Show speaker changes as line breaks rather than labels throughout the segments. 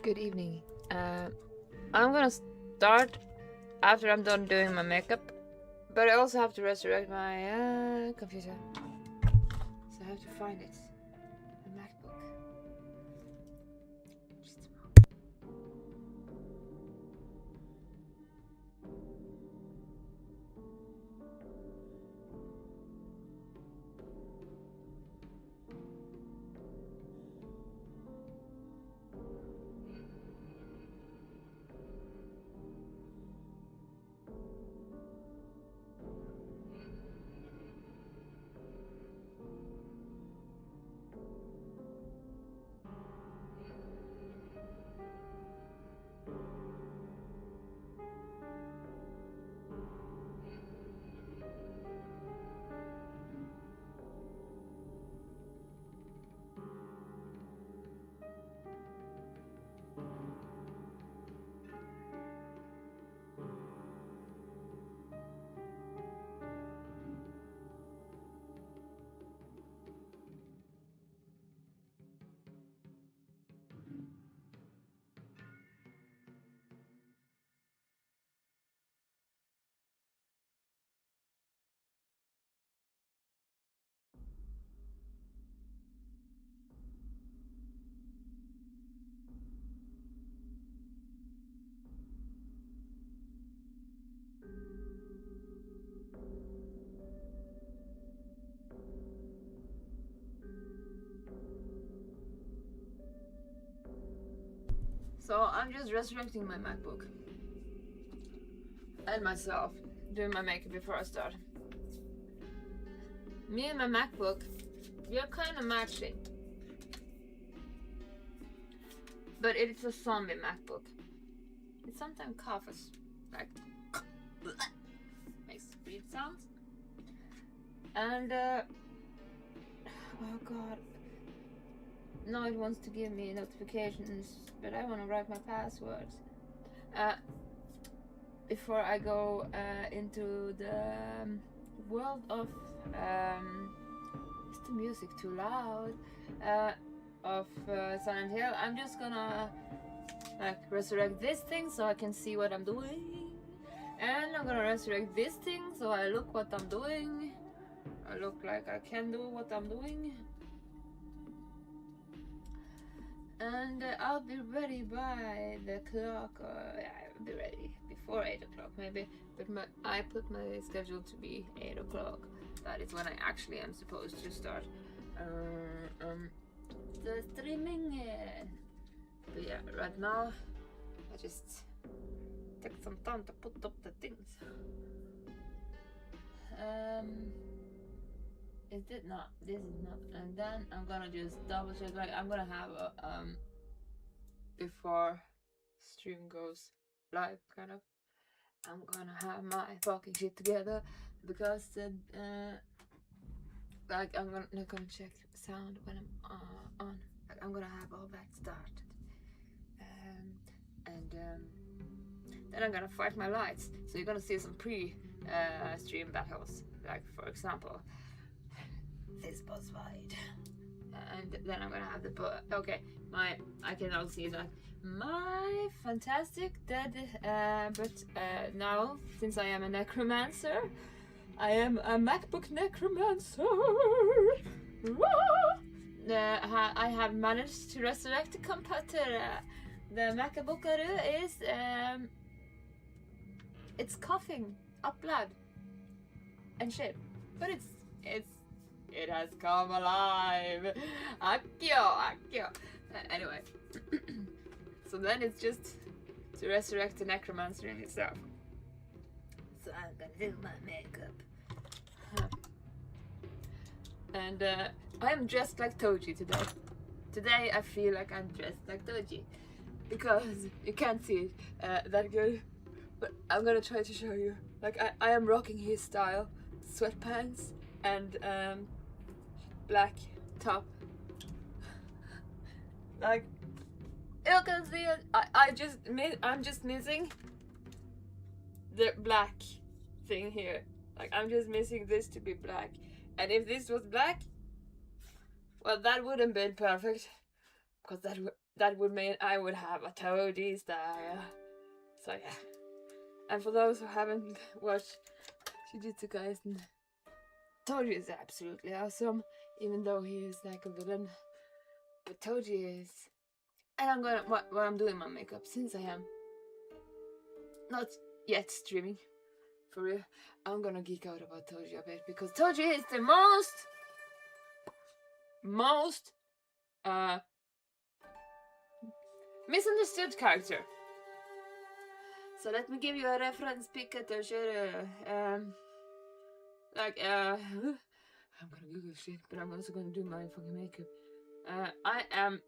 Good evening. I'm gonna start after I'm done doing my makeup, but I also have to resurrect my computer, so I have to find it. A MacBook. Just a moment. So I'm just resurrecting my MacBook and myself, doing my makeup before I start. Me and my MacBook, we're kind of matching, but it's a zombie MacBook. It sometimes coughs, like makes weird sounds, and oh god, now it wants to give me notifications, but I want to write my passwords before I go into the world of is the music too loud? Of Silent Hill. I'm just gonna like resurrect this thing so I can see what I'm doing, and I'm gonna resurrect this thing so I look what I'm doing. I look like I can do what I'm doing, and I'll be ready by the clock, or I'll be ready before 8 o'clock maybe, but I put my schedule to be 8 o'clock. That is when I actually am supposed to start the streaming. But yeah, right now I just take some time to put up the things. Is it not? This is not. And then I'm gonna just double check. Like I'm gonna have a before stream goes live, kind of. I'm gonna have my fucking shit together because like I'm not gonna check sound when I'm on. Like I'm gonna have all that started, and then I'm gonna fight my lights. So you're gonna see some stream battles, like for example, this boss fight, and then I'm gonna have the okay. I can now see that my fantastic dead, but now since I am a necromancer, I am a MacBook necromancer. I have managed to resurrect the computer. The MacBook is it's coughing up blood and shit, but it has come alive. Akio. Anyway, so then it's just to resurrect the necromancer in itself. So I'm gonna do my makeup. And I'm dressed like Toji today. Today I feel like I'm dressed like Toji. Because you can't see it that good. But I'm gonna try to show you. Like I am rocking his style. Sweatpants and black top. Like you can see it. I'm just missing the black thing here. Like I'm just missing this to be black. And if this was black, well, that wouldn't been perfect, because that would mean I would have a Toji style. So yeah. And for those who haven't watched Jujutsu Kaisen, Toji is absolutely awesome, even though he is like a villain. But Toji is. And I'm gonna, while I'm doing my makeup, since I am not yet streaming, for real, I'm gonna geek out about Toji a bit, because Toji is the most misunderstood character. So let me give you a reference pic at I'm gonna Google shit, but I'm also gonna do my fucking makeup. I am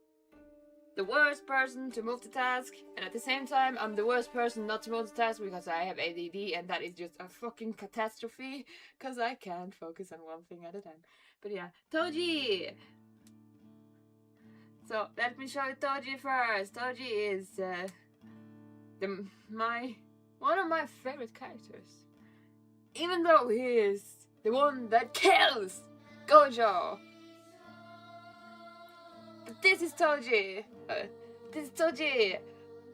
the worst person to multitask, and at the same time, I'm the worst person not to multitask because I have ADD, and that is just a fucking catastrophe, because I can't focus on one thing at a time. But yeah, Toji! So, let me show you Toji first. Toji is one of my favorite characters. Even though he is the one that kills Gojo. But this is Toji.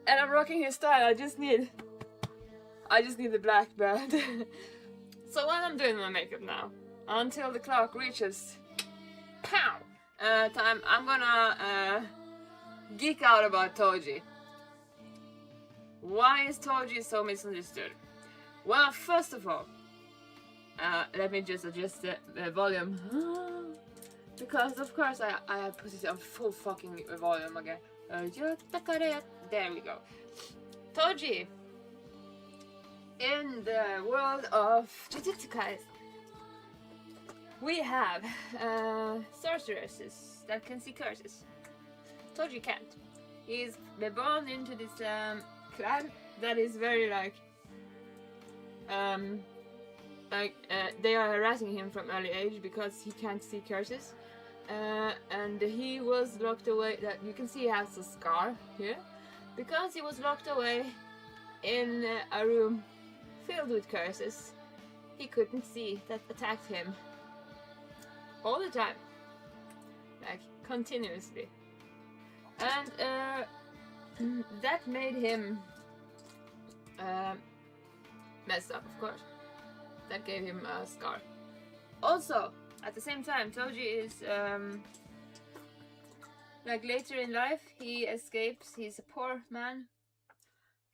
And I'm rocking his style. I just need the black belt. So while I'm doing my makeup now, until the clock reaches pow time, I'm gonna geek out about Toji. Why is Toji so misunderstood? Well, first of all, let me just adjust the volume. Because of course I put it on full fucking volume again. There we go. Toji. In the world of Jujutsu Kaisen, we have sorceresses that can see curses. Toji can't. He's born into this clan that is very they are harassing him from early age because he can't see curses. And he was locked away. That you can see he has a scar here because he was locked away in a room filled with curses. He couldn't see that attacked him all the time, like continuously, and that made him messed up. Of course, that gave him a scar. Also, at the same time, Toji is later in life he escapes. He's a poor man.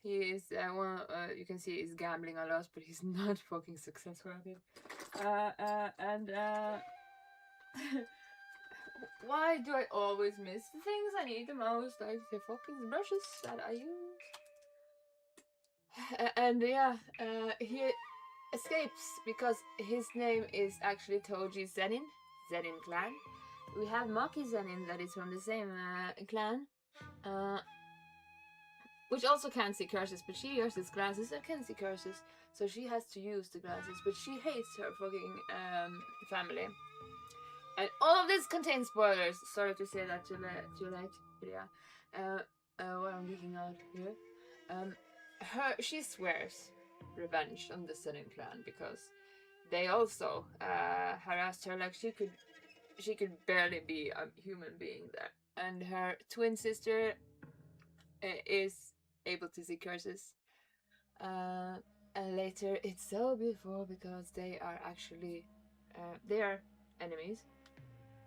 He is you can see he's gambling a lot, but he's not fucking successful at it. Why do I always miss the things I need the most, like the fucking brushes that I use? And yeah, he escapes because his name is actually Toji Zenin clan. We have Maki Zenin that is from the same clan, which also can't see curses, but she uses glasses and can see curses, so she has to use the glasses, but she hates her fucking family. And all of this contains spoilers. Sorry to say that too late. But yeah, what I'm looking out here, she swears revenge on the Zenin clan because they also harassed her. Like she could barely be a human being there, and her twin sister is able to see curses. And later it's so beautiful because they are actually they are enemies,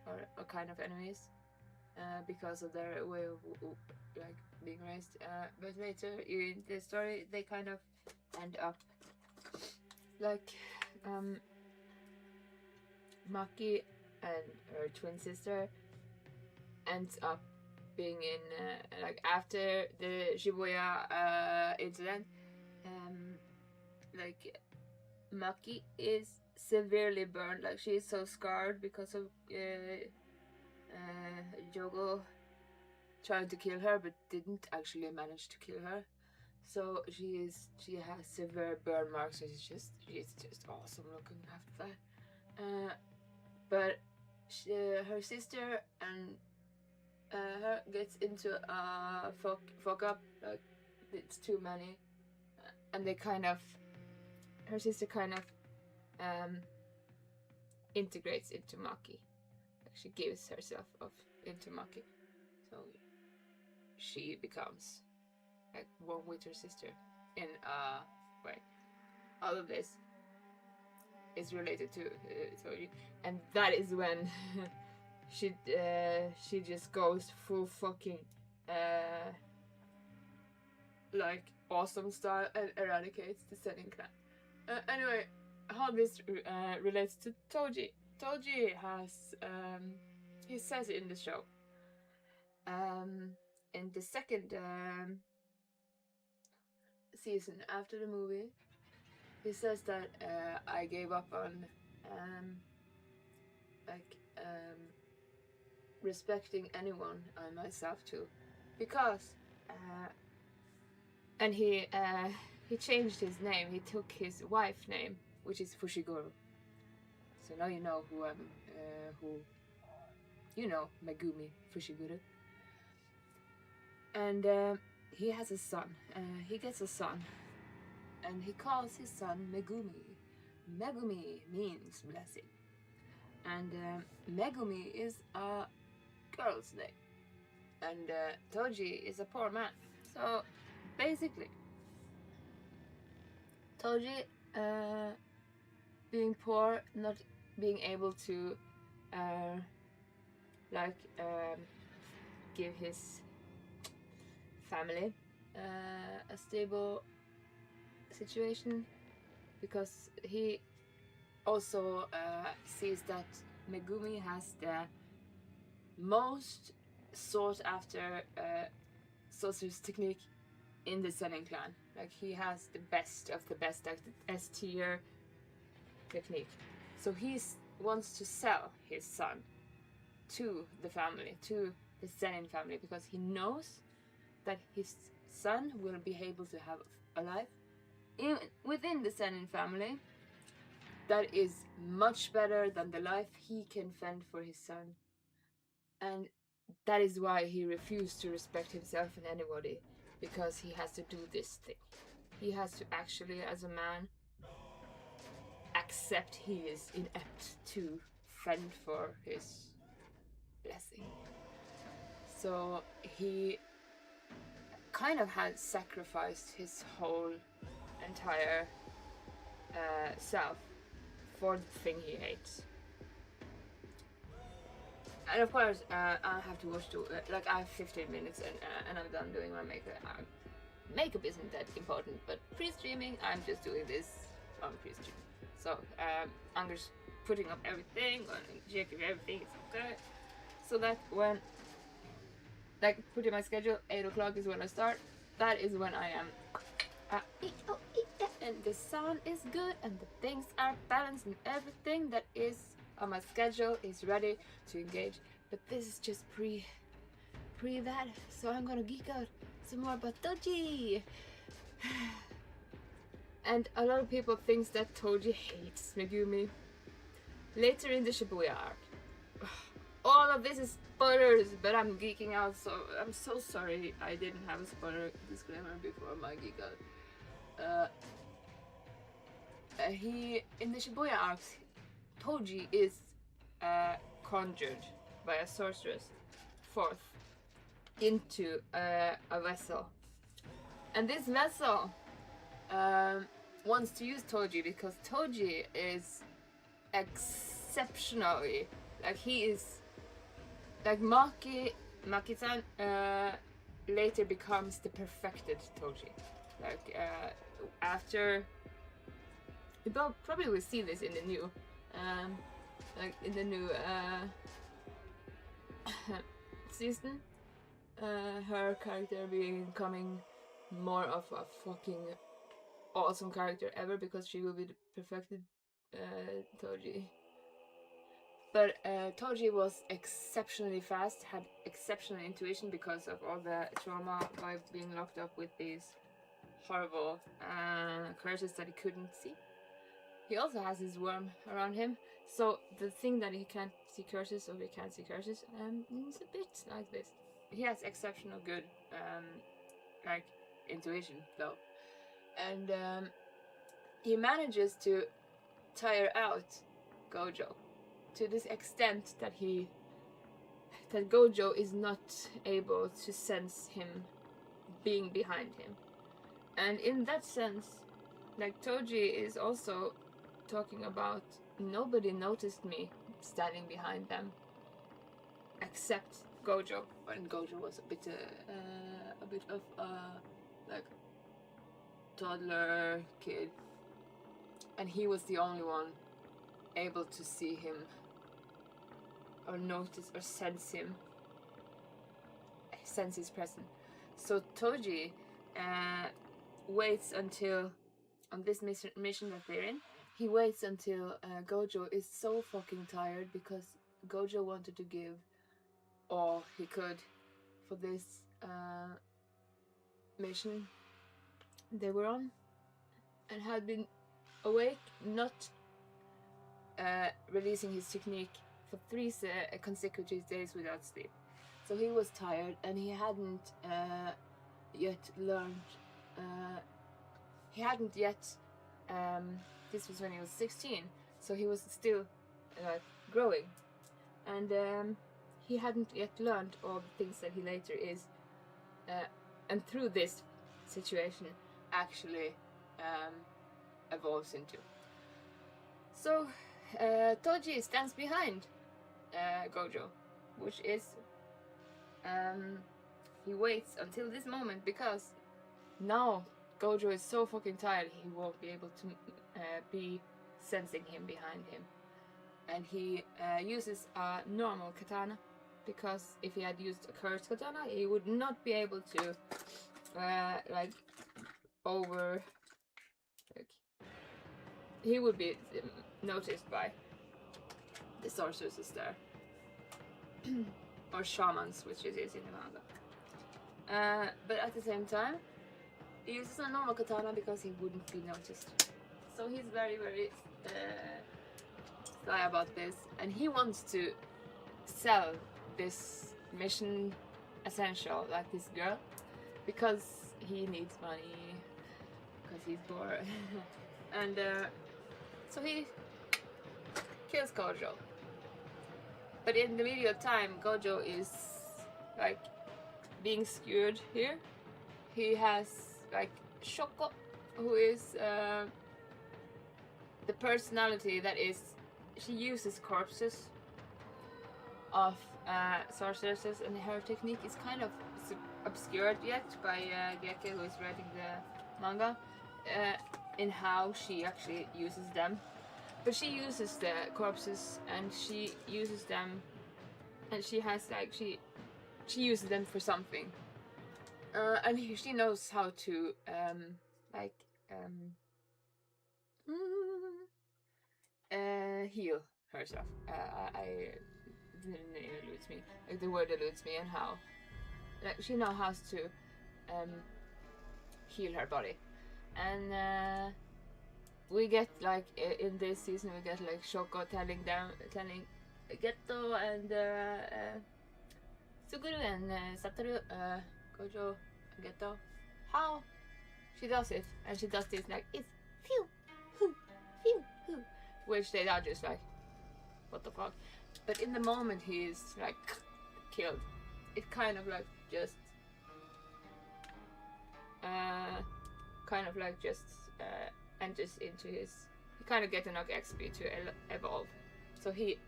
or a kind of enemies, because of their way of like being raised. But later in the story they kind of end up like Maki and her twin sister ends up being in like after the Shibuya incident, like Maki is severely burned. Like she is so scarred because of Jogo trying to kill her but didn't actually manage to kill her. So she has severe burn marks, and she's just awesome looking after that. But her sister and her gets into a fuck up, like it's too many, and they kind of, her sister kind of integrates into Maki. Like she gives herself up into Maki. So she becomes like one with her sister in way. All of this is related to Toji, and that is when she just goes full fucking like awesome style and eradicates the Senin clan. Anyway, how this relates to Toji. Toji has he says it in the show. In the second season after the movie, he says that I gave up on respecting anyone I myself to, because and he changed his name. He took his wife's name, which is Fushiguro. So now you know who you know, Megumi Fushiguro. And he has a son. He gets a son, and he calls his son Megumi. Megumi means blessing, and Megumi is a girl's name, and Toji is a poor man. So basically, Toji being poor, not being able to give his family a stable situation, because he also sees that Megumi has the most sought after sorcerer's technique in the Senin clan. Like, he has the best of the best, like the S tier technique. So he wants to sell his son to the family, to the Senin family, because he knows that his son will be able to have a life within the Senin family that is much better than the life he can fend for his son. And that is why he refused to respect himself and anybody, because he has to do this thing. He has to actually, as a man, accept he is inept to fend for his blessing. So he kind of had sacrificed his whole entire self for the thing he hates. And of course, I have to watch like, I have 15 minutes and I'm done doing my makeup. Makeup isn't that important, but pre-streaming, I'm just doing this on pre-stream. So I'm just putting up everything, checking everything is okay, so that when, like, putting my schedule, 8 o'clock is when I start. That is when I am and the sound is good and the things are balanced and everything that is on my schedule is ready to engage. But this is just pre that, so I'm gonna geek out some more about Toji. And a lot of people think that Toji hates Megumi. Later in the Shibuya arc, all of this is spoilers, but I'm geeking out, so I'm so sorry I didn't have a spoiler disclaimer before my geek out. He, in the Shibuya arcs, Toji is conjured by a sorceress forth into a vessel, and this vessel wants to use Toji because Toji is exceptionally, like, he is like Maki-san later becomes the perfected Toji. Like, after, you probably will see this in the new season, her character becoming more of a fucking awesome character ever, because she will be the perfected Toji. But Toji was exceptionally fast, had exceptional intuition because of all the trauma by being locked up with these horrible curses that he couldn't see. He also has his worm around him, so the thing that he can't see curses, or he can't see curses, is a bit like this. He has exceptional good like intuition though, and he manages to tire out Gojo to this extent that he that Gojo is not able to sense him being behind him. And in that sense, like Toji is also talking about nobody noticed me standing behind them except Gojo. And Gojo was a bit of like toddler kid, and he was the only one able to see him or notice or sense his presence. So Toji waits until on this mission that they're in. He waits until Gojo is so fucking tired because Gojo wanted to give all he could for this mission they were on, and had been awake, not releasing his technique for 3 consecutive days without sleep. So he was tired, and he hadn't yet learned. He hadn't yet. This was when he was 16, so he was still growing, and he hadn't yet learned all the things that he later is. And through this situation, actually evolves into. So Toji stands behind Gojo, which is he waits until this moment because now Gojo is so fucking tired he won't be able to be sensing him behind him, and he uses a normal katana because if he had used a cursed katana he would not be able to he would be noticed by the sorceresses there or shamans, which it is in the manga. But at the same time, he uses a normal katana because he wouldn't be noticed. So he's very, very sly about this, and he wants to sell this mission essential, like this girl, because he needs money, because he's bored. And so he kills Gojo. But in the video time, Gojo is like being skewered here. He has like Shoko, who is the personality that is, she uses corpses of sorceresses, and her technique is kind of obscured yet by Geke, who is writing the manga, in how she actually uses them. But she uses the corpses, and she uses them, and she has like she uses them for something, and she knows how to heal herself. The name eludes me, like the word eludes me, and how like she knows how to heal her body, and we get like in this season we get like Shoko telling Geto and Suguru and Satoru, Gojo, Geto, how she does it, and she does this like it's phew, hoo, phew, hoo, which they are just like, what the fuck? But in the moment he is like killed, it kind of like just enters into his. He kind of get enough XP to evolve, so he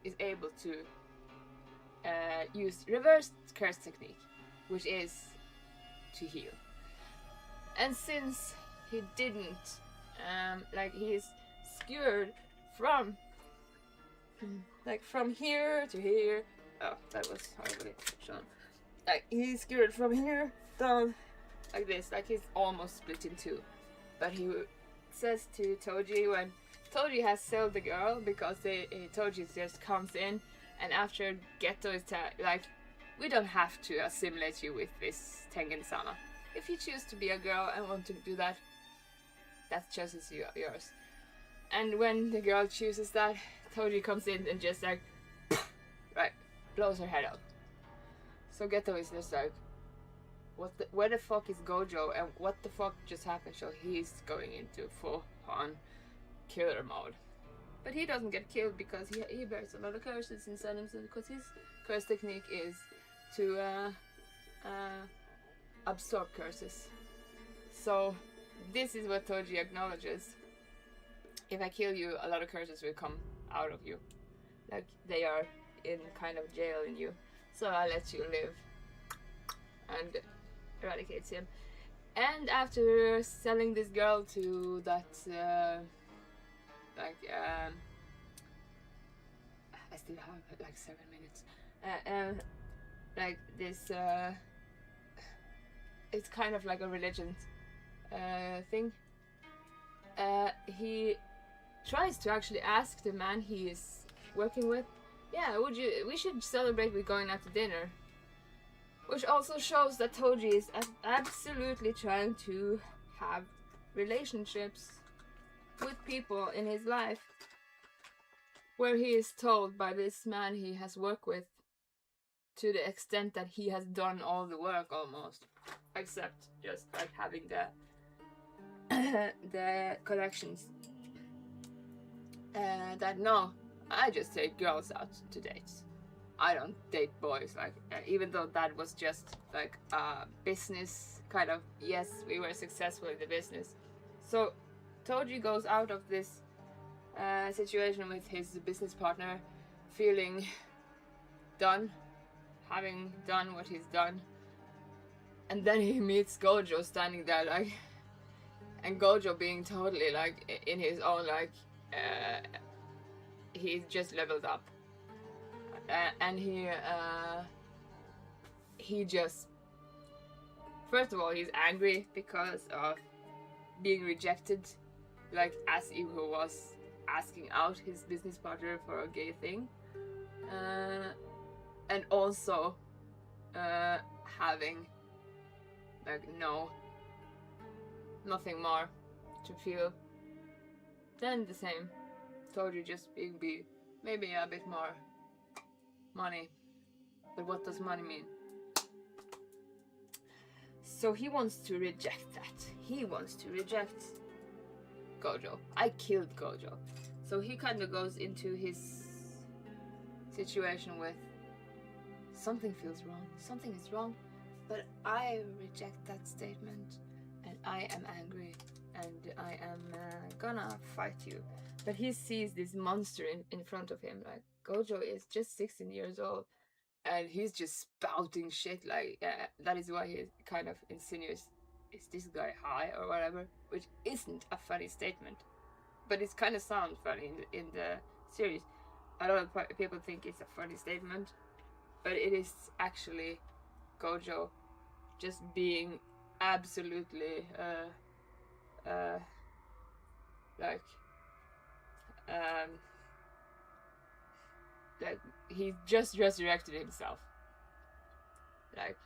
is able to use reverse curse technique, which is to heal. And since he didn't, he's skewered from here to here. Oh, that was horribly shown. Like he's skewered from here down like this, like he's almost split in two. But he says to Toji, when Toji has sold the girl, because Toji just comes in, and after Geto is like, we don't have to assimilate you with this Tengen-sama. If you choose to be a girl and want to do that, that choice is yours. And when the girl chooses that, Toji comes in and just like, right, blows her head out. So Geto is just like, where the fuck is Gojo, and what the fuck just happened? So he's going into full-on killer mode. But he doesn't get killed because he bears a lot of curses inside him, because his curse technique is to absorb curses. So this is what Toji acknowledges. If I kill you, a lot of curses will come out of you. Like they are in kind of jail in you. So I let you live. And eradicates him. And after selling this girl to that I still have like 7 minutes. Like this it's kind of like a religion thing. He tries to actually ask the man he is working with, yeah, we should celebrate with going out to dinner. Which also shows that Toji is absolutely trying to have relationships with people in his life, where he is told by this man he has worked with, to the extent that he has done all the work almost, except just like having the connections. That no, I just take girls out to dates. I don't date boys, like, even though that was just like a business kind of, yes, we were successful in the business. So Toji goes out of this situation with his business partner feeling done, having done what he's done. And then he meets Gojo standing there, like, and Gojo being totally like in his own, like, he's just leveled up. And he just, first of all, he's angry because of being rejected, like as he was asking out his business partner for a gay thing, and also having like nothing more to feel than the same. Toji just being maybe a bit more money. But what does money mean? So he wants to reject that. He wants to reject Gojo. I killed Gojo. So he kind of goes into his situation with, something feels wrong. Something is wrong. But I reject that statement. And I am angry. And I am gonna fight you. But he sees this monster in front of him. Like, Gojo is just 16 years old. And he's just spouting shit. Like, that is why he kind of insinuates, is this guy high or whatever? Which isn't a funny statement. But it kind of sounds funny in the series. A lot of people think it's a funny statement. But it is actually Gojo just being absolutely like he just resurrected himself, like,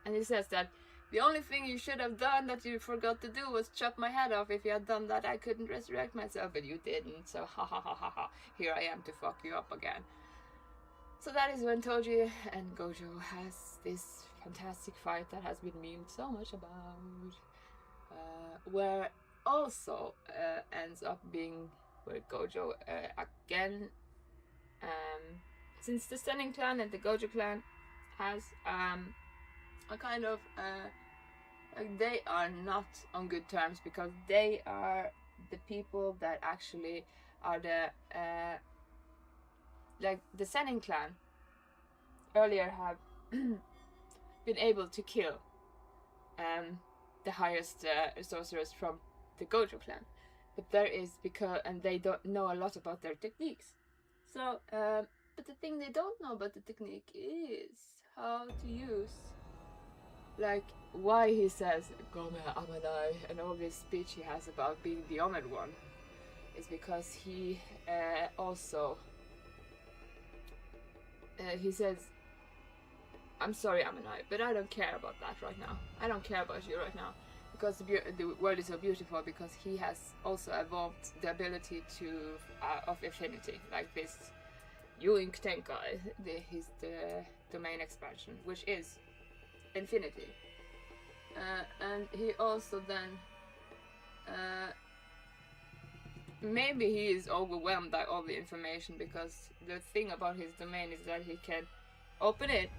and he says that the only thing you should have done that you forgot to do was chop my head off. If you had done that, I couldn't resurrect myself, but you didn't, so ha ha ha ha ha, here I am to fuck you up again. So that is when Toji and Gojo has this fantastic fight that has been memed so much about, where also ends up being where Gojo again, since the Sennin clan and the Gojo clan has a kind of like, they are not on good terms, because they are the people that actually are the like the Sennin clan earlier have been able to kill the highest sorcerers from the Gojo clan, but there is and they don't know a lot about their techniques. So, but the thing they don't know about the technique is how to use, like, why he says Gome Amanai and all this speech he has about being the honored one, is because he also he says, I'm sorry, Amanai, but I don't care about that right now. I don't care about you right now. Because the world is so beautiful, because he has also evolved the ability to of affinity, like this Yuink Tenkai, he's the domain expansion, which is infinity. And he also then maybe he is overwhelmed by all the information, because the thing about his domain is that he can open it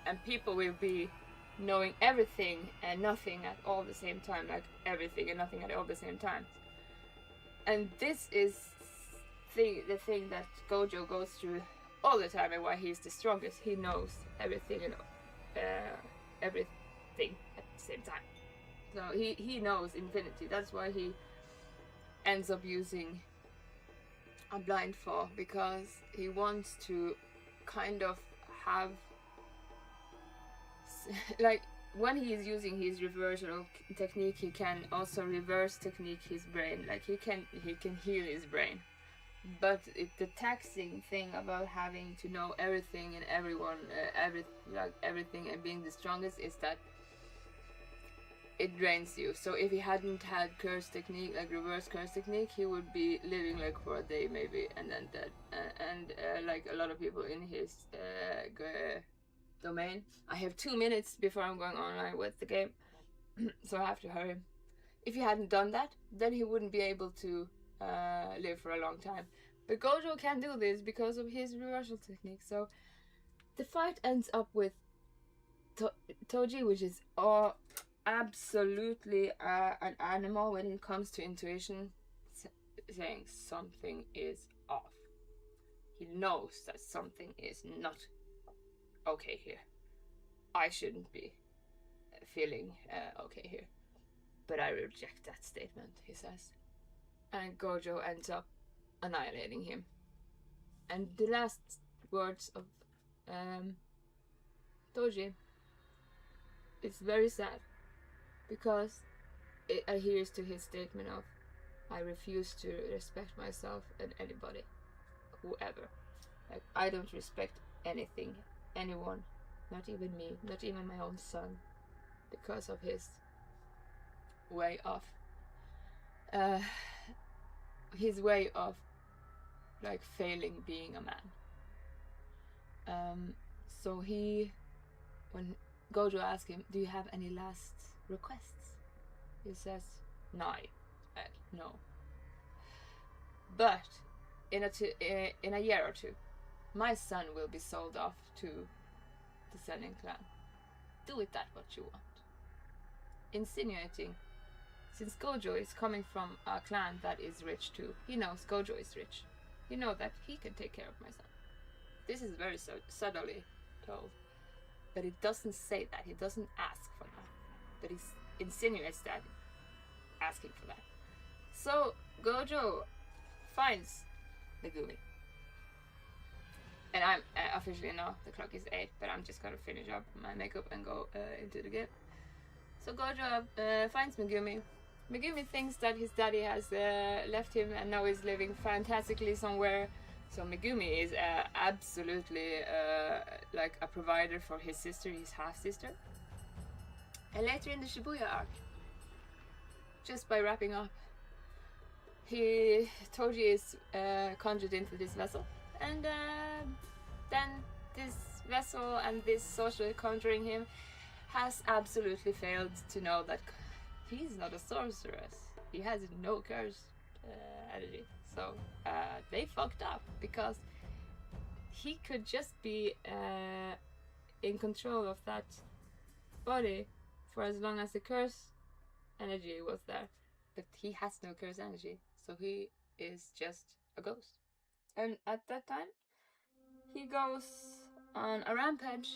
and people will be knowing everything and nothing at all the same time, like everything and nothing at all the same time. And this is the thing that Gojo goes through all the time, and why he's the strongest. He knows everything and everything at the same time. So he knows infinity. That's why he ends up using a blindfold, because he wants to kind of have like, when he is using his reversal technique, he can also reverse technique his brain. Like he can heal his brain. But the taxing thing about having to know everything and everyone, everything, and being the strongest, is that it drains you. So if he hadn't had curse technique, like reverse curse technique, he would be living like for a day maybe, and then dead. Like a lot of people in his domain. I have 2 minutes before I'm going online with the game, so I have to hurry. If he hadn't done that, then he wouldn't be able to live for a long time. But Gojo can do this because of his reversal technique. So the fight ends up with Toji, which is absolutely an animal when it comes to intuition, saying something is off. He knows that something is not okay here. I shouldn't be feeling okay here. But I reject that statement, he says. And Gojo ends up annihilating him. And the last words of Toji, it's very sad, because it adheres to his statement of, I refuse to respect myself and anybody, whoever. Like, I don't respect anything, anyone, not even me, not even my own son, because of his way of like failing being a man. So when Gojo asks him, do you have any last requests? He says, no. But in a year or two, my son will be sold off to the Zenin clan. Do with that what you want. Insinuating, since Gojo is coming from a clan that is rich too, he knows Gojo is rich. He knows that he can take care of my son. This is very subtly told. But it doesn't say that. He doesn't ask for that. But he insinuates that, asking for that. So Gojo finds Megumi. And I'm officially now, the clock is 8, but I'm just gonna finish up my makeup and go into the game. So Gojo finds Megumi. Megumi thinks that his daddy has left him and now is living fantastically somewhere. So Megumi is absolutely like a provider for his sister, his half-sister. And later in the Shibuya arc, just by wrapping up, Toji is conjured into this vessel. And then this vessel and this sorcerer conjuring him has absolutely failed to know that he's not a sorceress. He has no curse energy. So they fucked up, because he could just be in control of that body for as long as the curse energy was there. But he has no curse energy, so he is just a ghost. And at that time, he goes on a rampage,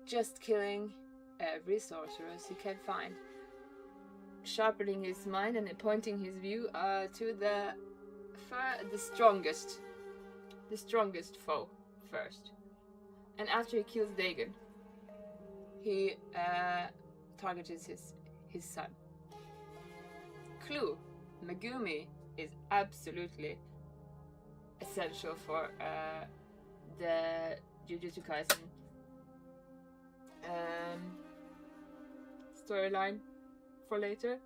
just killing every sorceress he can find, sharpening his mind and pointing his view to the strongest foe first. And after he kills Dagon, he targets his son. Clue: Megumi is absolutely essential for the Jujutsu Kaisen storyline for later.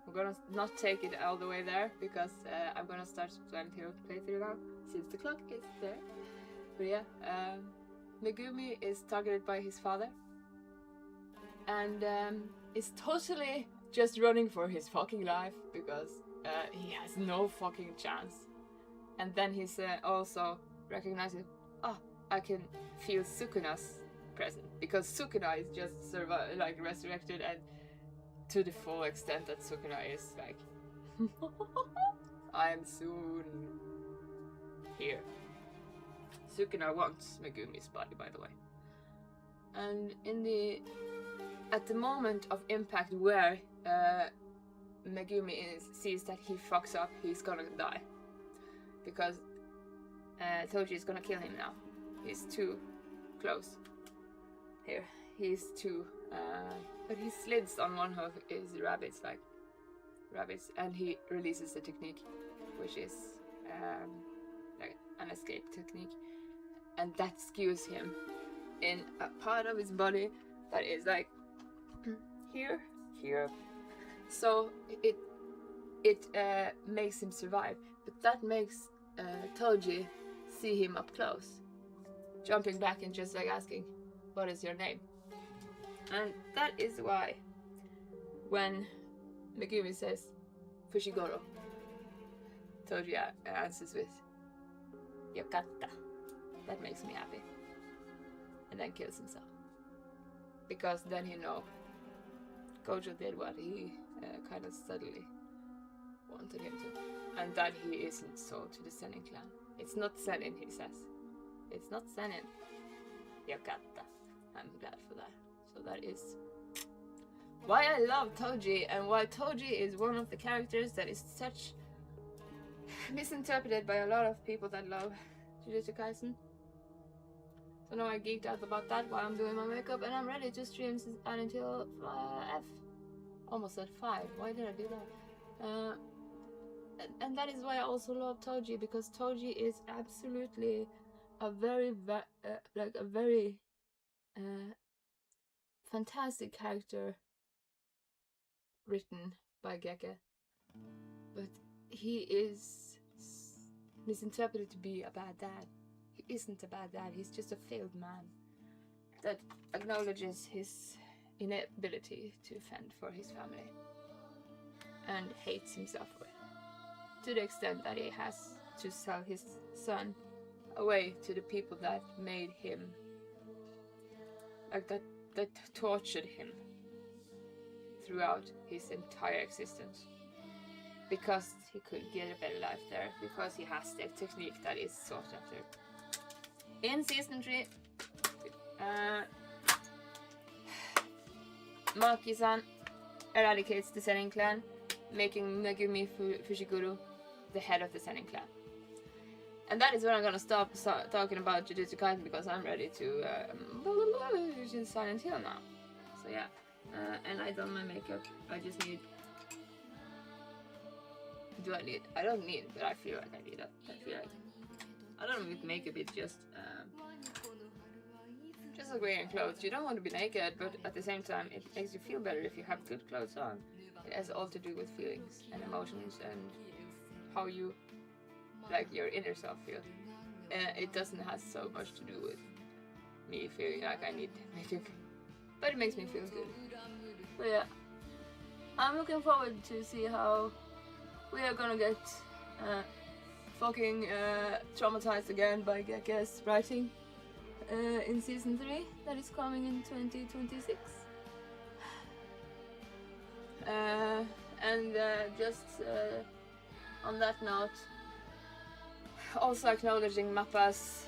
I'm gonna not take it all the way there, because I'm gonna start Vampire playthrough now, since the clock is there. But yeah, Megumi is targeted by his father, and is totally just running for his fucking life, because he has no fucking chance. And then he's also recognizing, oh, I can feel Sukuna's present, because Sukuna is just resurrected, and to the full extent that Sukuna is like, I'm soon here. Sukuna wants Megumi's body, by the way. And at the moment of impact where Megumi sees that he fucks up, he's gonna die. Because Toji is gonna kill him now. He's too close. Here, he's too... but he slids on one of his rabbits, and he releases the technique, which is like an escape technique. And that skews him in a part of his body that is like here. So it makes him survive, but that makes Toji see him up close, jumping back and just like asking, what is your name? And that is why when Megumi says Fushiguro, Toji answers with Yokatta. That makes me happy. And then kills himself. Because then he knows Gojo did what he kind of subtly wanted him to. And that he isn't sold to the Zenin clan. It's not Zenin, he says. It's not Zenin. Yokatta. I'm glad for that. So that is why I love Toji, and why Toji is one of the characters that is such misinterpreted by a lot of people that love Jujutsu Kaisen. So now I geeked out about that while I'm doing my makeup, and I'm ready to stream until F. Almost at 5. Why did I do that? And that is why I also love Toji, because Toji is absolutely a very fantastic character written by Geke. But he is misinterpreted to be a bad dad. He isn't a bad dad, he's just a failed man that acknowledges his inability to fend for his family and hates himself for it, to the extent that he has to sell his son away to the people that made him, like that tortured him throughout his entire existence, because he could get a better life there, because he has the technique that is sought after. In season 3, Maki-san eradicates the Zenin clan, making Megumi Fushiguro the head of the Zenin clan. And that is when I'm gonna stop talking about Jujutsu Kaisen, because I'm ready to Silent Hill now. So yeah, and I done my makeup. I just need... Do I need? I don't need, but I feel like I need it. I don't know, with makeup it's just like wearing clothes. You don't want to be naked, but at the same time it makes you feel better if you have good clothes on. It has all to do with feelings and emotions and how you, like, your inner self feels. It doesn't have so much to do with me feeling like I need makeup, but it makes me feel good. So yeah, I'm looking forward to see how we are gonna get fucking traumatized again by Geke's writing in season 3 that is coming in 2026. And just on that note, also acknowledging Mappa's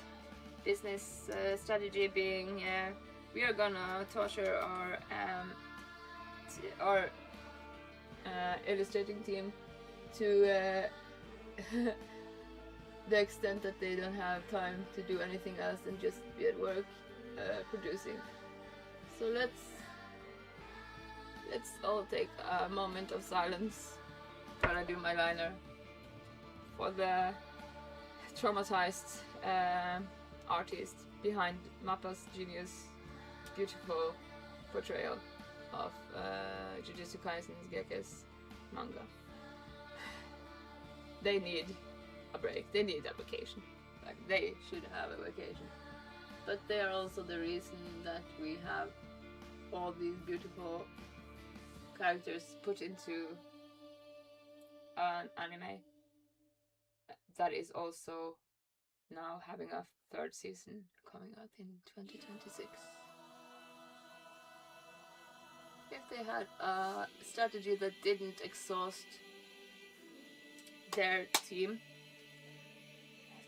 business strategy being we are gonna torture our illustrating team to the extent that they don't have time to do anything else and just be at work producing. So let's all take a moment of silence while I do my liner for the traumatized artist behind Mappa's genius, beautiful portrayal of Jujutsu Kaisen's Geke's manga. They need a break, they need a vacation. Like, they should have a vacation. But they are also the reason that we have all these beautiful characters put into an anime that is also now having a third season coming out in 2026. If they had a strategy that didn't exhaust their team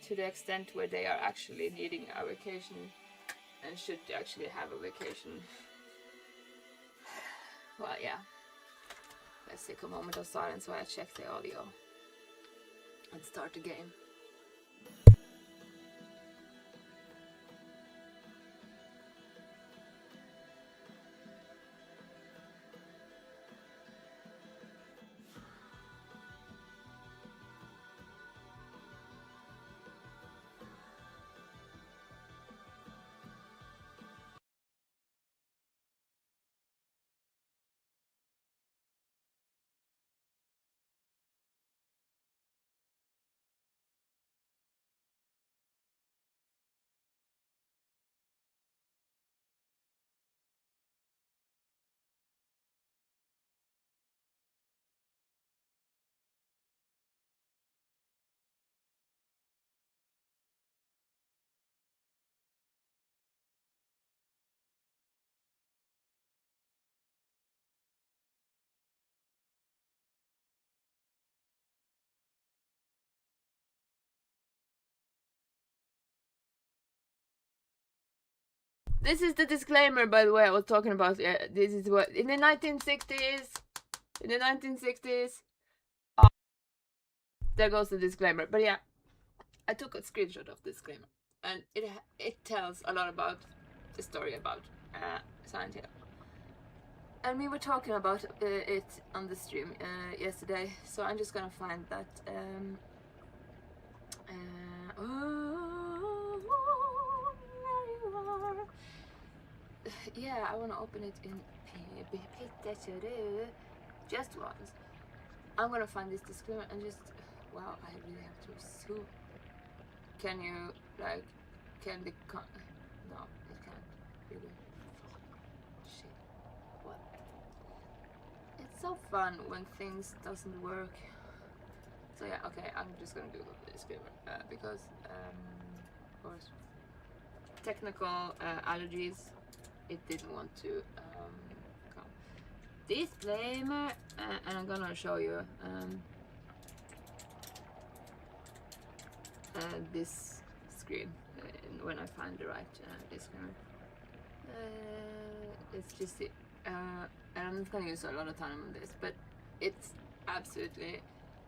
to the extent where they are actually needing a vacation and should actually have a vacation. Well, yeah. Let's take a moment of silence while I check the audio and start the game. This is the disclaimer, by the way, I was talking about. This is what in the 1960s. In the 1960s, there goes the disclaimer. But yeah, I took a screenshot of the disclaimer, and it tells a lot about the story about Silent Hill. And we were talking about it on the stream yesterday, so I'm just gonna find that. Yeah, I want to open it in just once. I'm gonna find this disclaimer and just, wow, I really have to zoom. Can you, like, can the no, it can't really. Shit. What? It's so fun when things doesn't work. So yeah, okay, I'm just gonna do the disclaimer because, of course, technical allergies, it didn't want to come. Disclaimer, and I'm gonna show you this screen when I find the right disclaimer. It's just and I'm not gonna use a lot of time on this, but it's absolutely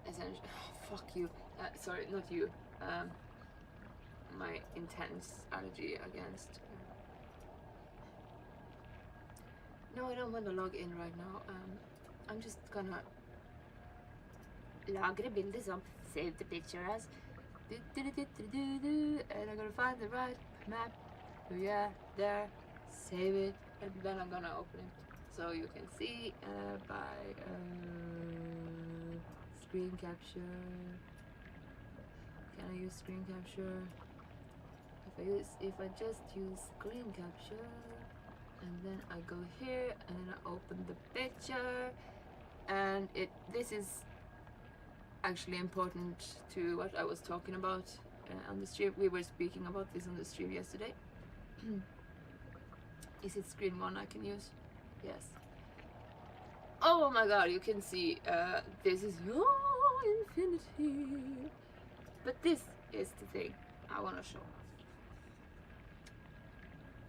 essential. Oh, fuck you. Sorry, not you. My intense allergy against. No, I don't want to log in right now. I'm just gonna lagre bildet som save the picture as. And I'm gonna find the right map. Oh yeah, there. Save it, and then I'm gonna open it so you can see by screen capture. Can I use screen capture? If I just use screen capture, and then I go here and then I open the picture, and this is actually important to what I was talking about on the stream. We were speaking about this on the stream yesterday. Is it screen 1 I can use? Yes. Oh my god, you can see this is infinity. But this is the thing I want to show.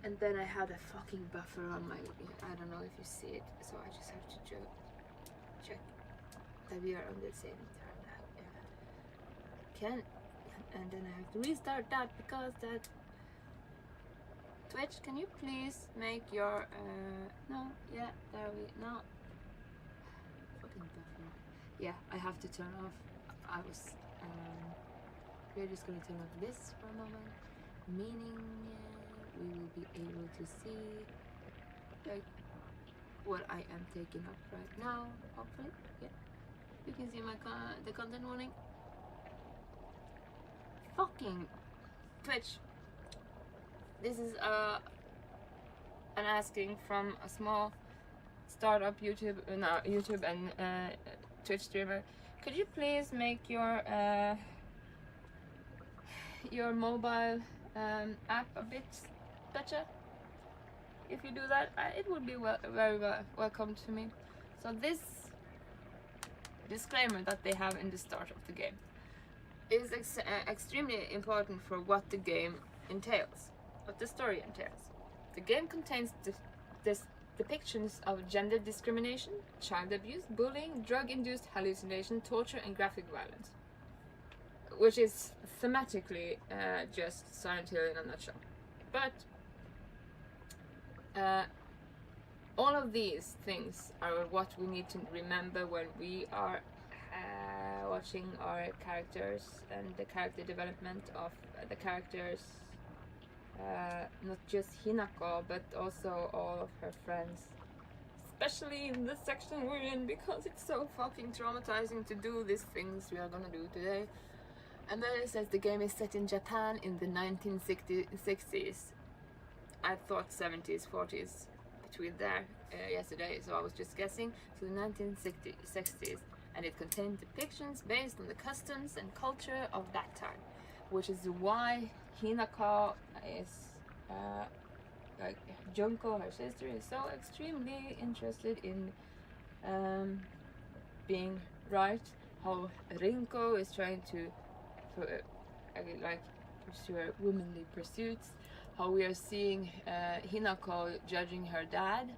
And then I had a fucking buffer on my, I don't know if you see it, so I just have to check that we are on the same turn. And then I have to restart that because that Twitch, can you please make your no, yeah, there we no fucking buffer. Yeah, I have to turn off. I was we're just gonna turn off this for a moment, meaning we will be able to see like what I am taking up right now. Hopefully, yeah, you can see my the content warning. Fucking Twitch. This is an asking from a small startup YouTube and Twitch streamer, could you please make your mobile app a bit better? If you do that, it would be very welcome to me. So this disclaimer that they have in the start of the game is extremely important for what the game entails, what the story entails. The game contains depictions of gender discrimination, child abuse, bullying, drug-induced hallucination, torture, and graphic violence, which is thematically just Silent Hill in a nutshell. But all of these things are what we need to remember when we are watching our characters and the character development of the characters, not just Hinako but also all of her friends, especially in the section we're in, because it's so fucking traumatizing to do these things we are gonna do today. And then it says the game is set in Japan in the 1960s. I thought 70s, 40s, between there yesterday, so I was just guessing. So the 1960s, and it contained depictions based on the customs and culture of that time, which is why Hinako is, like Junko, her sister, is so extremely interested in being right. How Rinko is trying to pursue her womanly pursuits. How we are seeing Hinako judging her dad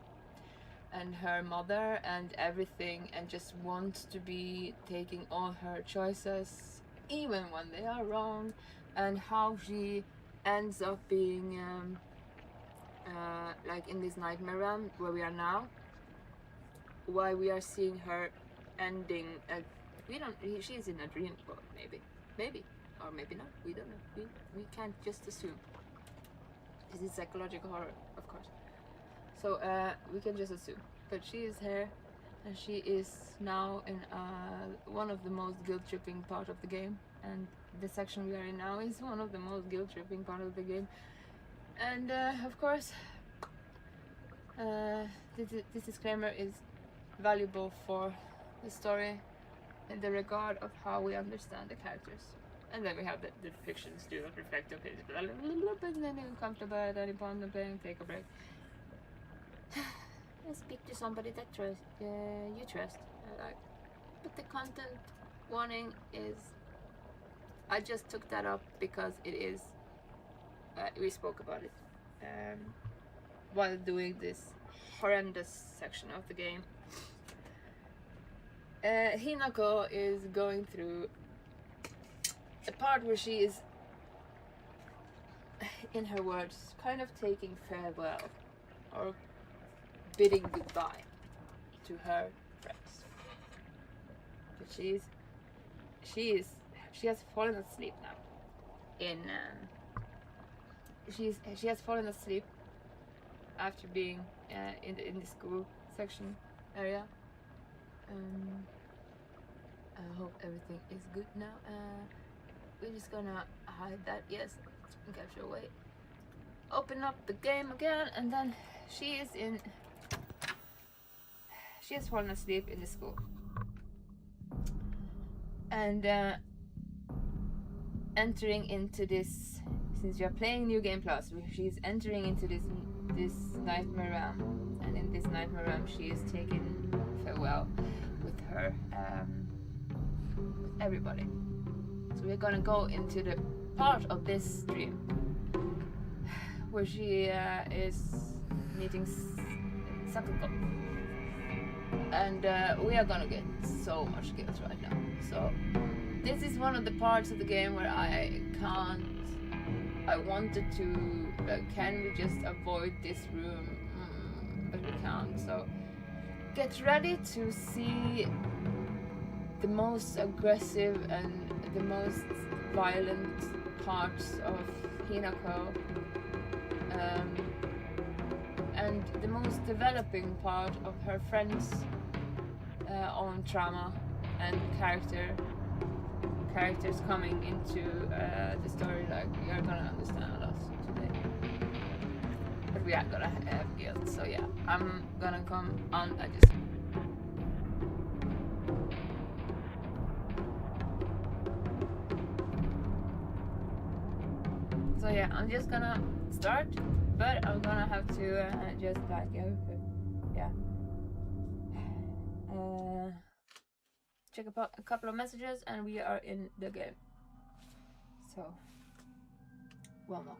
and her mother and everything, and just wants to be taking all her choices even when they are wrong, and how she ends up being like in this nightmare realm where we are now, why we are seeing her ending she's in a dream world, maybe or maybe not, we don't know, we can't just assume. This is psychological horror, of course, so we can just assume. But she is here, and she is now in one of the most guilt-tripping part of the game, and the section we are in now is one of the most guilt-tripping part of the game. And of course, this disclaimer is valuable for the story in the regard of how we understand the characters. And then we have the fictions do not reflect opinions, and then you come to bed, any point of playing, take a break. And speak to somebody that you trust. But the content warning is, I just took that up because it is, we spoke about it while doing this horrendous section of the game. Hinako is going through a part where she is, in her words, kind of taking farewell or bidding goodbye to her friends. But she has fallen asleep now. She has fallen asleep after being in the school section area. I hope everything is good now. We're just gonna hide that, yes, capture away. Open up the game again, and then she has fallen asleep in the school. And entering into this, since we are playing New Game Plus, she's entering into this nightmare realm, and in this nightmare realm she is taking farewell with her, with everybody. So we're gonna go into the part of this dream where she is meeting Sakuko, and we are gonna get so much guilt right now. So this is one of the parts of the game where I wanted to, can we just avoid this room? But we can't. So get ready to see the most aggressive and the most violent parts of Hinako, and the most developing part of her friend's own trauma and characters coming into the story. Like, we are gonna understand a lot today. we are gonna have guilt. So yeah, I'm gonna come on. I just. So yeah, I'm just gonna start, but I'm gonna have to just like yeah. Check a couple of messages and we are in the game. So, one moment.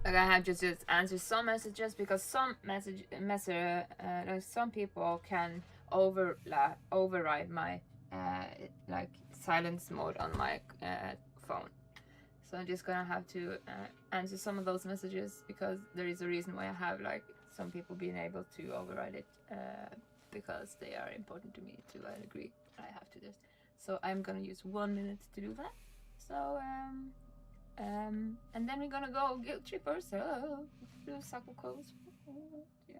Like I have just answered some messages because some some people can override my like silence mode on my phone. So I'm just gonna have to answer some of those messages because there is a reason why I have like some people being able to override it because they are important to me to a degree. I have to do. So I'm gonna use 1 minute to do that. So and then we're gonna go guilt trip ourselves. Do Saku calls. Yeah.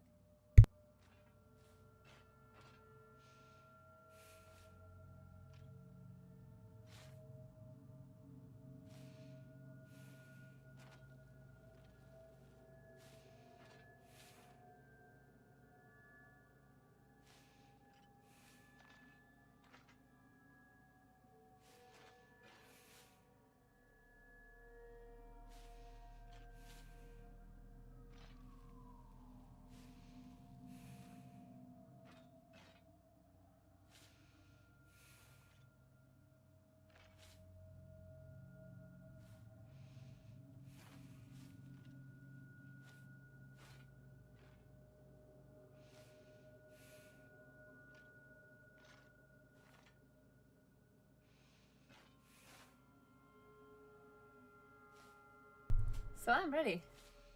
So I'm ready.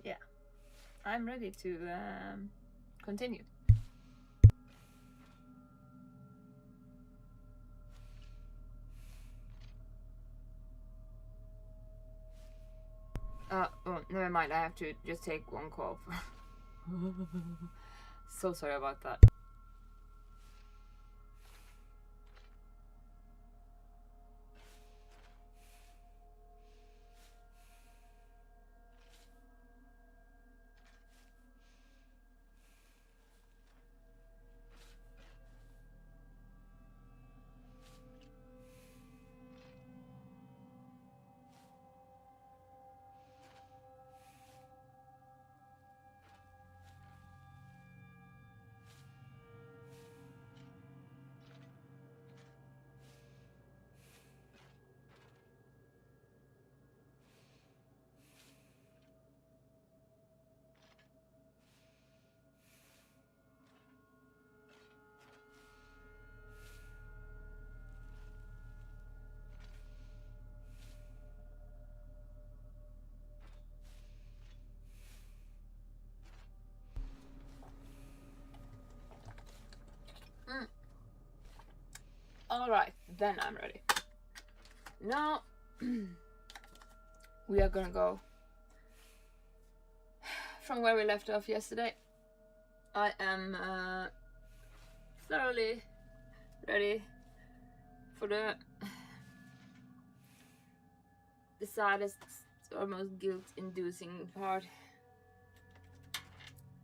Yeah, I'm ready to continue. Oh, never mind. I have to just take one call. So sorry about that. then I'm ready. Now we are gonna go from where we left off yesterday. I am thoroughly ready for the saddest or most guilt-inducing part,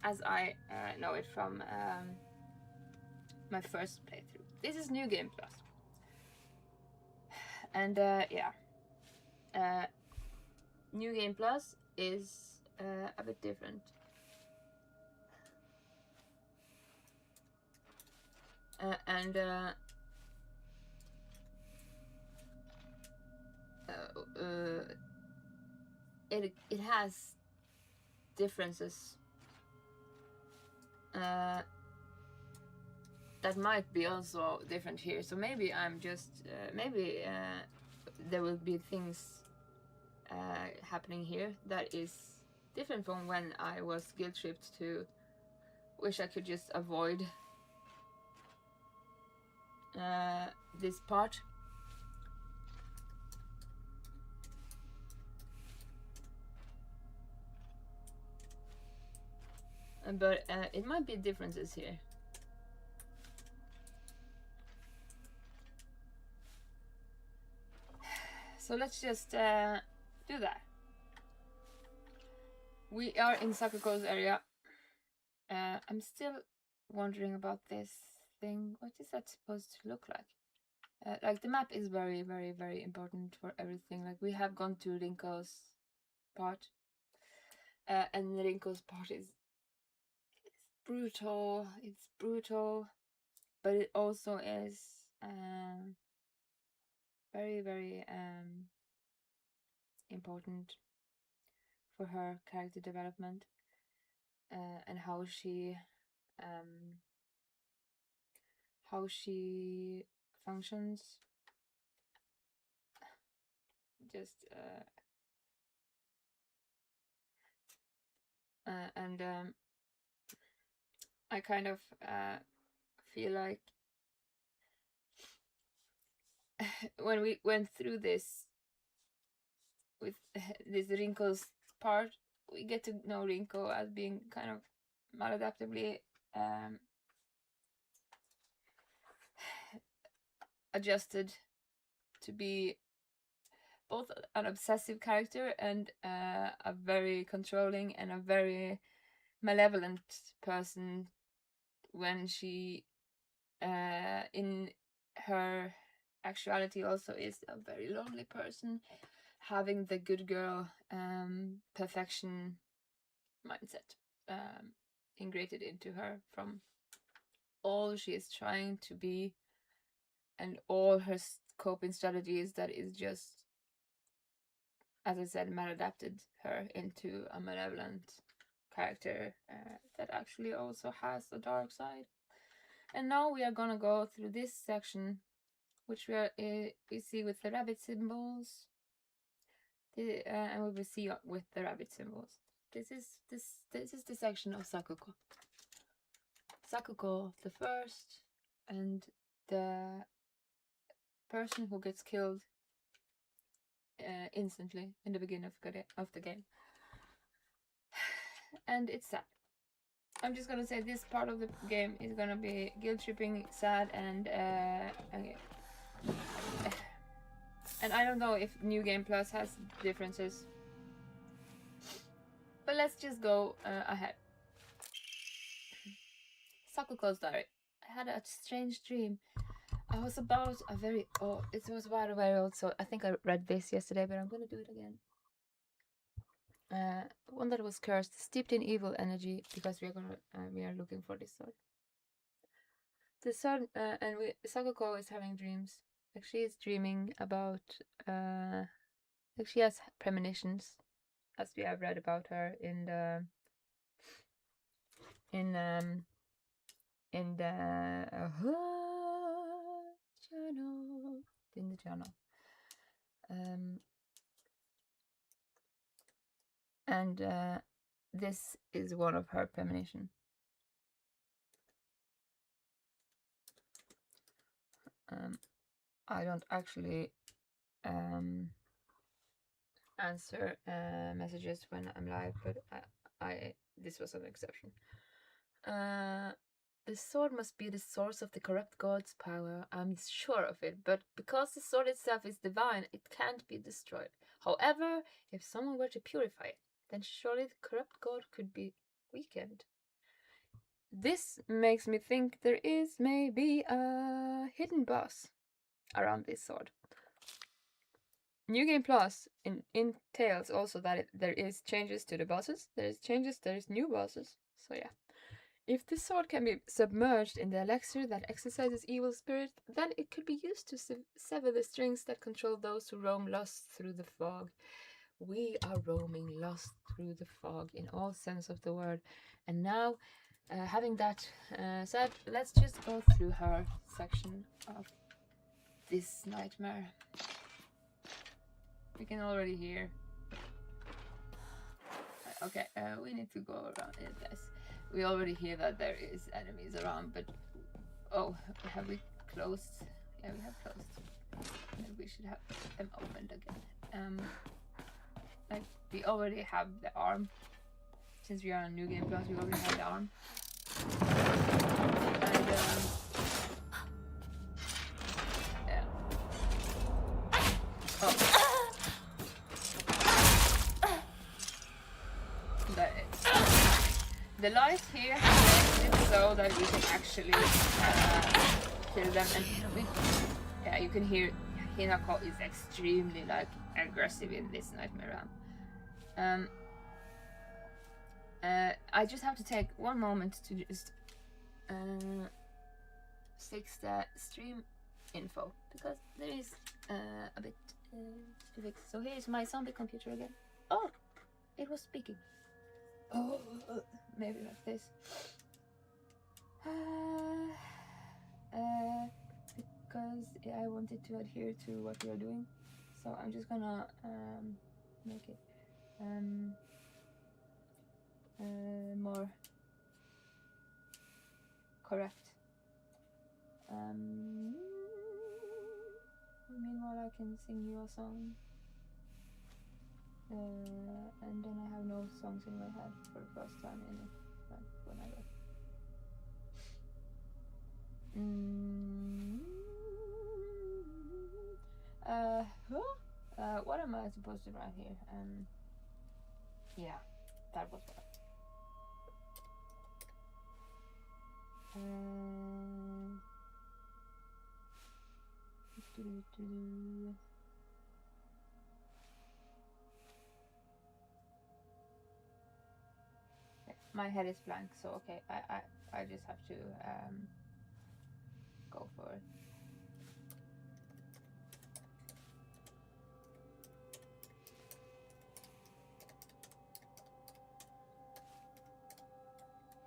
as I know it from my first playthrough. This is New Game Plus, and yeah, New Game Plus is a bit different. And it has differences that might be also different here. So maybe I'm just maybe there will be things happening here that is different from when I was guilt tripped to wish I could just avoid this part. But it might be differences here. So let's just do that. We are in Sakuko's area. I'm still wondering about this thing. What is that supposed to look like? Like the map is very, very, very important for everything. Like we have gone to Rinko's part, and Rinko's part is brutal. It's brutal, but it also is very, very important for her character development and how she functions. Just and I kind of feel like when we went through this with this Rinko's part, we get to know Rinko as being kind of maladaptively adjusted to be both an obsessive character and a very controlling and a very malevolent person when she in her actuality also is a very lonely person, having the good girl perfection mindset ingrained into her from all she is trying to be and all her coping strategies that is just, as I said, maladapted her into a malevolent character that actually also has a dark side. And now we are gonna go through this section, which we see with the rabbit symbols, and we will see with the rabbit symbols. This is the section of Sakuko. Sakuko the first, and the person who gets killed instantly in the beginning of the game. And it's sad. I'm just gonna say this part of the game is gonna be guilt tripping, sad, and and I don't know if New Game Plus has differences, but let's just go ahead. Sakuko's diary. I had a strange dream. I was about a very old. It was very, very old, so I think I read this yesterday, but I'm gonna do it again. One that was cursed, steeped in evil energy, because we are looking for this sword. The sword, and Sakuko is having dreams. Like she is dreaming about, like she has premonitions, as we have read about her in the journal, and this is one of her premonition. I don't actually answer messages when I'm live, but I this was an exception. The sword must be the source of the corrupt god's power. I'm sure of it, but because the sword itself is divine, it can't be destroyed. However, if someone were to purify it, then surely the corrupt god could be weakened. This makes me think there is maybe a hidden boss around this sword. New Game Plus entails also that there is changes to the bosses, there is new bosses, so yeah. If this sword can be submerged in the elixir that exercises evil spirit, then it could be used to sever the strings that control those who roam lost through the fog. We are roaming lost through the fog in all sense of the word. And now, having that said, let's just go through her section of this nightmare. We can already hear. Okay, we need to go around it, guys. We already hear that there is enemies around, but oh, have we closed? Yeah, we have closed. Maybe we should have them opened again. Like we already have the arm. Since we are on New Game Plus, we already have the arm. And yeah. Oh. The light here makes it so that we can actually kill them, and yeah, you can hear Hinako is extremely like aggressive in this nightmare round. I just have to take one moment to just fix the stream info because there is a bit to fix. So here's my zombie computer again. Oh, it was speaking. Oh, maybe like this. Because I wanted to adhere to what we are doing, so I'm just gonna make it more correct. Meanwhile, I can sing you a song. And then I have no songs in my head for the first time in like whenever. What am I supposed to write here? Yeah, that was what. My head is blank, so okay, I just have to go for it.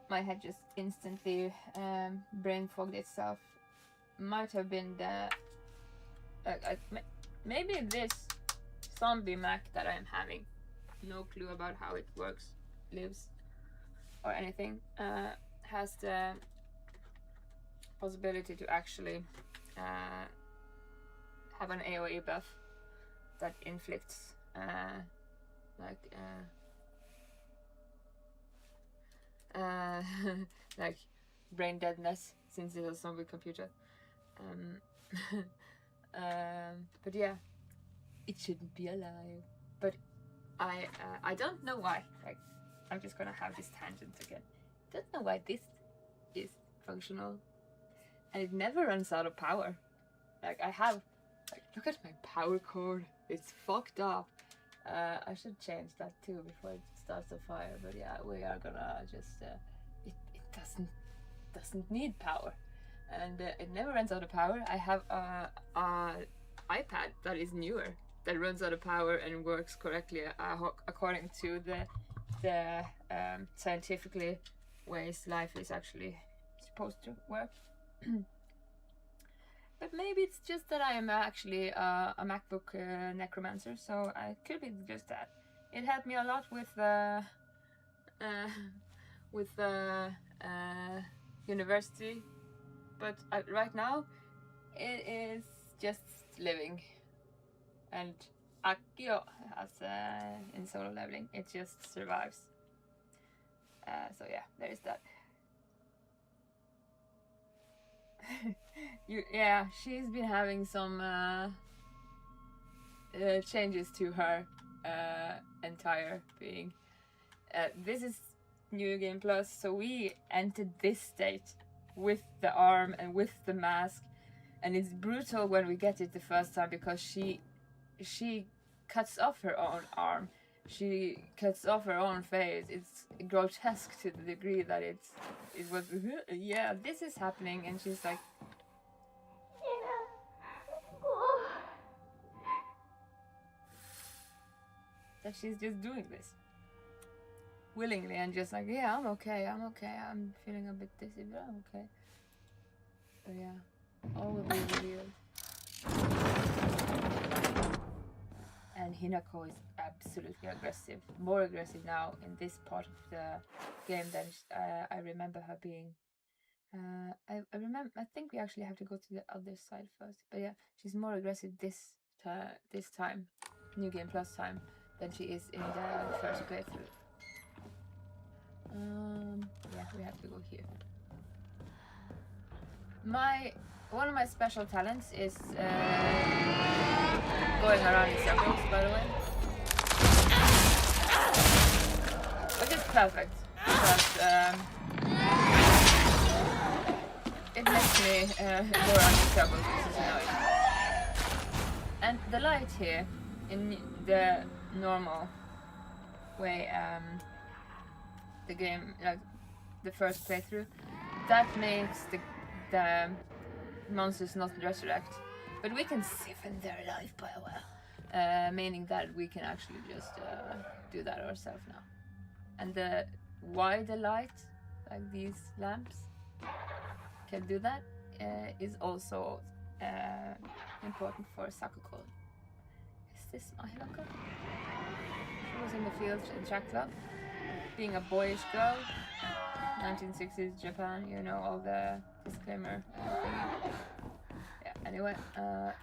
My head just instantly brain fogged itself. Might have been the maybe this zombie Mac that I'm having. No clue about how it works, lives, or anything. Has the possibility to actually have an AoE buff that inflicts like brain deadness, since it's a zombie computer. But yeah, it shouldn't be alive. But I don't know why. Like, I'm just gonna have this tangent again. Don't know why this is functional, and it never runs out of power. Like I have, like, look at my power cord. It's fucked up. I should change that too before it starts a fire. But yeah, we are gonna just it doesn't need power, and it never runs out of power. I have a iPad that is newer that runs out of power and works correctly according to the scientifically ways life is actually supposed to work. But maybe it's just that I am actually a MacBook necromancer, so it could be just that. It helped me a lot with university, but right now it is just living, and Akio, as in solo leveling, it just survives. So yeah, there is that. Yeah, she's been having some changes to her entire being. This is New Game Plus, so we entered this state with the arm and with the mask, and it's brutal when we get it the first time because she cuts off her own arm, she cuts off her own face. It's grotesque to the degree that it was yeah, this is happening, and she's like, that she's just doing this willingly and just like, yeah, I'm okay, I'm feeling a bit dizzy, but I'm okay. But yeah, all will be revealed. And Hinako is absolutely aggressive, more aggressive now in this part of the game than I remember her being. I think we actually have to go to the other side first, but yeah, she's more aggressive this time, New Game Plus time, than she is in the first playthrough. Yeah, we have to go here. One of my special talents is going around in circles, by the way. Which is perfect, because it makes me go around in circles, which is annoying. And the light here, in the normal way, the game, like the first playthrough, that makes the monsters not resurrect, but we can siphon their life by a well, meaning that we can actually just do that ourselves now. And why the light, like these lamps, can do that is also important for Sakuko. Is this my Hinako? She was in the field in track club, being a boyish girl, 1960s Japan, you know, all the disclaimer thingy. Yeah, anyway,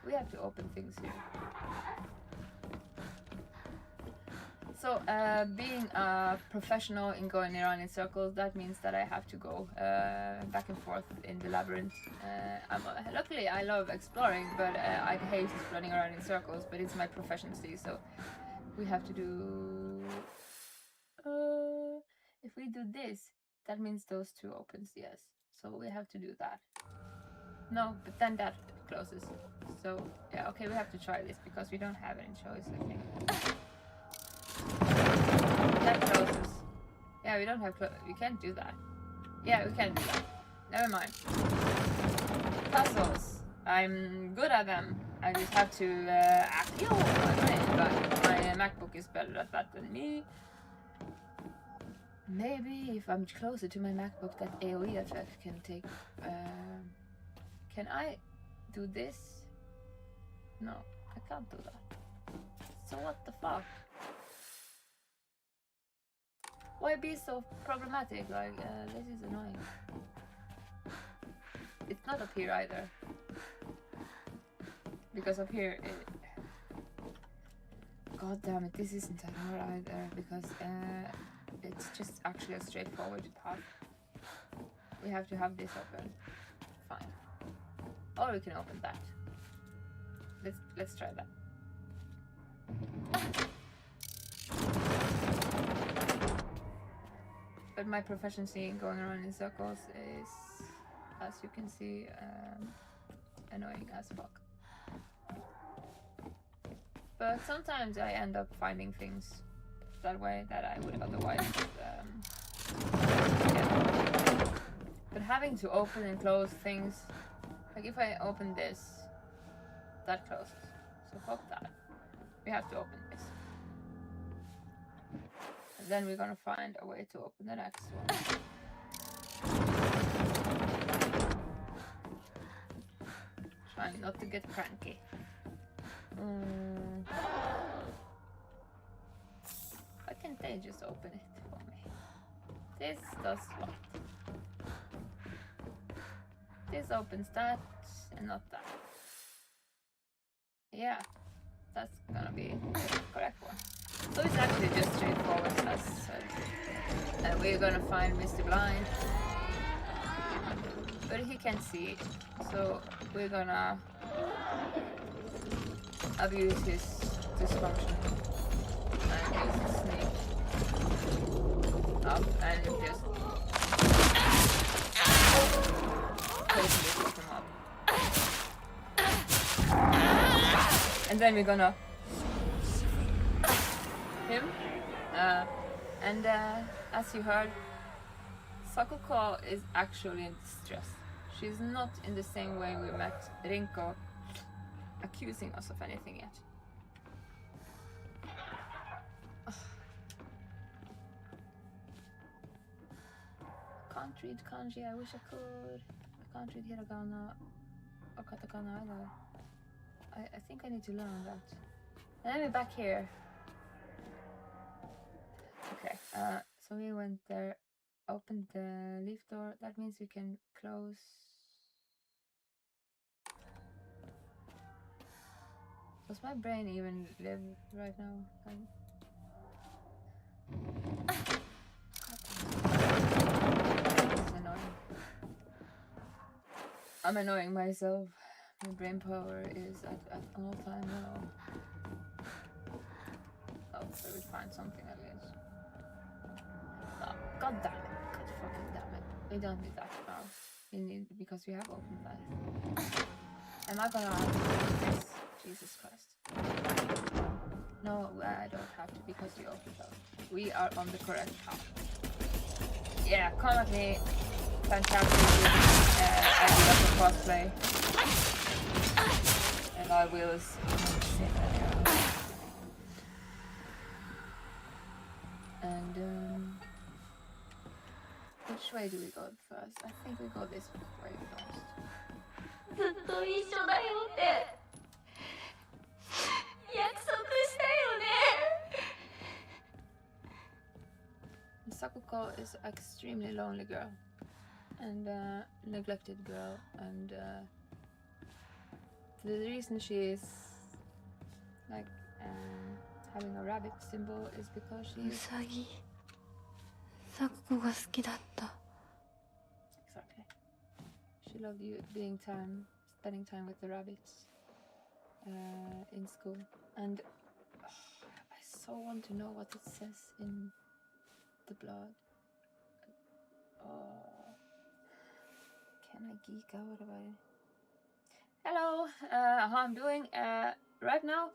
we have to open things here. So, being a professional in going around in circles, that means that I have to go back and forth in the labyrinth. Luckily, I love exploring, but I hate running around in circles, but it's my proficiency, so we have to do... if we do this, that means those two opens, yes. So we have to do that. No, but then that closes. So, yeah, okay, we have to try this because we don't have any choice, I think. That closes. Yeah, we don't have we can't do that. Yeah, we can't do that. Never mind. Puzzles. I'm good at them. I just have to Akio my brain, but my MacBook is better at that than me. Maybe if I'm closer to my MacBook, that AoE effect can take... can I do this? No, I can't do that. So what the fuck? Why be so problematic? Like, this is annoying. It's not up here either. Because up here, God damn it, this isn't that hard either, because it's just actually a straightforward path. We have to have this open. Fine. Or we can open that. Let's try that. But my proficiency in going around in circles is, as you can see, annoying as fuck. But sometimes I end up finding things that way that I would otherwise get. But having to open and close things, like if I open this, that closes. So fuck that. We have to open this. And then we're gonna find a way to open the next one. Trying not to get cranky. Why can't they just open it for me? This does what? This opens that and not that. yeah, that's gonna be the correct one. So it's actually just straightforward as said. And we're gonna find Mr. Blind. But he can't see, so we're gonna abuse his dysfunction and just sneak up and just totally fuck him up. And then we're gonna him. And as you heard, Sakuko is actually in distress. She's not in the same way we met Rinko accusing us of anything yet. Can't read kanji, I wish I could. I can't read hiragana or katakana either. I think I need to learn that. And then we're back here. Okay, so we went there, opened the lift door. That means we can close. Does my brain even live right now? It's annoying. I'm annoying myself. My brain power is at an all-time low. Oh, so we find something at least. Oh, god damn it. God fucking damn it. We don't need that now. We need, because we have opened that. Am I gonna have to do this? Jesus Christ. No, I don't have to because we opened up. We are on the correct path. Yeah, come at me. Fantastic idea for cosplay. And I will and which way do we go first? I think we go this way first. Sakuko is an extremely lonely girl and neglected girl, and the reason she is like having a rabbit symbol is because she is exactly. She loved spending time with the rabbits in school, and I so want to know what it says in the blood. Oh, can I geek out about it? Hello, how I'm doing right now.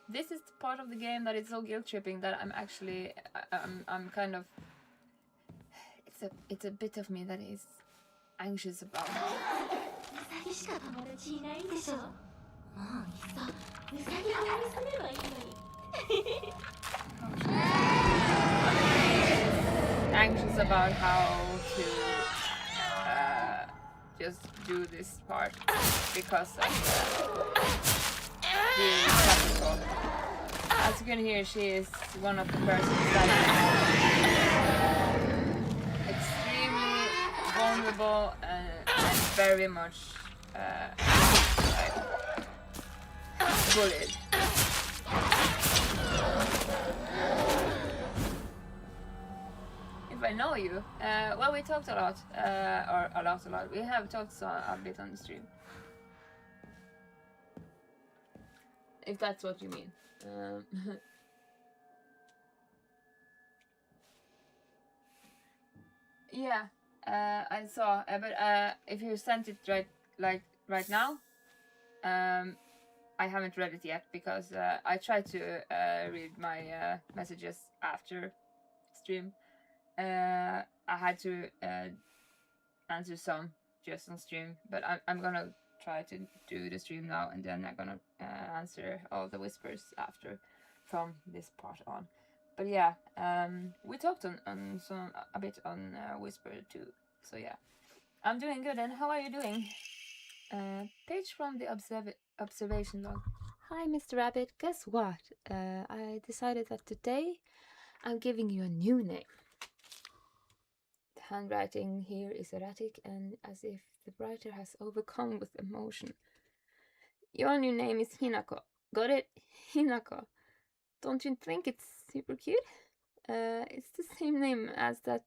This is the part of the game that is so guilt tripping that I'm actually I'm kind of it's a bit of me that is anxious about. Anxious about how to just do this part because of the capital. As you can hear, she is one of the persons that is extremely vulnerable and very much bullied. If I know you, well, we talked a lot, or a lot. We have talked a bit on the stream. If that's what you mean. Yeah, I saw, but if you sent it right now, I haven't read it yet because I tried to read my messages after stream. I had to answer some just on stream, but I'm gonna try to do the stream now, and then I'm gonna answer all the whispers after from this part on. But yeah, we talked on a bit on Whisper too. So yeah, I'm doing good. And how are you doing? Page from the observation log. Hi, Mr. Rabbit. Guess what? I decided that today I'm giving you a new name. The handwriting here is erratic and as if the writer has overcome with emotion. Your new name is Hinako. Got it? Hinako. Don't you think it's super cute? It's the same name as that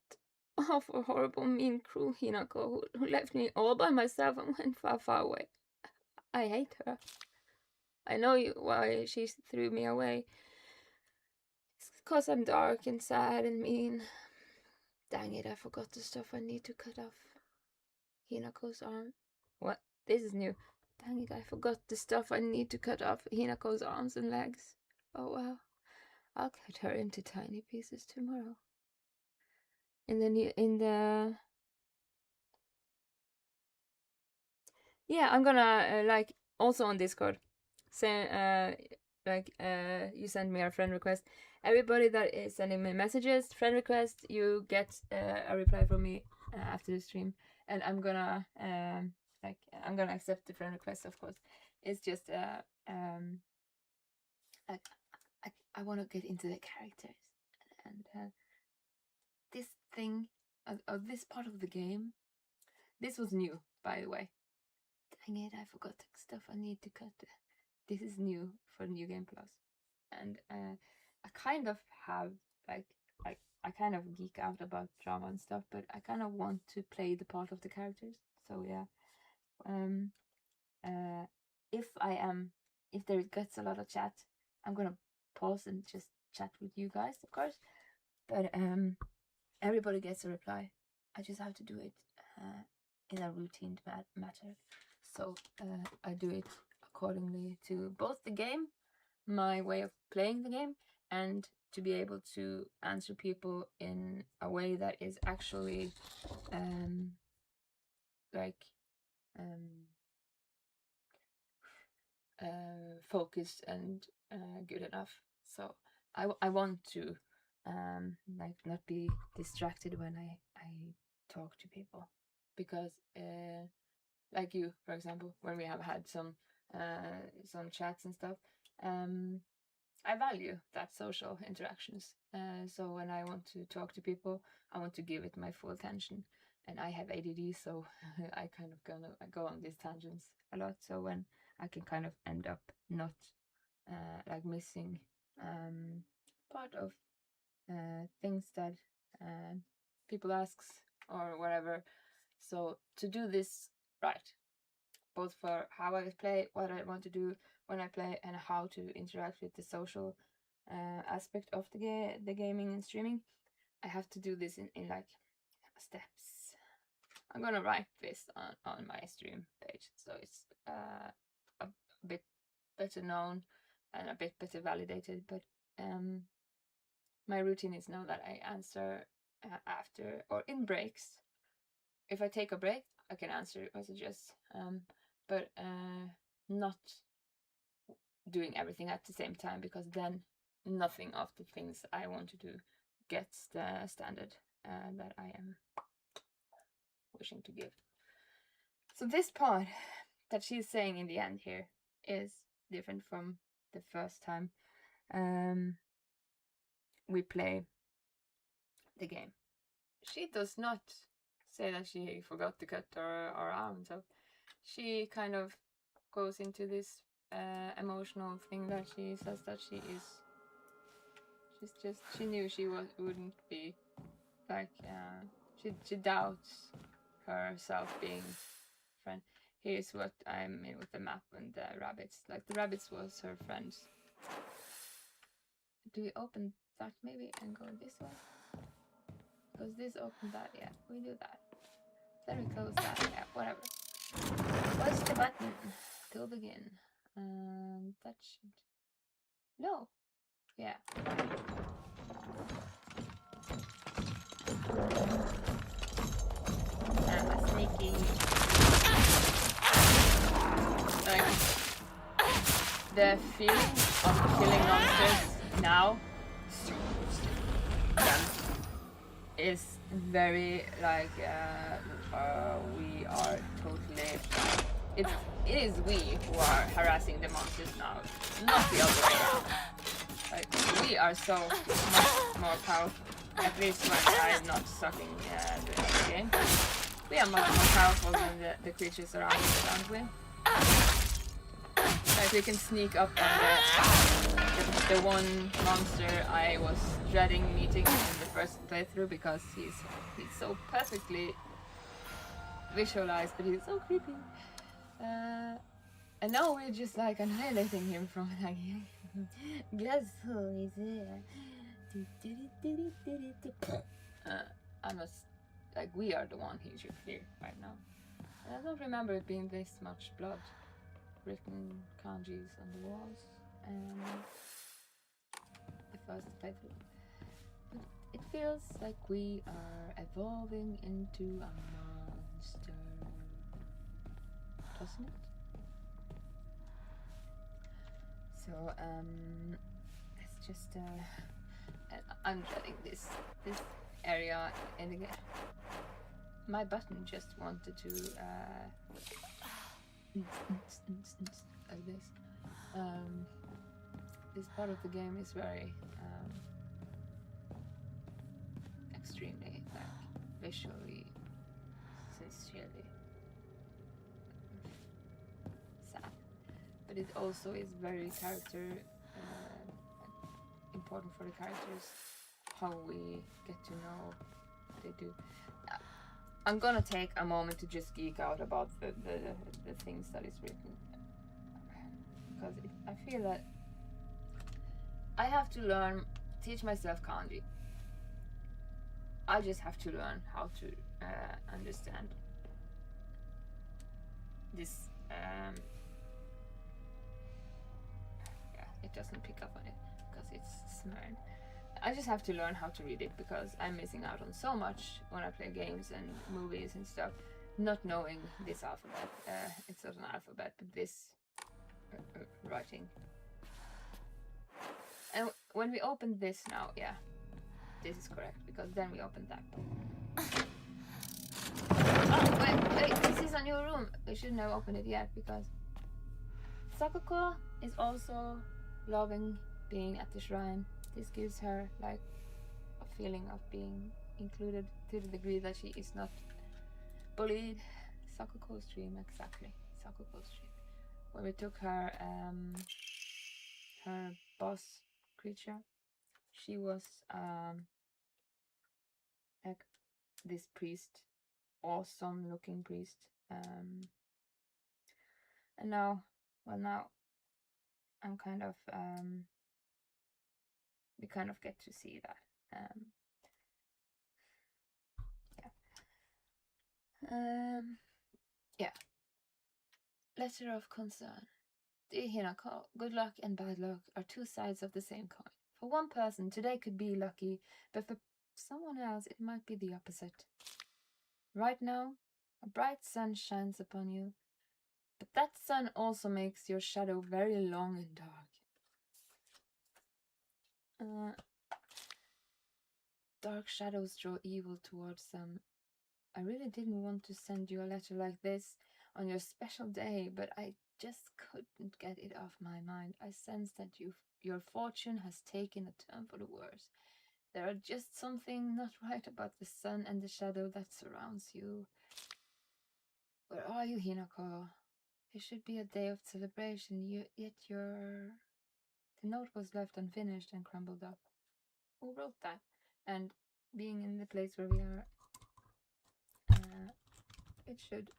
awful, horrible, mean, cruel Hinako who left me all by myself and went far, far away. I hate her. I know why she threw me away. It's 'cause I'm dark and sad and mean. Dang it, I forgot the stuff I need to cut off Hinako's arm. What? This is new. Dang it, I forgot the stuff I need to cut off Hinako's arms and legs. Oh well. I'll cut her into tiny pieces tomorrow. Yeah, I'm gonna like also on Discord say you send me a friend request. Everybody that is sending me messages, friend request, you get a reply from me after the stream, and I'm gonna accept the friend request, of course. It's just I want to get into the characters, and this thing of this part of the game, this was new, by the way. Dang it, I forgot the stuff I need to cut. This is new for New Game Plus, and I kind of have I kind of geek out about drama and stuff, but I kind of want to play the part of the characters. So yeah, if there gets a lot of chat, I'm gonna pause and just chat with you guys, of course. But everybody gets a reply. I just have to do it in a routine matter. So I do it accordingly to both the game, my way of playing the game, and to be able to answer people in a way that is actually focused and good enough. So I want to not be distracted when I talk to people, because like you, for example, when we have had some chats and stuff, I value that social interactions. So when I want to talk to people, I want to give it my full attention. And I have ADD, so I kind of go on these tangents a lot. So when I can kind of end up not missing part of things that people asks or whatever. So to do this right, both for how I play, what I want to do when I play, and how to interact with the social aspect of the gaming and streaming, I have to do this in like steps. I'm gonna write this on my stream page, so it's a bit better known and a bit better validated. But my routine is now that I answer after or in breaks. If I take a break, I can answer messages, but not doing everything at the same time, because then nothing of the things I want to do gets the standard that I am wishing to give. So this part that she's saying in the end here is different from the first time we play the game. She does not say that she forgot to cut her arm, so she kind of goes into this emotional thing that she says that she knew she wouldn't be like she doubts herself being friend. Here's what I mean with the map and the rabbits. Like the rabbits was her friends. Do we open that maybe and go this way? Because this opened that, yeah, we do that. Then we close that, yeah, whatever. What's the button to begin? That should... No. Yeah. I'm a sneaky... Like, the feeling of killing monsters now is very like we are totally... It is we who are harassing the monsters now, not the other way around. Like, we are so much more powerful, at least when I'm not sucking the game. We are much more powerful than the creatures around us, aren't we? Like we can sneak up on the one monster I was dreading meeting in the first playthrough because he's so perfectly visualized, but he's so creepy. And now we're just like annihilating him from like, guess who is here? I must, like, we are the one he should fear right now. I don't remember it being this much blood written kanjis on the walls. The first playthrough. But it feels like we are evolving into a monster. Doesn't it? So, it's just, I'm dreading this area, and again, my button just wanted to, like this. This part of the game is very, extremely, like, visually, sincerely sad. But it also is very important for the characters, how we get to know what they do. I'm gonna take a moment to just geek out about the things that is written, because I feel that I have to teach myself kanji. I just have to learn how to understand this. Yeah, it doesn't pick up on it because it's smeared. I just have to learn how to read it because I'm missing out on so much when I play games and movies and stuff, not knowing this alphabet. It's not an alphabet, but this writing. And when we open this now, yeah, this is correct, because then we open that. Oh, wait, this is a new room. We shouldn't have opened it yet, because Sakuko is also loving being at the shrine. This gives her like a feeling of being included to the degree that she is not bullied. Sakuko's dream, exactly. Sakuko's dream. When we took her boss creature, she was like this priest, awesome looking priest, and now I'm kind of we kind of get to see that. Yeah. Letter of concern. Dear Hinako, good luck and bad luck are two sides of the same coin. For one person, today could be lucky, but for someone else, it might be the opposite. Right now, a bright sun shines upon you, but that sun also makes your shadow very long and dark. Dark shadows draw evil towards them. I really didn't want to send you a letter like this on your special day, but I just couldn't get it off my mind. I sense that your fortune has taken a turn for the worse. There are just something not right about the sun and the shadow that surrounds you. Where are you, Hinako? It should be a day of celebration, yet The note was left unfinished and crumbled up. Who wrote that? And being in the place where we are, it should.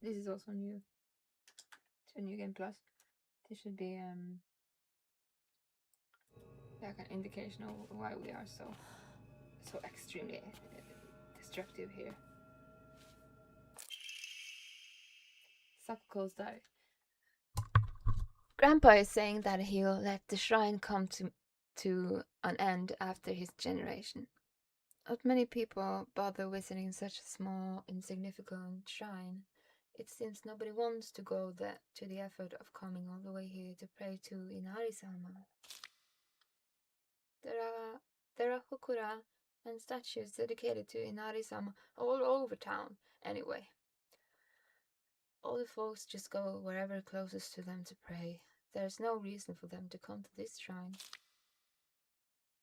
This is also new to New Game Plus. This should be like an indication of why we are so extremely destructive here. Sakuko's diary. Grandpa is saying that he'll let the shrine come to an end after his generation. Not many people bother visiting such a small, insignificant shrine. It seems nobody wants to go to the effort of coming all the way here to pray to Inari-sama. There are hokura and statues dedicated to Inari-sama all over town, anyway. All the folks just go wherever closest to them to pray. There's no reason for them to come to this shrine.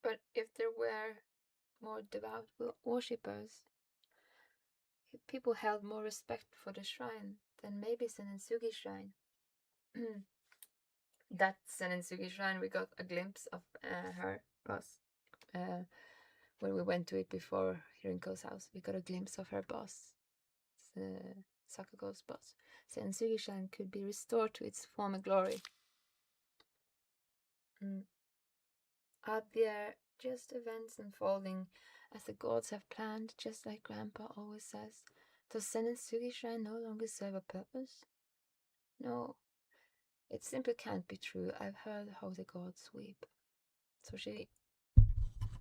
But if there were more devout worshippers, if people held more respect for the shrine, then maybe Senensugi Shrine that Senensugi shrine, we got a glimpse of her boss. When we went to it before Hirinko's house, we got a glimpse of her boss, Sakugo's boss. Senensugi shrine could be restored to its former glory. Are there just events unfolding as the gods have planned, just like Grandpa always says? Does Senensugi shrine no longer serve a purpose? No, it simply can't be true. I've heard how the gods weep. So she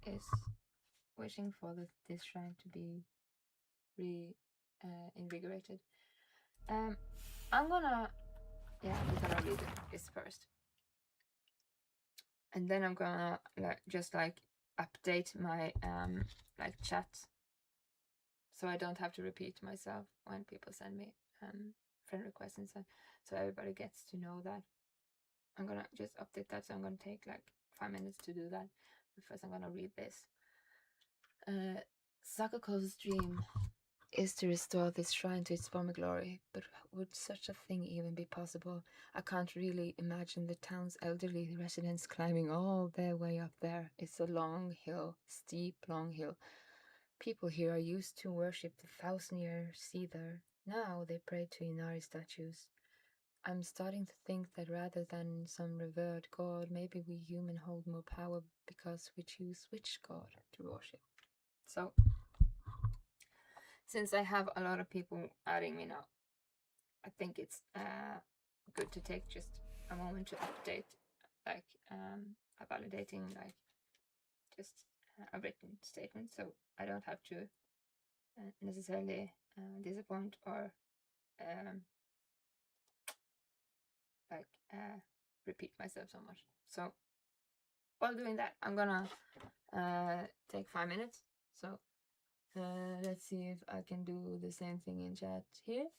is wishing for this shrine to be reinvigorated. I'm gonna we're gonna read this first, and then I'm gonna just update my chat, so I don't have to repeat myself when people send me friend requests and so everybody gets to know that. I'm gonna just update that, so I'm gonna take 5 minutes to do that. But first I'm gonna read this. Sakuko's dream is to restore this shrine to its former glory, but would such a thing even be possible? I can't really imagine the town's elderly residents climbing all their way up there. It's a long hill, steep, long hill. People here are used to worship the 1,000-year Seether. Now they pray to Inari statues. I'm starting to think that rather than some revered god, maybe we human hold more power because we choose which god to worship. So, since I have a lot of people adding me now, I think it's good to take just a moment to update, a validating, just a written statement, so I don't have to necessarily disappoint or repeat myself so much. So while doing that, I'm gonna take 5 minutes. So let's see if I can do the same thing in chat here.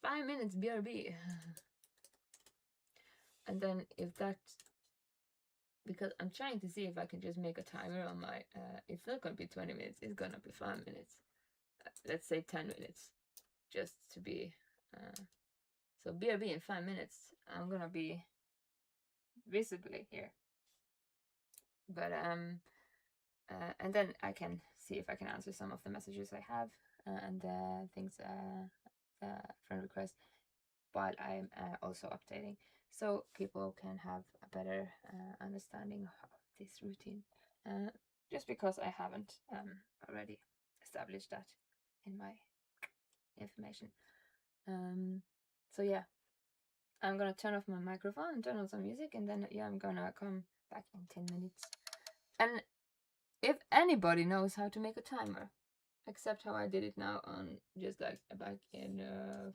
5 minutes BRB. And then if that, because I'm trying to see if I can just make a timer on my, it's not gonna be 20 minutes, it's gonna be 5 minutes. Let's say 10 minutes, just to be, so BRB in 5 minutes, I'm gonna be visibly here. But, and then I can see if I can answer some of the messages I have, and things, friend requests, while I'm also updating, so people can have a better understanding of this routine, just because I haven't already established that in my information. So yeah, I'm gonna turn off my microphone and turn on some music, and then I'm gonna come back in 10 minutes. And if anybody knows how to make a timer, except how I did it now on just back in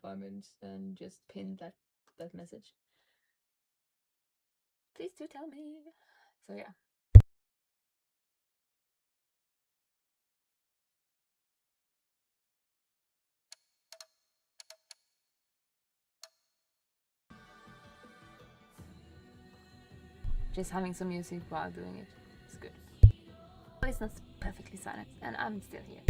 5 minutes and just pin that message, please do tell me. So yeah. Just having some music while doing it is good. But it's not perfectly silent, and I'm still here.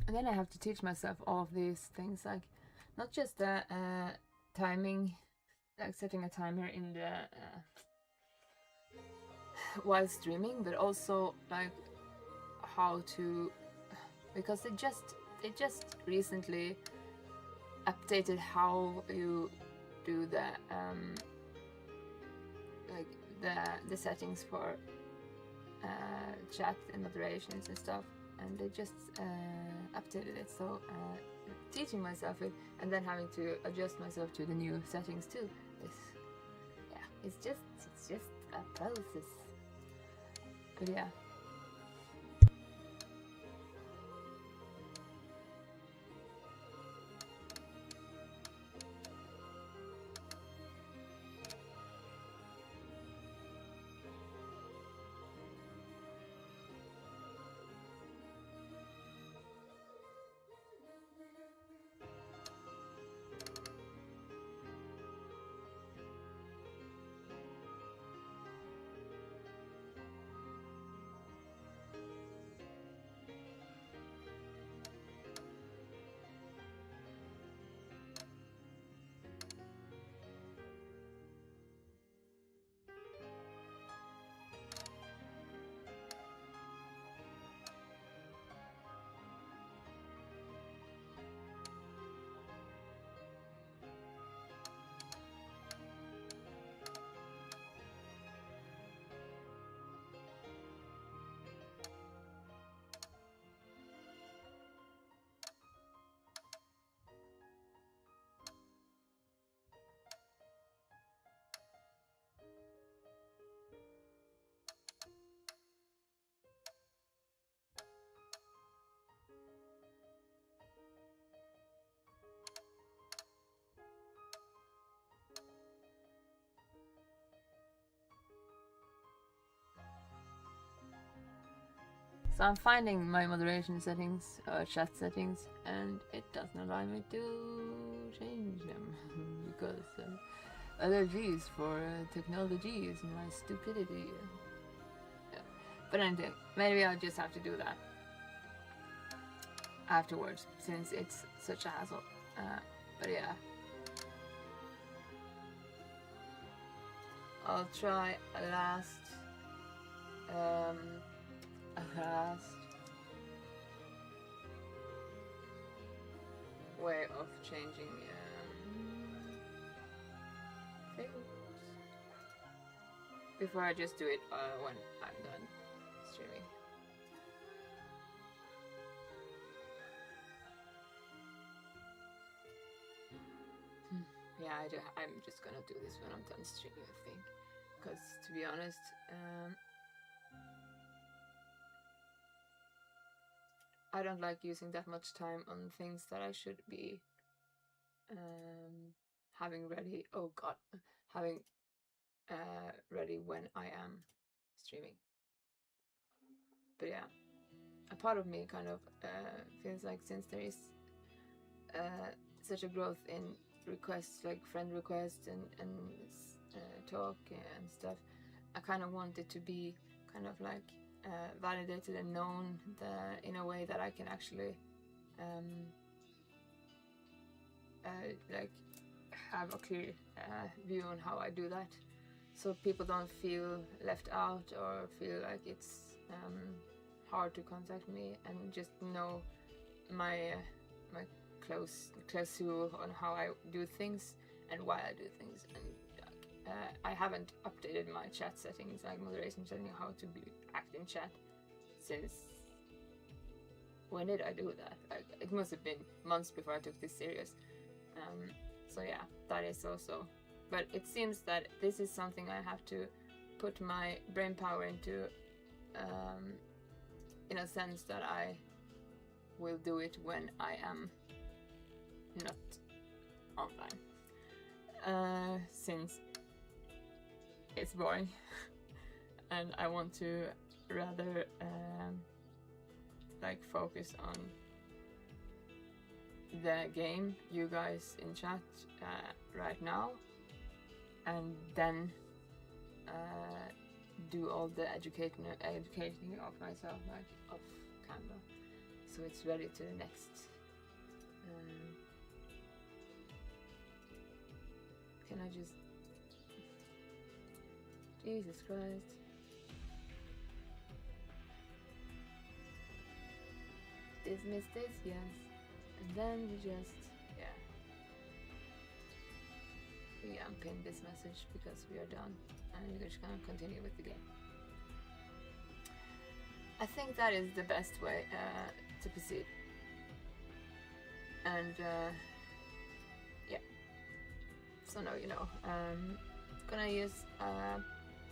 And then I have to teach myself all of these things, like not just the timing, like setting a timer in the while streaming, but also like how to, because they just recently updated how you do the like the settings for chat and moderations and stuff, and they just updated it. So teaching myself it and then having to adjust myself to the new settings too is, yeah, it's just a process. But yeah. So I'm finding my moderation settings, chat settings, and it doesn't allow me to change them because allergies for technology is my stupidity. Yeah. But anyway, maybe I'll just have to do that afterwards since it's such a hassle. But yeah, I'll try a last way of changing things before I just do it when I'm done streaming. Yeah, I'm just gonna do this when I'm done streaming, I think, because to be honest, I don't like using that much time on things that I should be having ready. Oh god, having ready when I am streaming. But yeah, a part of me kind of feels like since there is such a growth in requests, like friend requests and talk and stuff, I kind of want it to be kind of like validated and known in a way that I can actually like have a clear view on how I do that, so people don't feel left out or feel like it's hard to contact me, and just know my my close rule on how I do things and why I do things. And I haven't updated my chat settings, like moderation setting, how to act in chat since when did I do that? Like, it must have been months before I took this serious. So yeah, that is also, but it seems that this is something I have to put my brain power into, in a sense that I will do it when I am not online, since it's boring and I want to rather like focus on the game, you guys in chat right now, and then do all the educating of myself, like off camera. so it's ready to the next. Can I just... Jesus Christ. Dismiss this, yes. And then we just, we unpin this message because we are done. And we're just gonna continue with the game. I think that is the best way to proceed. And yeah. So now you know. Gonna use a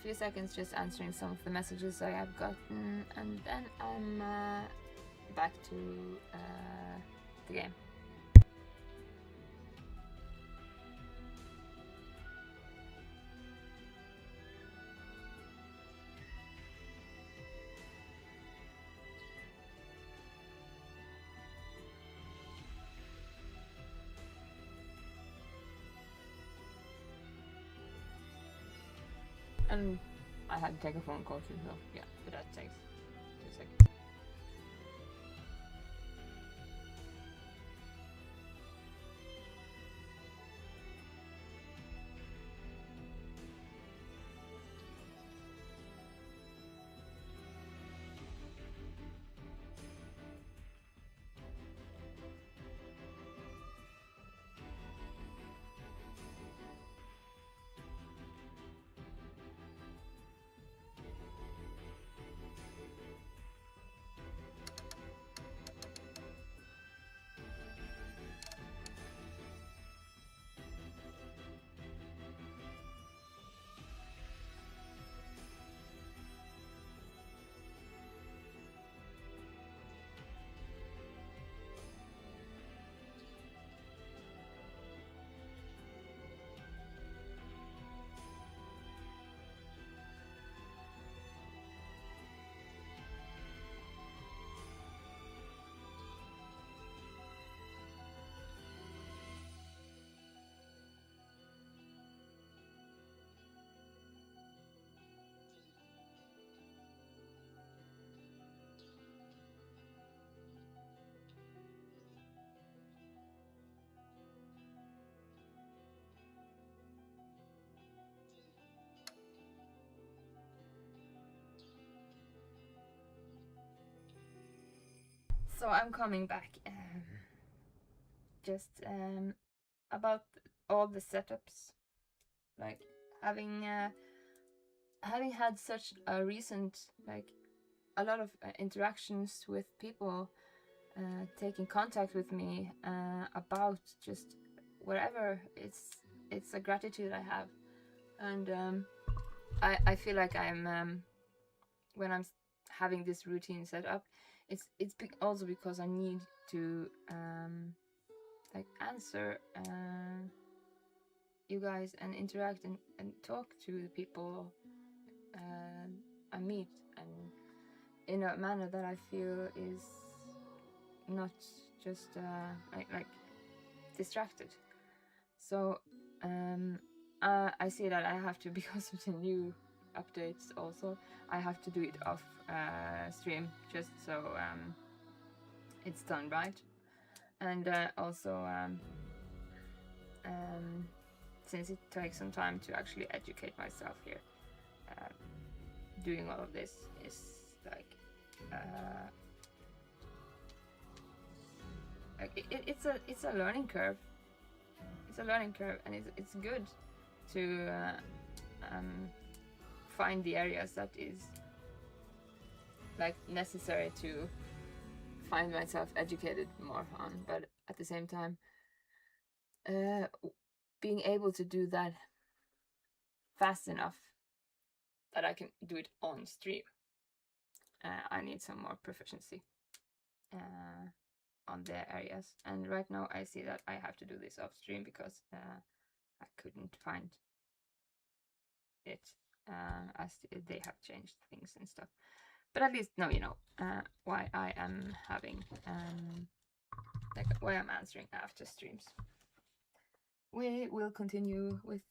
few seconds just answering some of the messages I have gotten, and then I'm back to the game. And I had to take a phone call too, so yeah, but that takes 2 seconds. So I'm coming back. Just about all the setups, like having had such a recent, like a lot of interactions with people taking contact with me about just wherever. It's a gratitude I have, and I feel like I'm when I'm having this routine set up, it's also because I need to like answer you guys and interact and talk to the people I meet, and in a manner that I feel is not just like distracted. So I see that I have to, because of the new updates also, I have to do it off stream, just so it's done right. And also since it takes some time to actually educate myself here, doing all of this is like it's a learning curve. It's a learning curve, and it's good to find the areas that is like necessary to find myself educated more on, but at the same time being able to do that fast enough that I can do it on stream. I need some more proficiency on the areas, and right now I see that I have to do this off stream because I couldn't find it as they have changed things and stuff. But at least now you know why I am having like why I'm answering after streams. We will continue with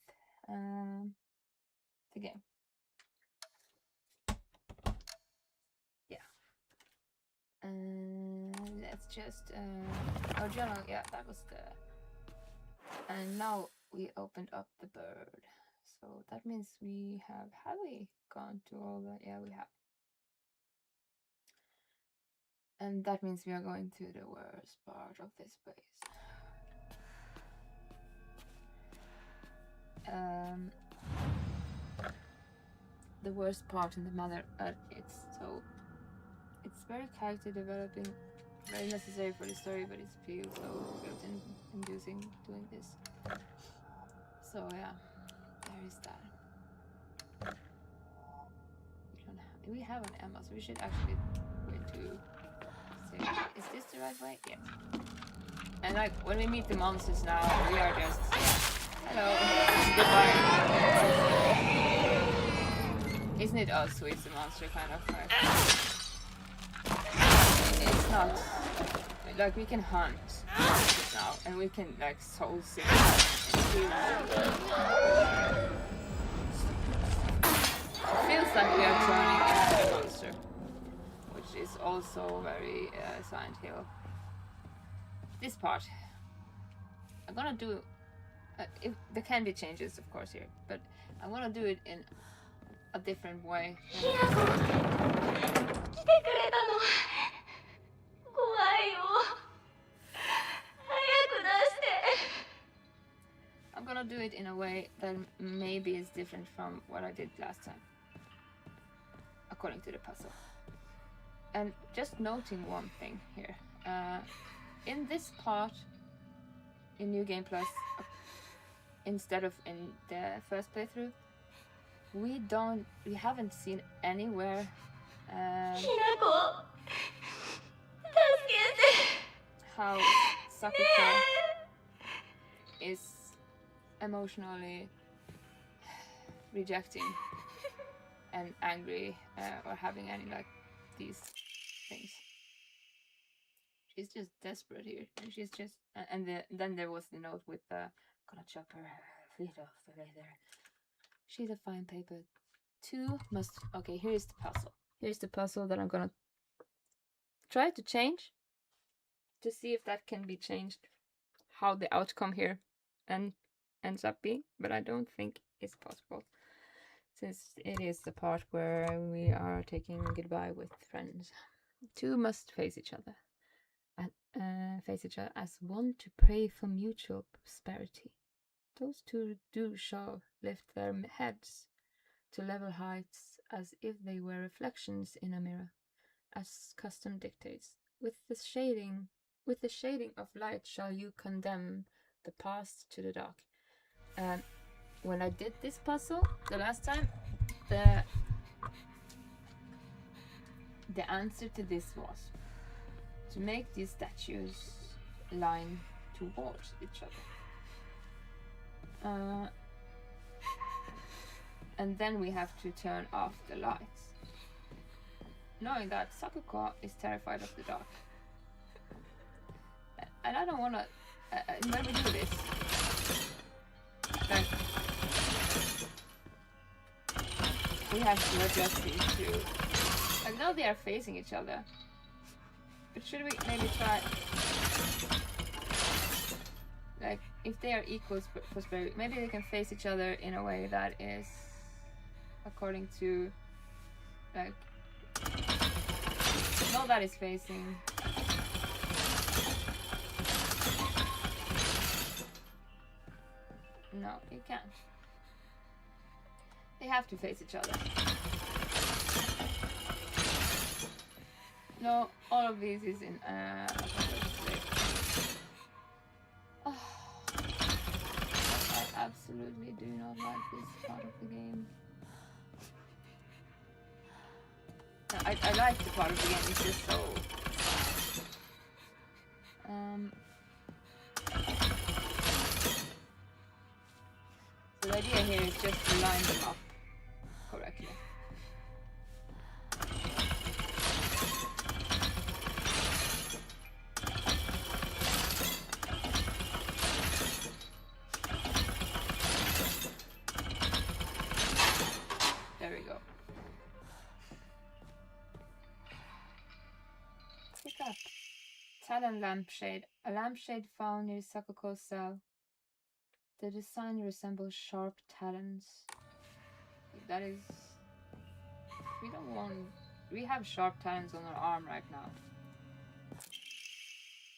the game. Yeah. Let's just our journal. Yeah, that was the. And now we opened up the bird, so that means we have we gone to all the? Yeah, we have. And that means we are going to the worst part of this place. The worst part in the Mother Earth. It's very character developing, very necessary for the story, but it feels so guilt-inducing doing this. So yeah, there is that. We have an Emma, so we should actually wait to say, is this the right way? Yes. And like when we meet the monsters now, we are just hello, goodbye. Isn't it us who is the monster kind of like? It's not like we can hunt now, and we can like soul sick. It feels like we are turning into a monster, which is also very Silent Hill. This part, I'm gonna do. If there can be changes, of course, here, but I'm gonna do it in a different way. I'm gonna do it in a way that maybe is different from what I did last time, according to the puzzle. And just noting one thing here. In this part, in New Game Plus, instead of in the first playthrough, we haven't seen anywhere how Sakuko is emotionally rejecting and angry or having any like these things. She's just desperate here, and she's just then there was the note with gonna chop her feet off later. She's a fine paper. 2 must. Okay, here's the puzzle. Here's the puzzle that I'm gonna try to change to see if that can be changed. How the outcome here ends up being, but I don't think it's possible, since it is the part where we are taking goodbye with friends. 2 must face each other. Face each other as one to pray for mutual prosperity. Those 2 shall lift their heads to level heights as if they were reflections in a mirror, as custom dictates. With the shading of light shall you condemn the past to the dark. When I did this puzzle the last time, the answer to this was to make these statues line towards each other. And then we have to turn off the lights. Knowing that Sakuko is terrified of the dark. And I don't wanna... when we do this... Like, we have to adjust these two. Like, now they are facing each other. But should we maybe try... Like, if they are equal prosperity, maybe they can face each other in a way that is according to, like, no, that is facing. No, you can't. They have to face each other. No, all of these is in oh, I absolutely do not like this part of the game. I like the part of the game, it's just so... So the idea here is just to line them up correctly. There we go. Pick up. Talon lampshade. A lampshade found near Sakuko's cell. The design resembles sharp talons. That is... We don't want... We have sharp talons on our arm right now.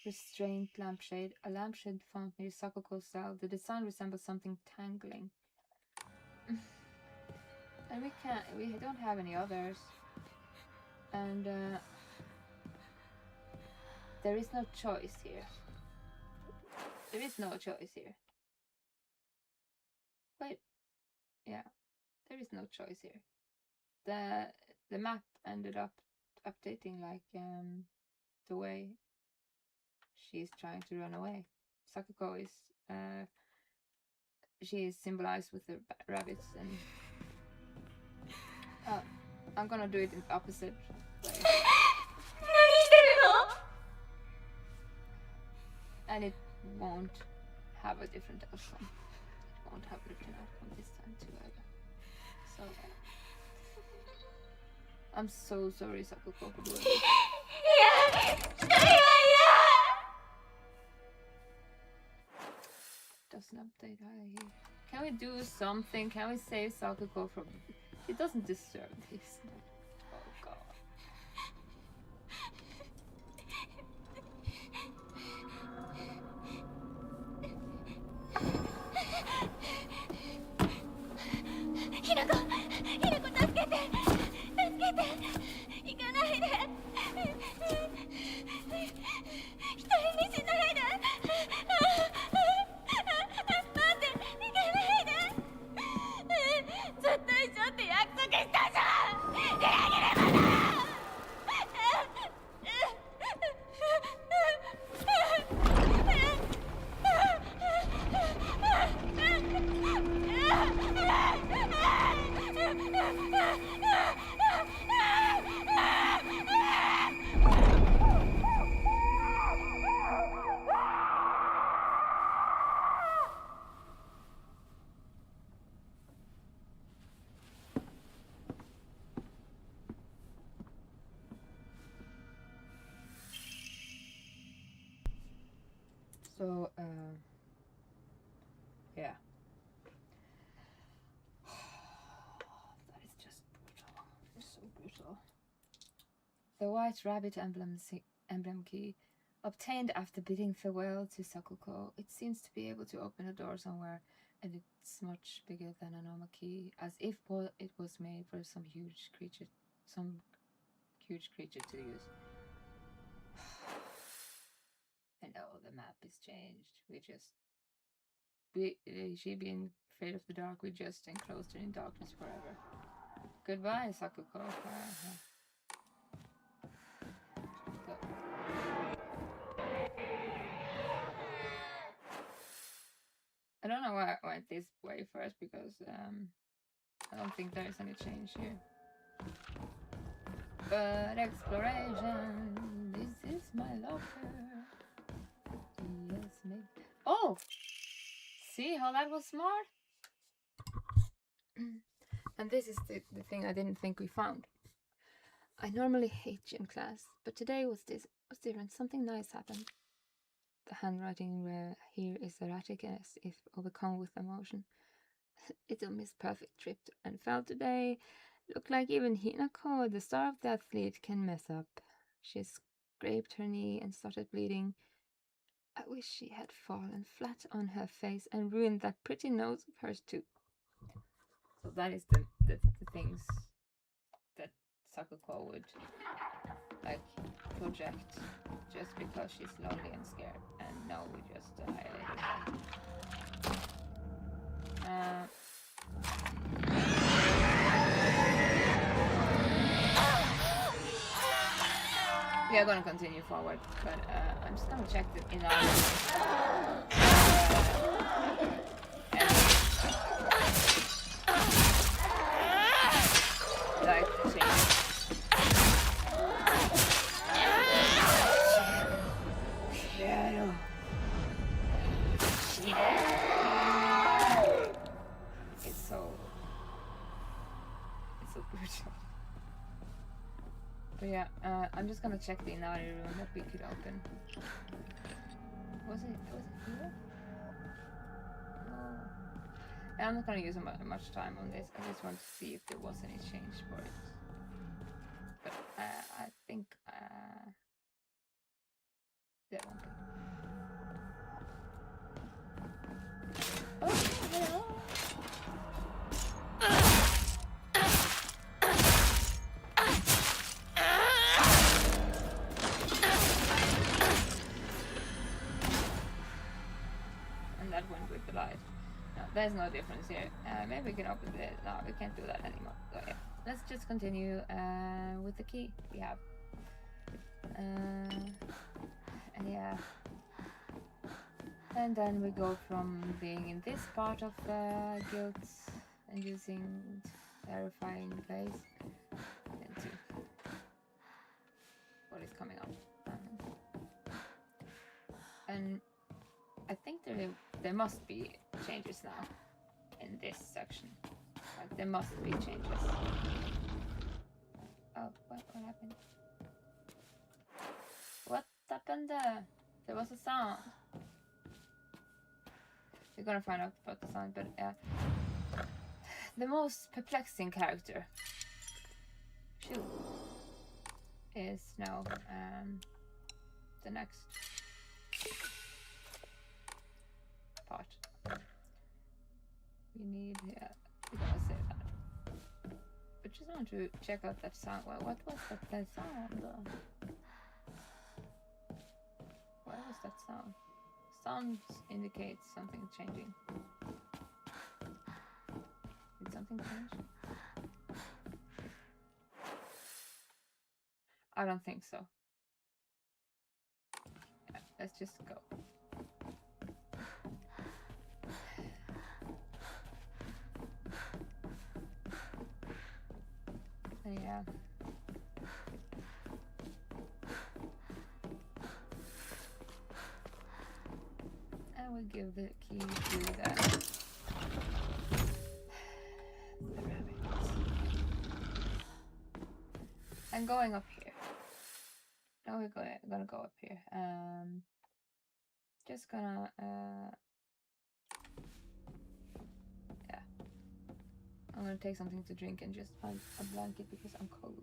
Restrained lampshade. A lampshade found near Sakuko's cell. The design resembles something tangling. And we don't have any others. And there is no choice here. There is no choice here. Wait. Yeah. There is no choice here. The map ended up updating like the way she's trying to run away. Sakuko is she is symbolized with the rabbits, and I'm gonna do it in the opposite way. And it won't have a different outcome. It won't have a different outcome this time too either. So I'm so sorry, Sakuko, for doing this. Doesn't update either. Can we do something? Can we save Sakuko from... She doesn't deserve this. Oh god. So, yeah. That is just brutal. It's so brutal. The white rabbit emblem key, obtained after bidding farewell to Sakuko. It seems to be able to open a door somewhere, and it's much bigger than a normal key, as if it was made for some huge creature to use. I know the map is changed. She being afraid of the dark, we just enclosed her in darkness forever. Goodbye, Sakuko. I don't know why I went this way first, because I don't think there's any change here. But exploration, this is my locker. Yes, maybe. Oh! See how that was smart? And this is the thing I didn't think we found. I normally hate gym class, but today was different. Something nice happened. The handwriting here is erratic as if overcome with emotion. It'll miss perfect trip and fell today. Look like even Hinako, the star of the athlete, can mess up. She scraped her knee and started bleeding. I wish she had fallen flat on her face and ruined that pretty nose of hers too. So that is the things that Sakuko would like project just because she's lonely and scared. And no, we just highlighted that. We are gonna continue forward, but I'm just gonna check the inner like change. It's so brutal. But yeah, I'm just gonna check the naughty room that we could open. Was it here? Oh. And I'm not gonna use much time on this. I just want to see if there was any change for it. But I think there won't be. Oh, hello. And that went with the light. No, there's no difference here. Maybe we can open the... No, we can't do that anymore. So yeah, let's just continue with the key we have. And yeah. And then we go from being in this part of the guild and using terrifying place into what is coming up. And I think there must be changes now in this section. Like there must be changes. Oh, what happened? What happened there? There was a sound. We're gonna find out about the sound, but the most perplexing character, Shu, is now the next part. We need, we're gonna say that. But just want to check out that sound. What was that sound? What was that sound? Sound indicates something changing. Did something change? I don't think so. Yeah, let's just go. Yeah. And we give the key to the rabbits. I'm going up here. Now we're gonna go up here. Just gonna yeah. I'm gonna take something to drink and just find a blanket because I'm cold.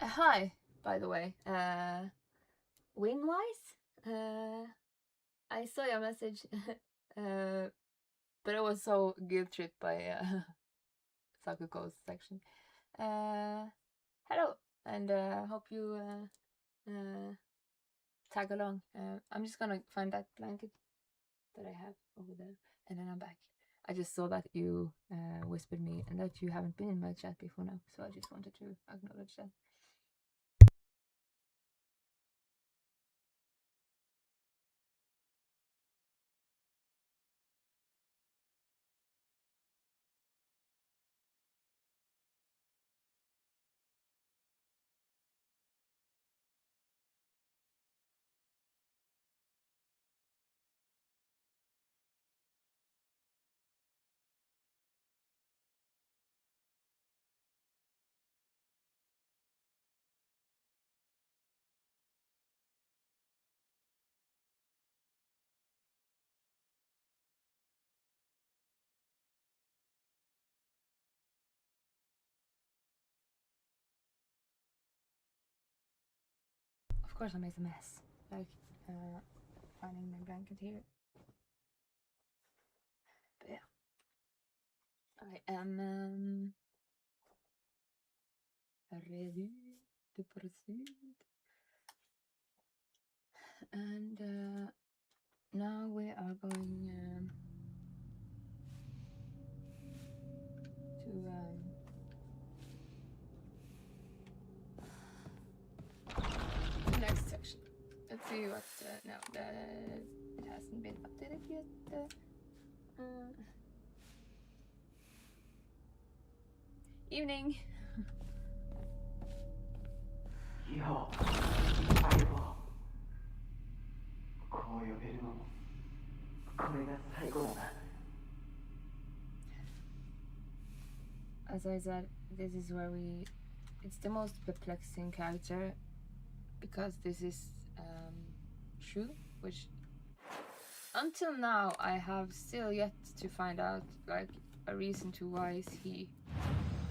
Hi, by the way. Wingwise? I saw your message, but I was so guilt tripped by Sakuko's section. Hello, and hope you tag along. I'm just gonna find that blanket that I have over there, and then I'm back. I just saw that you whispered me and that you haven't been in my chat before now, so I just wanted to acknowledge that. Of course I made a mess, like finding my blanket here. But yeah, I am ready to proceed. And now we are going to the next section. Let's see what. No, it hasn't been updated yet. Evening.
よう、相棒。こう呼べるのも、これが最後だな。
As I said, this is where it's the most perplexing character, because this is Shu, which until now I have still yet to find out like a reason to why is he,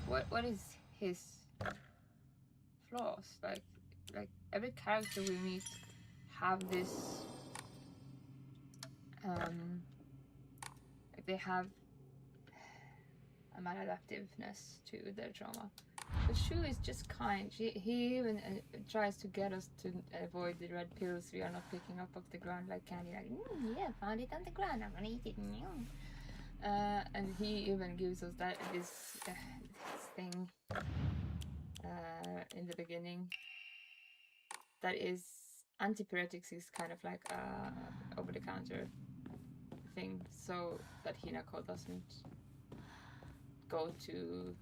what is his flaws. Like every character we meet have this like they have a maladaptiveness to their trauma. But Shu is just kind. He even tries to get us to avoid the red pills we are not picking up off the ground like candy. Like, yeah, found it on the ground. I'm gonna eat it. And he even gives us this thing in the beginning. That is antipyretics is kind of like a over-the-counter thing, so that Hinako doesn't go to,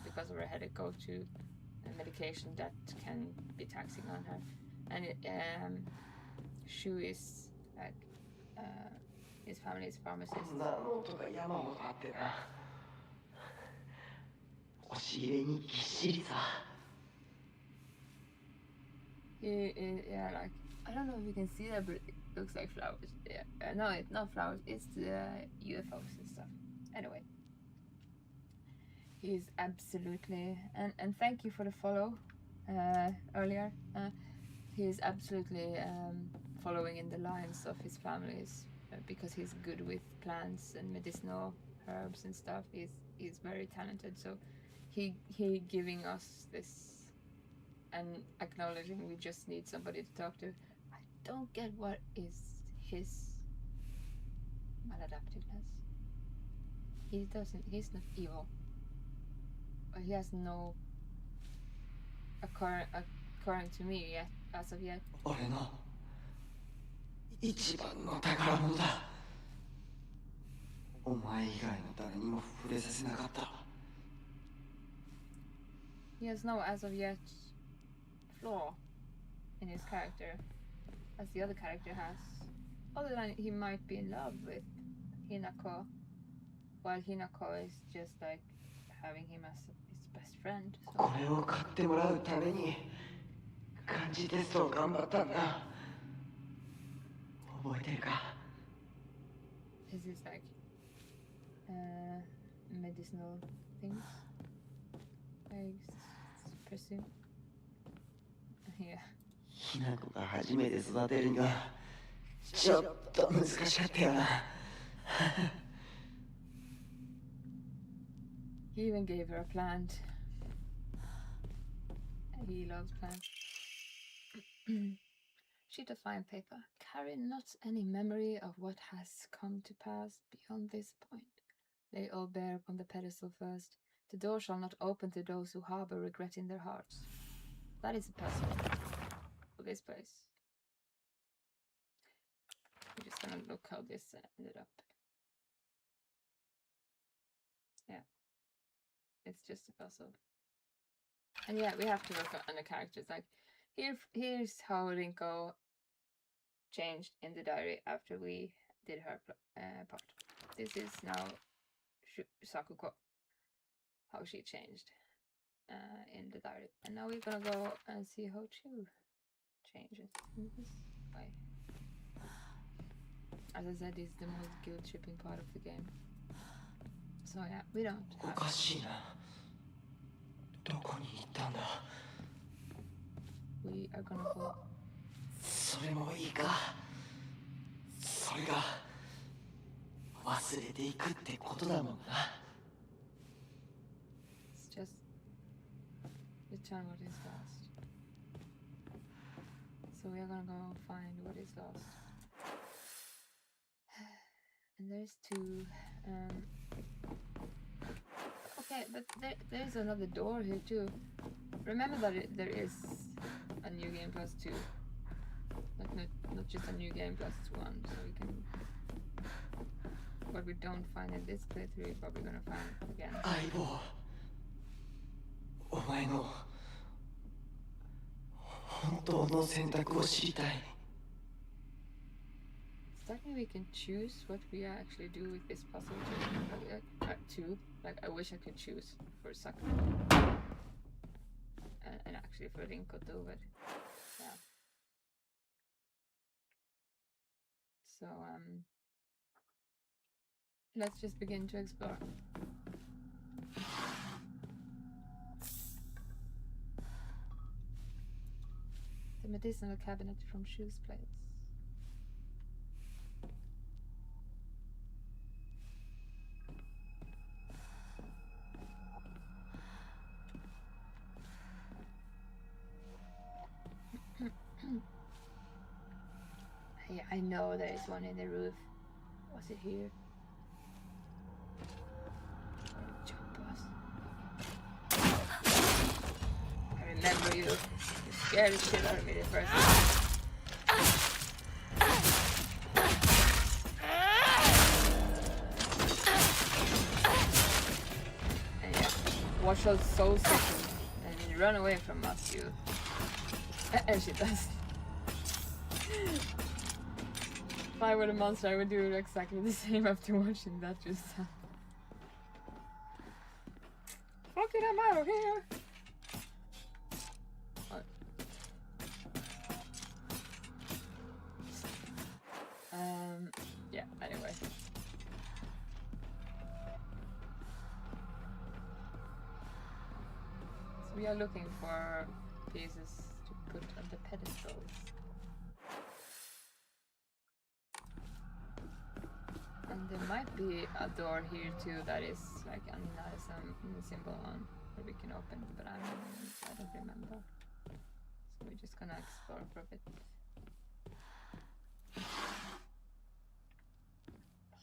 because of her headache, go to a medication that can be taxing on her. And Shu is like his family's pharmacist. Yeah, like I don't know if you can see that, but it looks like flowers. Yeah, no, it's not flowers. It's the UFOs and stuff. Anyway. He's absolutely, and thank you for the follow earlier. He is absolutely following in the lines of his families because he's good with plants and medicinal herbs and stuff. He's very talented. So he giving us this and acknowledging we just need somebody to talk to. I don't get what is his maladaptiveness. He's not evil. He has no according to me yet, as of yet.
俺の一番の宝物だ。お前以外の誰にも触れさせなかった。
He has no, as of yet, flaw in his character, as the other character has. Other than he might be in love with Hinako, while Hinako is just like having him as his best friend. So.
これを買ってもらうために漢字テストを頑張ったんだ。覚えてるか？
This is like medicinal things. I presume. Yeah.
ひな子が初めて育てるにはちょっと難しかったよな。
He even gave her a plant. He loves plants. Sheet of fine paper. Carry not any memory of what has come to pass beyond this point. Lay all bare upon the pedestal first. The door shall not open to those who harbor regret in their hearts. That is a puzzle for this place. I'm just gonna look how this ended up. Yeah. It's just a puzzle. And yeah, we have to work on the characters. Like, here's how Rinko changed in the diary after we did her part. This is now Sakuko, how she changed in the diary. And now we're gonna go and see how Chu changes in this way. As I said, this is the most guilt-tripping part of the game. So yeah, we don't have...
おかしいな。どこに行ったんだ。
We are gonna go...
それもいいか。それが忘れていくってことだもんな。
It's just Return what is lost. So we are gonna go find what is lost. And there's two. Okay, but there's another door here too. Remember that there is a new game plus 2. Like not just a new game plus 1, so we can. What we don't find in this playthrough, we're probably gonna find again.
相棒お前の本当の選択を知りたい
Does that mean we can choose what we actually do with this puzzle too? Like, I wish I could choose for Sakura. And actually for Rinko too, but yeah. So, let's just begin to explore. The medicinal cabinet from Shoes Place. Yeah, I know there is one in the roof. Was it here? Jump us. I remember you. You scared the shit out of me the first time. And yeah, watch us so second and you run away from us, you. And she does. If I were the monster, I would do exactly the same after watching that just happen. Fuck it, I'm out of here! What? Yeah, anyway. So we are looking for pieces to put on the pedestals. And there might be a door here too that is like another symbol on that we can open, but I don't remember. So we're just gonna explore for a bit. A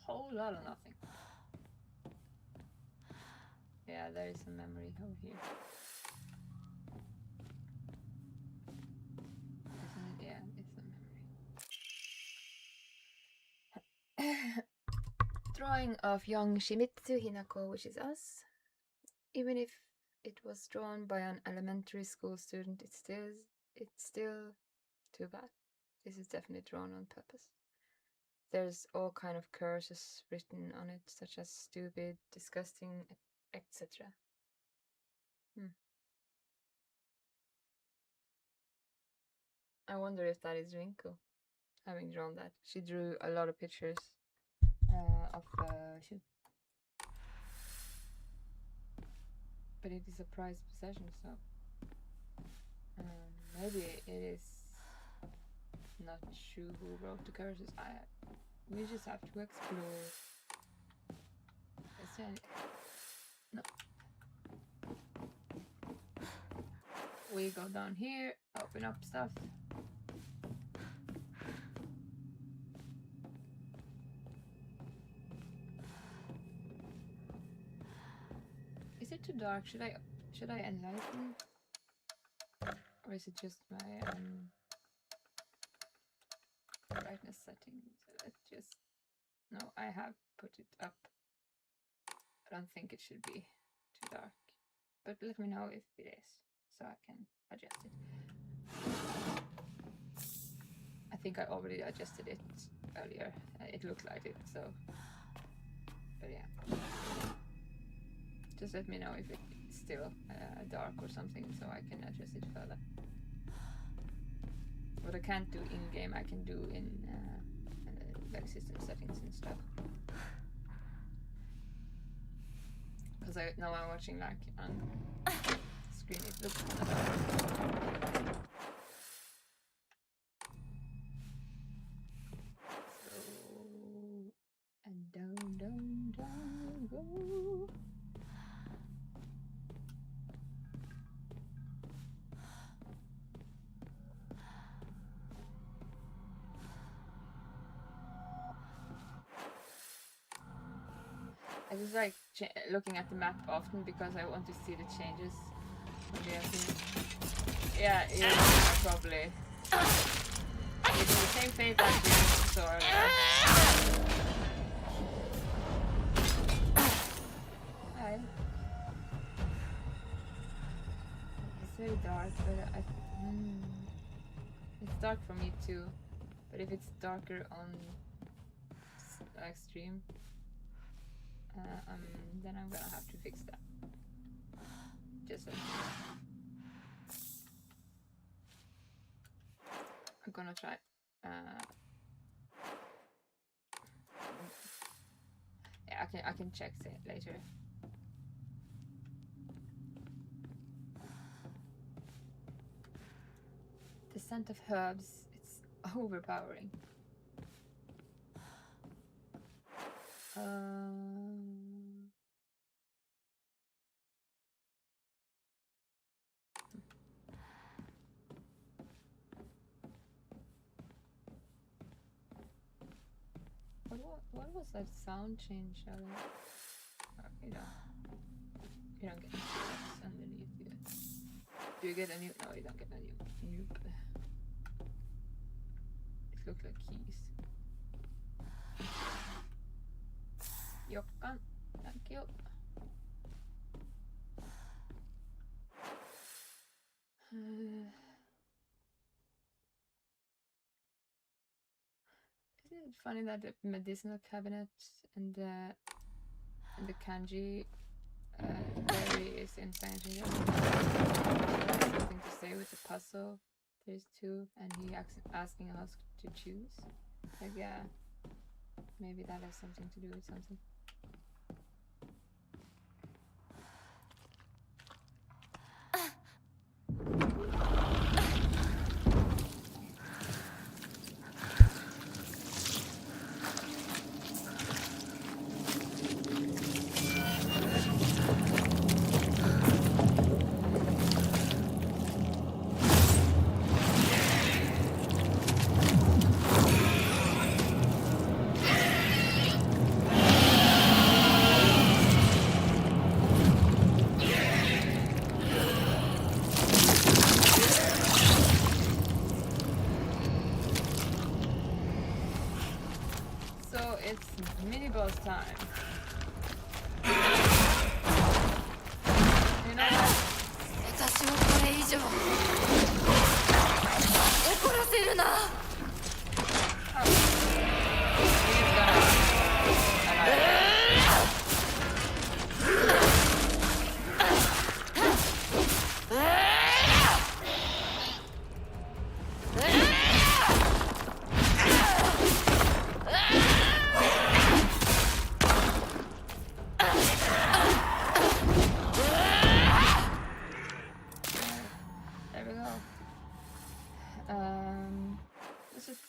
whole lot of nothing. Yeah, there is a memory over here. Isn't it? Yeah, it's a memory. Drawing of young Shimizu Hinako, which is us. Even if it was drawn by an elementary school student, it's still too bad. This is definitely drawn on purpose. There's all kind of curses written on it, such as stupid, disgusting, etc. I wonder if that is Rinko having drawn that. She drew a lot of pictures of shoot. But it is a prized possession, so maybe it is not Shu who wrote the curses. We just have to explore. Is there any... No. We go down here, open up stuff. Is it too dark? Should I enlighten? Or is it just my brightness setting? So let's just... No, I have put it up. I don't think it should be too dark. But let me know if it is, so I can adjust it. I think I already adjusted it earlier. It looked like it, so... But yeah. Just let me know if it's still dark or something, so I can adjust it further. What I can't do in-game, I can do in like system settings and stuff. Because now I'm watching like on screen, it looks kind of dark. So, and down, down, down we go. I just like looking at the map often because I want to see the changes. Yeah, probably. It's the same fate as we saw earlier. Hi. It's very dark, but it's dark for me too. But if it's darker on like stream, then I'm gonna have to fix that. Just like I'm gonna try. Yeah, I can check it later. The scent of herbs, it's overpowering. What was that sound change, Charlie? Oh, you don't get steps underneath you. Do you get a new? No, you don't get a new. Nope. It looks like keys. Jokkan, thank you. Isn't it funny that the medicinal cabinet and the kanji diary is in Spanish? Something to say with the puzzle. There's two, and he asking us to choose. Like, yeah, maybe that has something to do with something. Time. You know what?
私をこれ以上怒らせるな。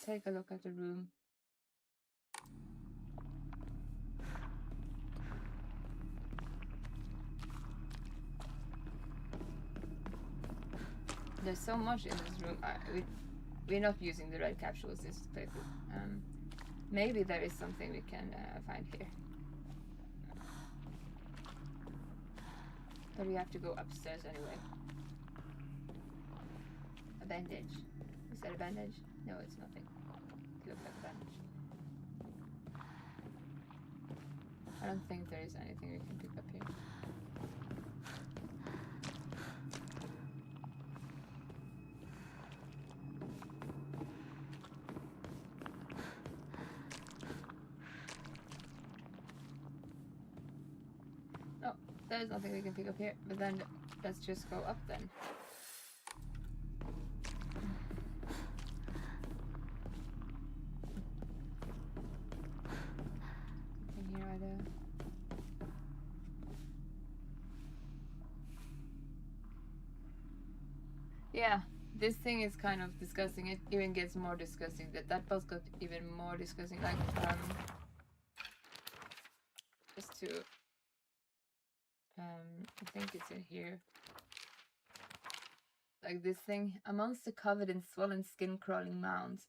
Take a look at the room. There's so much in this room. We're not using the red capsules this playthrough. Maybe there is something we can find here. But we have to go upstairs anyway. A bandage. Is that a bandage? No, it's nothing. It looks like a bandage. I don't think there is anything we can pick up here. No, there's nothing we can pick up here. But then let's just go up then. Yeah, this thing is kind of disgusting. It even gets more disgusting. That boss got even more disgusting. Like, just to, I think it's in here. Like this thing, a monster covered in swollen skin crawling mounds.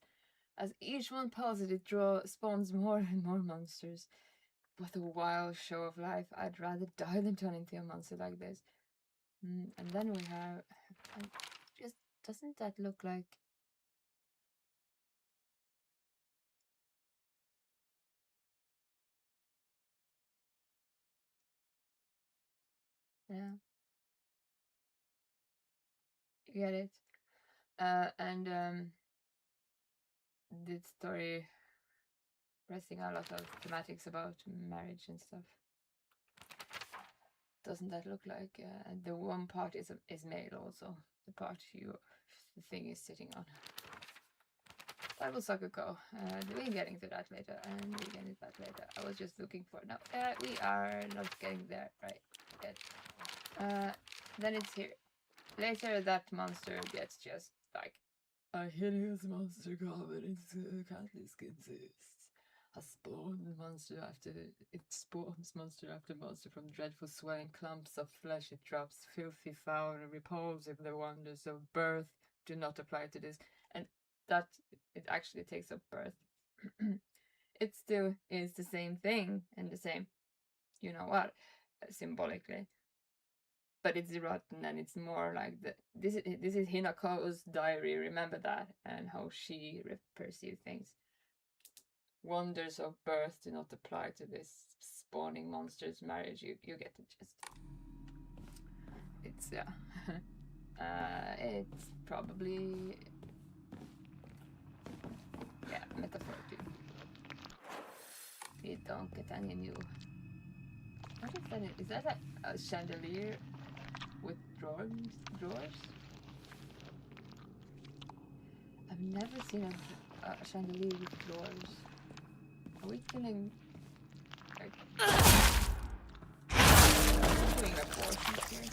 As each one passes, it spawns more and more monsters. what a wild show of life. I'd rather die than turn into a monster like this. And then we have... just doesn't that look like... Yeah. You get it? And this story pressing a lot of thematics about marriage and stuff. Doesn't that look like? And the one part is male also. The part the thing is sitting on. That will Sakuko. We're getting to that later, and we're getting to that later. I was just looking for it now. We are not getting there right yet. Then it's here. Later, that monster gets just like a hideous monster covered in countless skin cysts. It spawns monster after monster from dreadful swelling clumps of flesh. It drops filthy, foul, and repulsive. The wonders of birth do not apply to this, and that it actually takes up birth. It still is the same thing and the same, you know what, symbolically. But it's rotten, and it's more like this is Hinako's diary. Remember that, and how she perceived things. Wonders of birth do not apply to this spawning monster's marriage. You get the gist. It's it's probably metaphor too. We don't get any new. What is that? Is that a chandelier with drawers? I've never seen a chandelier with drawers. Are we killing like doing abortions here?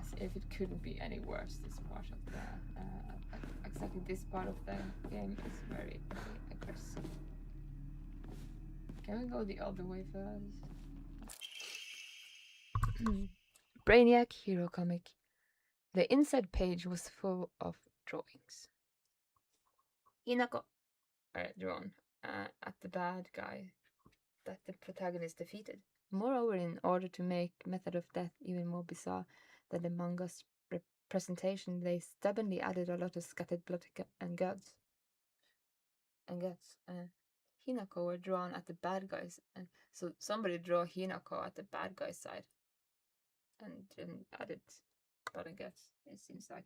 As if it couldn't be any worse. This part of the exactly this part of the game is very, very aggressive. Can we go the other way first? Brainiac Hero Comic. The inside page was full of drawings. Hinako drawn at the bad guy that the protagonist defeated. Moreover, in order to make Method of Death even more bizarre than the manga's representation, they stubbornly added a lot of scattered blood and guts. Hinako were drawn at the bad guys, and so somebody drew Hinako at the bad guy's side, and then added blood and guts. It seems like.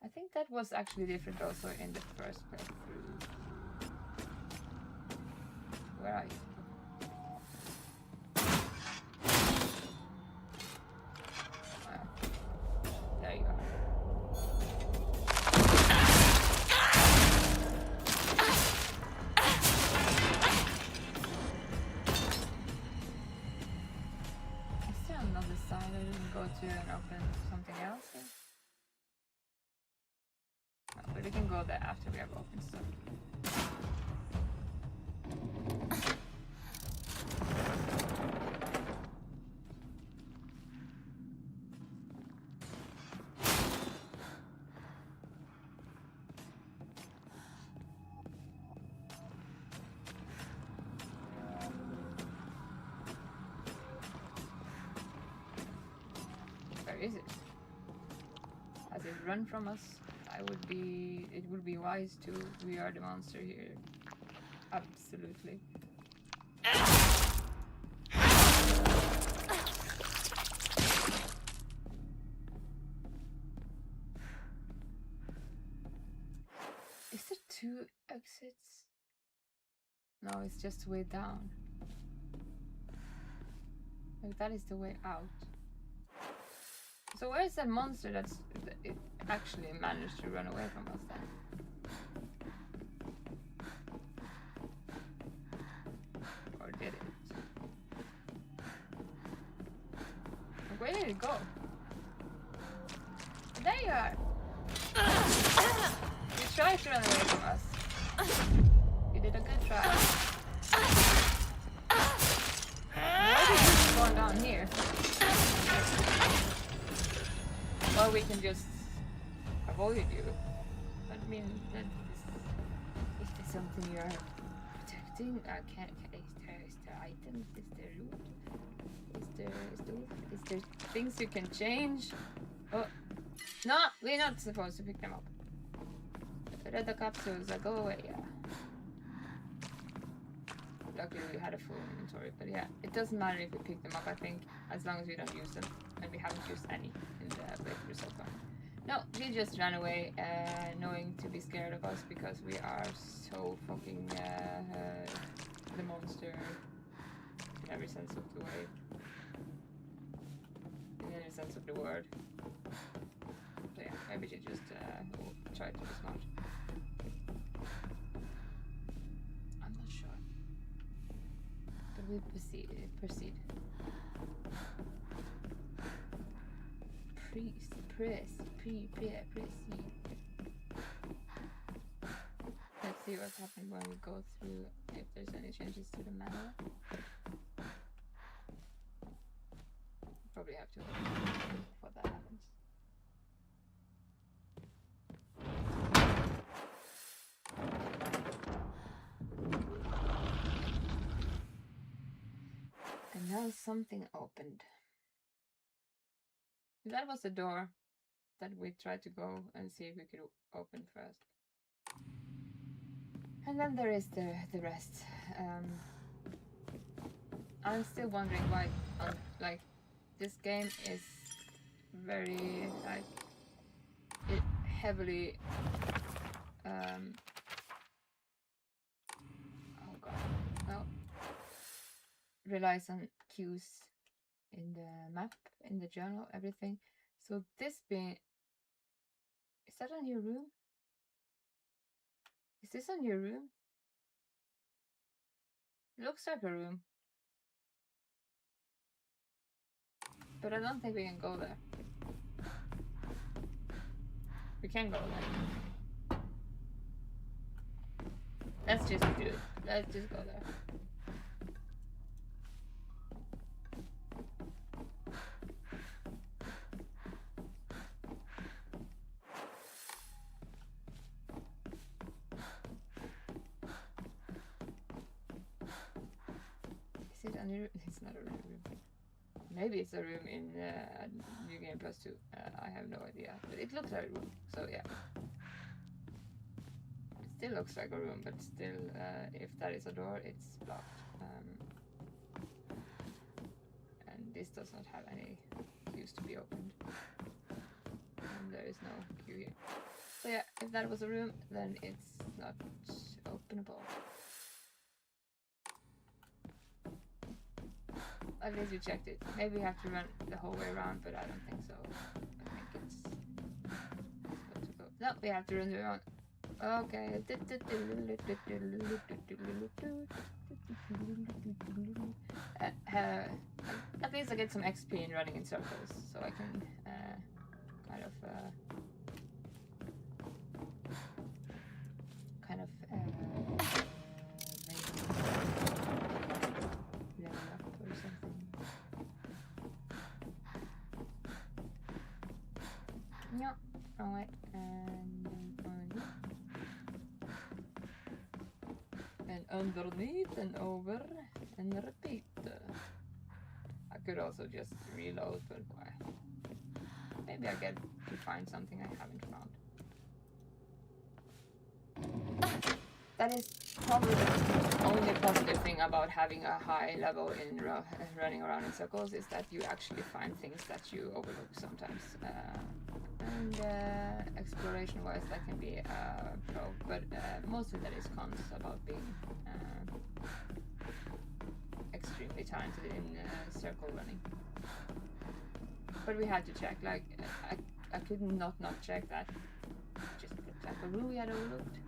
I think that was actually different also in the first playthrough. Where are you? There you are. Is there another side I didn't go to and open something else? No, but we can go there after we have opened stuff. Where is it? Has it run from us? It would be wise to we are the monster here. Absolutely. Is there 2 exits? No, it's just way down. Like that is the way out. So where is that monster it actually managed to run away from us then? Or did it? Like, where did it go? There you are! You tried to run away from us. You did a good try. Why did you spawn down here? Or we can just avoid you. I mean, that is something you're protecting? Is there items? Is there loot? Is there things you can change? Oh, no, we're not supposed to pick them up. Read the capsules, go away, yeah. Luckily we had a full inventory, but yeah, it doesn't matter if we pick them up, I think, as long as we don't use them. And we haven't used any in the playthrough so far. No, she just ran away, knowing to be scared of us because we are so fucking the monster in every sense of the way. In every sense of the word. So yeah, maybe she just tried to be smart. I'm not sure. But we proceed. Proceed. Proceed. Let's see what's happening when we go through, if there's any changes to the manual. Probably have to before that happens. And now something opened. That was the door that we tried to go and see if we could open first. And then there is the rest. I'm still wondering why, like, this game is very, like, it heavily, oh god, no, relies on cues in the map, in the journal, everything. So this being, is that a new room? Is this a new room? It looks like a room. But I don't think we can go there. We can go there. Let's just do it. Let's just go there. Is it a new room? It's not a new room. Maybe it's a room in New Game Plus 2. I have no idea. But it looks like a room, so yeah. It still looks like a room, but still, if that is a door, it's blocked. And this does not have any cues to be opened. And there is no cue here. So yeah, if that was a room, then it's not openable. At least you checked it. Maybe we have to run the whole way around, but I don't think so. I think it's supposed to go. No, we have to run the around. Okay. At least I get some XP in running in circles, so I can kind of no, wrong way. And underneath and over and repeat. I could also just reload, but why? Maybe I get to find something I haven't found. That is probably the only positive thing about having a high level in running around in circles is that you actually find things that you overlook sometimes. And exploration-wise, that can be a pro, but mostly that is cons about being extremely talented in circle running. But we had to check, like, I could not check that. Just looked like a room we had overlooked.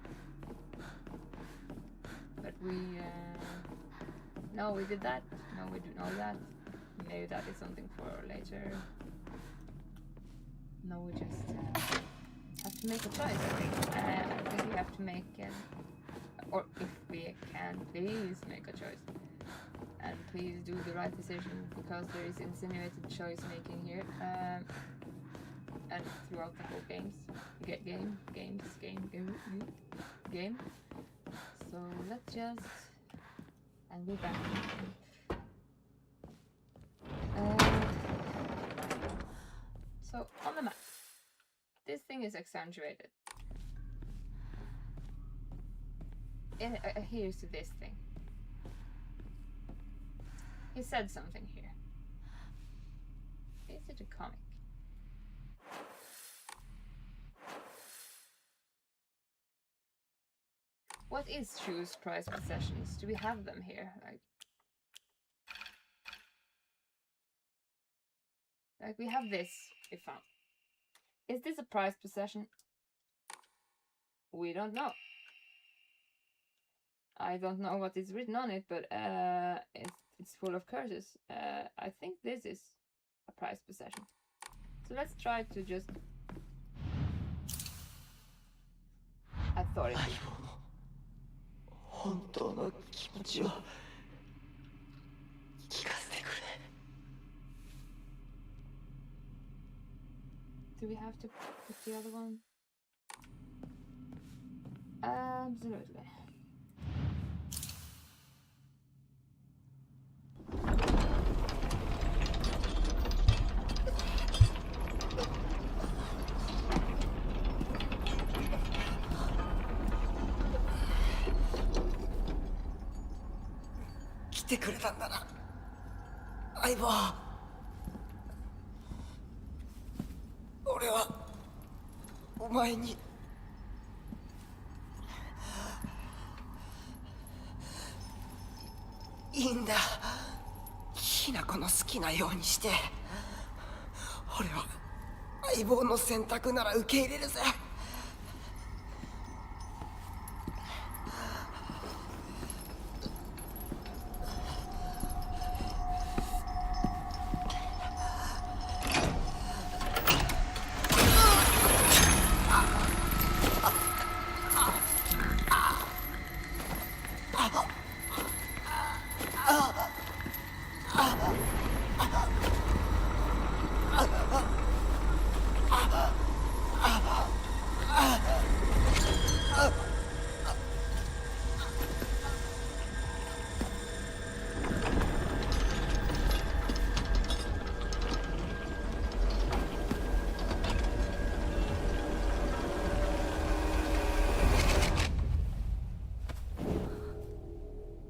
But we, no, we did that. No, we do know that. Maybe that is something for later. No, we just have to make a choice, I think. I think we have to make, or if we can, please make a choice. And please do the right decision, because there is insinuated choice making here. And throughout the whole game. So let's just and we're back. So on the map, this thing is accentuated. It adheres to this thing. He said something here. Is it a comic? What is Shu's prized possessions? Do we have them here? Like we have this we found. Is this a prized possession? We don't know. I don't know what is written on it, but it's full of curses. I think this is a prized possession. So let's try to just. I thought it.
本当の気持ちを聞かせてくれ。
Do we have to put the other one? Absolutely.
"来てくれたんだな、相棒。俺はお前にいいんだ。きなこの好きなようにして。俺は相棒の選択なら受け入れるぜ。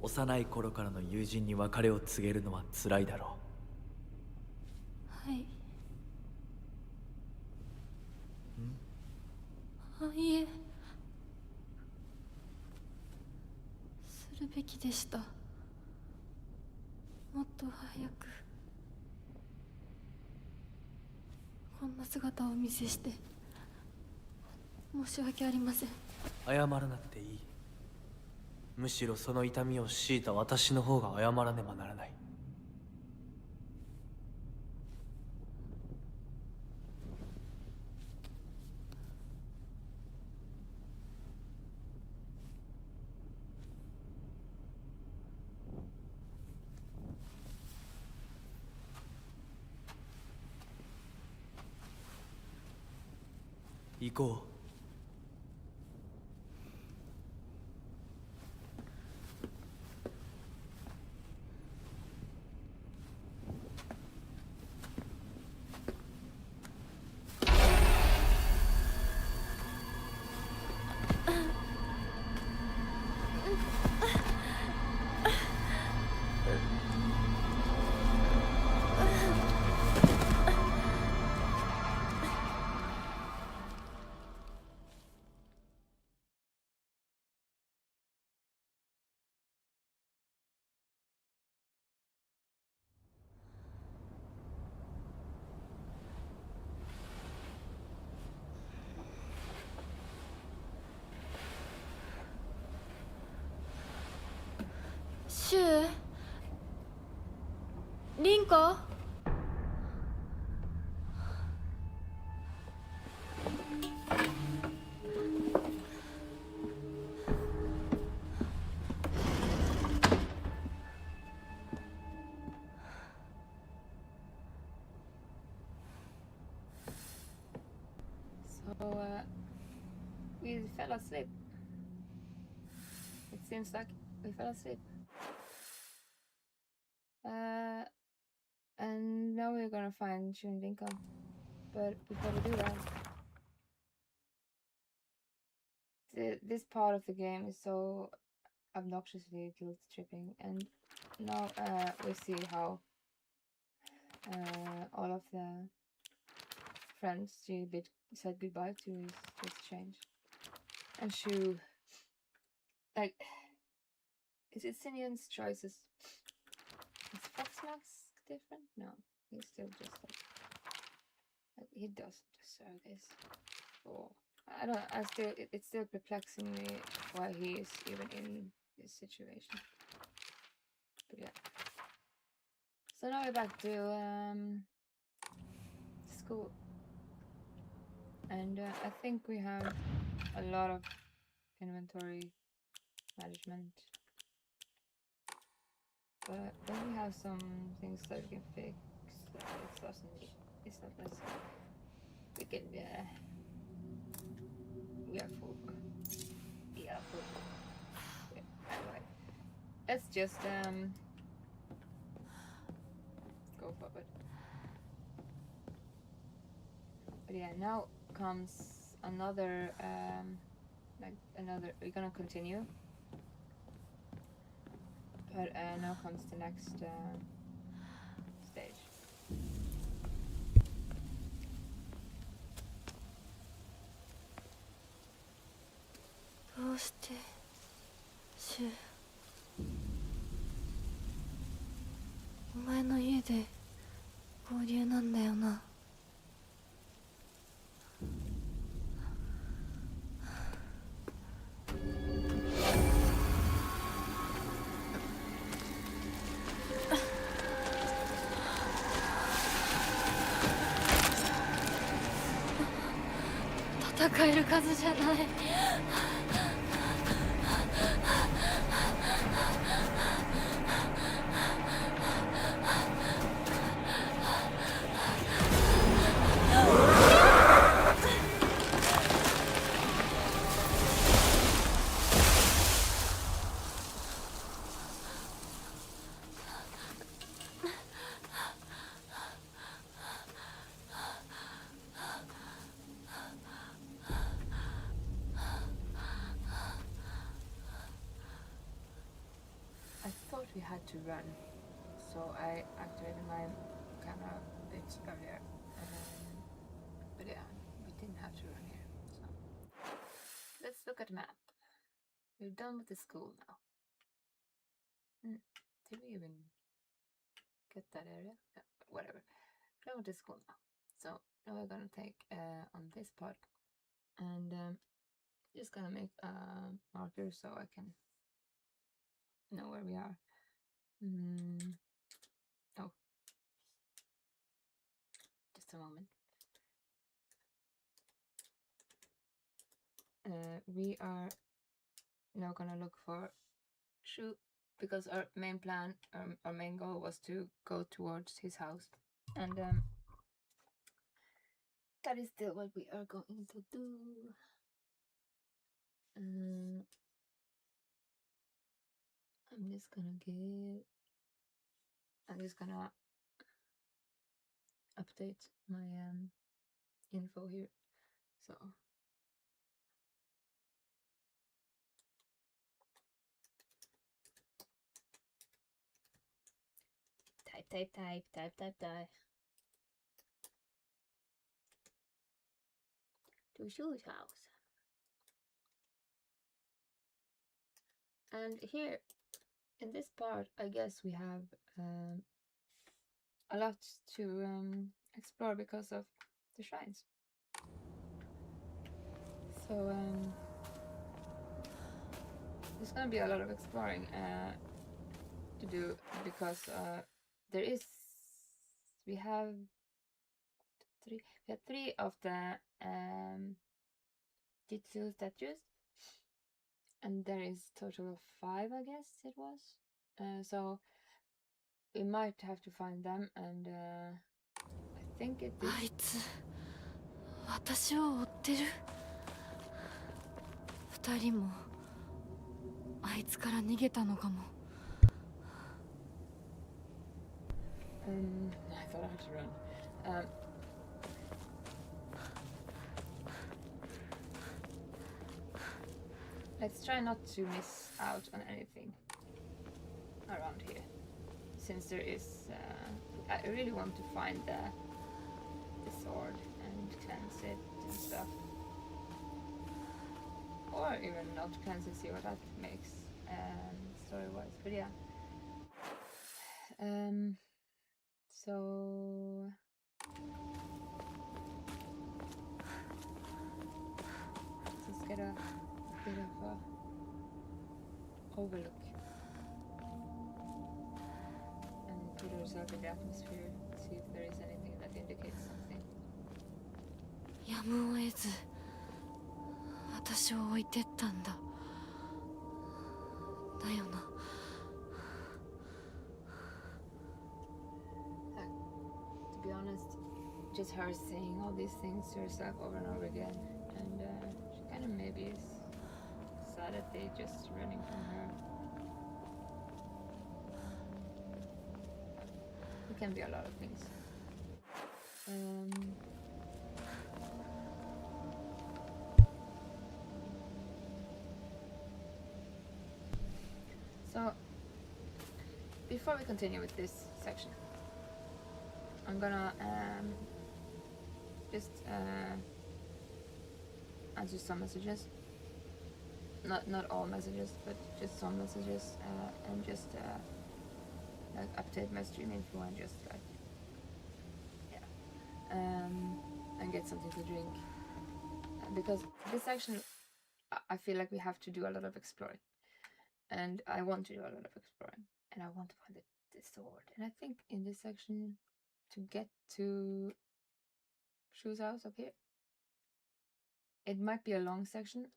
幼い頃からの友人に別れを告げるのは辛いだろ
はい。いえ、するべきでした。もっと早く。こんな姿をお見せして申し訳ありません。
謝らなくていい。むしろその痛みを強いた私の方が謝らねばならない。行こう。
シュウ、リンコ。
So we fell asleep. It seems like we fell asleep. And now we're gonna find Shun Lincoln. But before we do that, this part of the game is so obnoxiously guilt tripping, and now we see how all of the friends she said goodbye to is just changed. And Shu, like, is it Sinian's choices? Is Fox Max different? No, he's still just like he doesn't deserve this. Or I don't. It's still perplexing me why he is even in this situation. But yeah. So now we're back to school, and I think we have a lot of inventory management, but then we have some things that we can fix. It's not necessary. We can we are full. Yeah, full. Yeah, anyway, let's just go forward. But yeah, now comes another we're gonna continue, but now comes the next stage.
どうしてシュウ、お前の家で合流なんだよな。戦える数じゃない。
I thought we had to run, so I activated my camera a bit earlier. But yeah, we didn't have to run here. So let's look at the map. We're done with the school now. Did we even get that area? Yeah, whatever. Done with the school now. So now we're gonna take on this part, and just gonna make a marker so I can know where we are. Oh, just a moment. We are now gonna look for Shu, because our main plan, our main goal was to go towards his house, and that is still what we are going to do. I'm just gonna update my info here. So type to Shu's house. And here in this part, I guess we have a lot to explore because of the shrines. So there's gonna be a lot of exploring to do, because we have three of the Jitsu statues, and there is a total of 5, I guess it was. So we might have to find them, and I think it is.
あいつ私を追ってる。2人もあいつから逃げたのかも。
I thought I had to run. Let's try not to miss out on anything around here, since there is. I really want to find the sword and cleanse it and stuff, or even not cleanse it, see what that makes story-wise. But yeah. So let's get a bit of a overlook and put yourself in the atmosphere, see if there is anything that indicates something.
やむを得ず私を置いてったんだ。だよな。
To be honest, just her saying all these things to herself over and over again, and she kind of maybe is sad that they just running from her. It can be a lot of things. So, before we continue with this section, I'm gonna just answer some messages. Not all messages, but just some messages, and just like update my stream info and just like and get something to drink. Because this section, I feel like we have to do a lot of exploring, and I want to do a lot of exploring, and I want to find the sword. And I think in this section, to get to Shu's house up here, it might be a long section,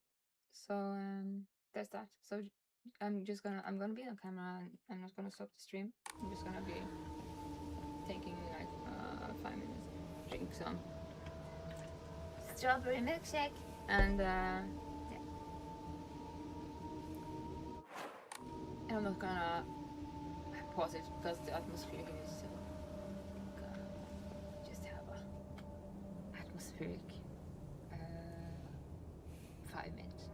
so there's that. So I'm gonna be on camera, and I'm not gonna stop the stream. I'm just gonna be taking like 5 minutes, drink some strawberry milkshake, and yeah. And I'm not gonna pause it because the atmosphere here is so. Just have a atmospheric 5 minutes.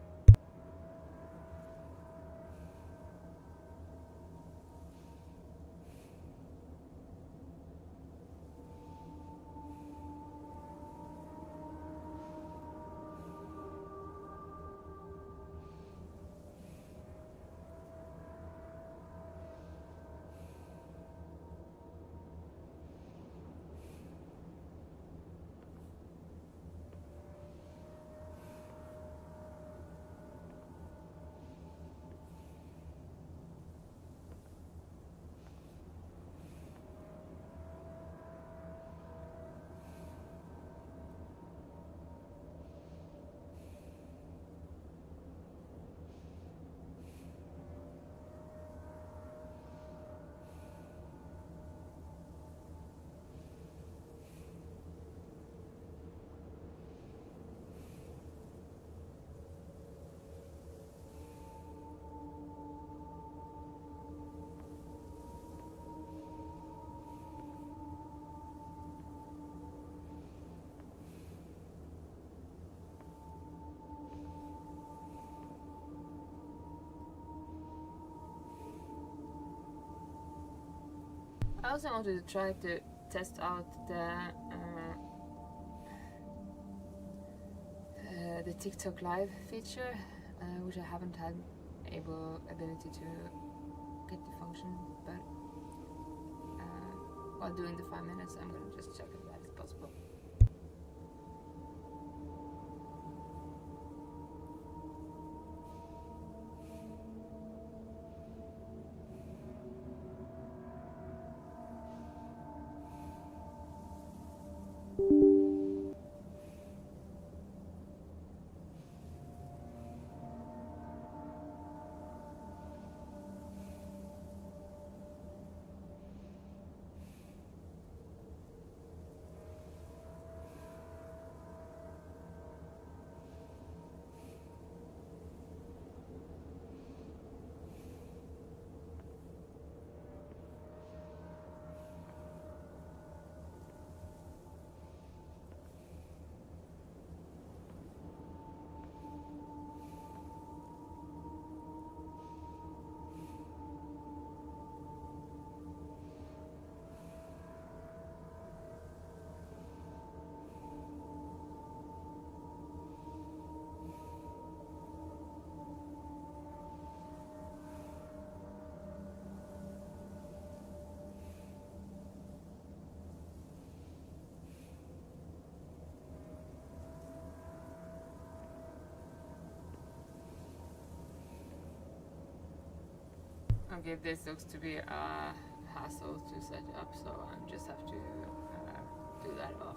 I also wanted to try to test out the TikTok live feature, which I haven't had ability to get the function, but while doing the 5 minutes, I'm gonna just check if that is possible. Okay, this looks to be a hassle to set up, so I just have to do that off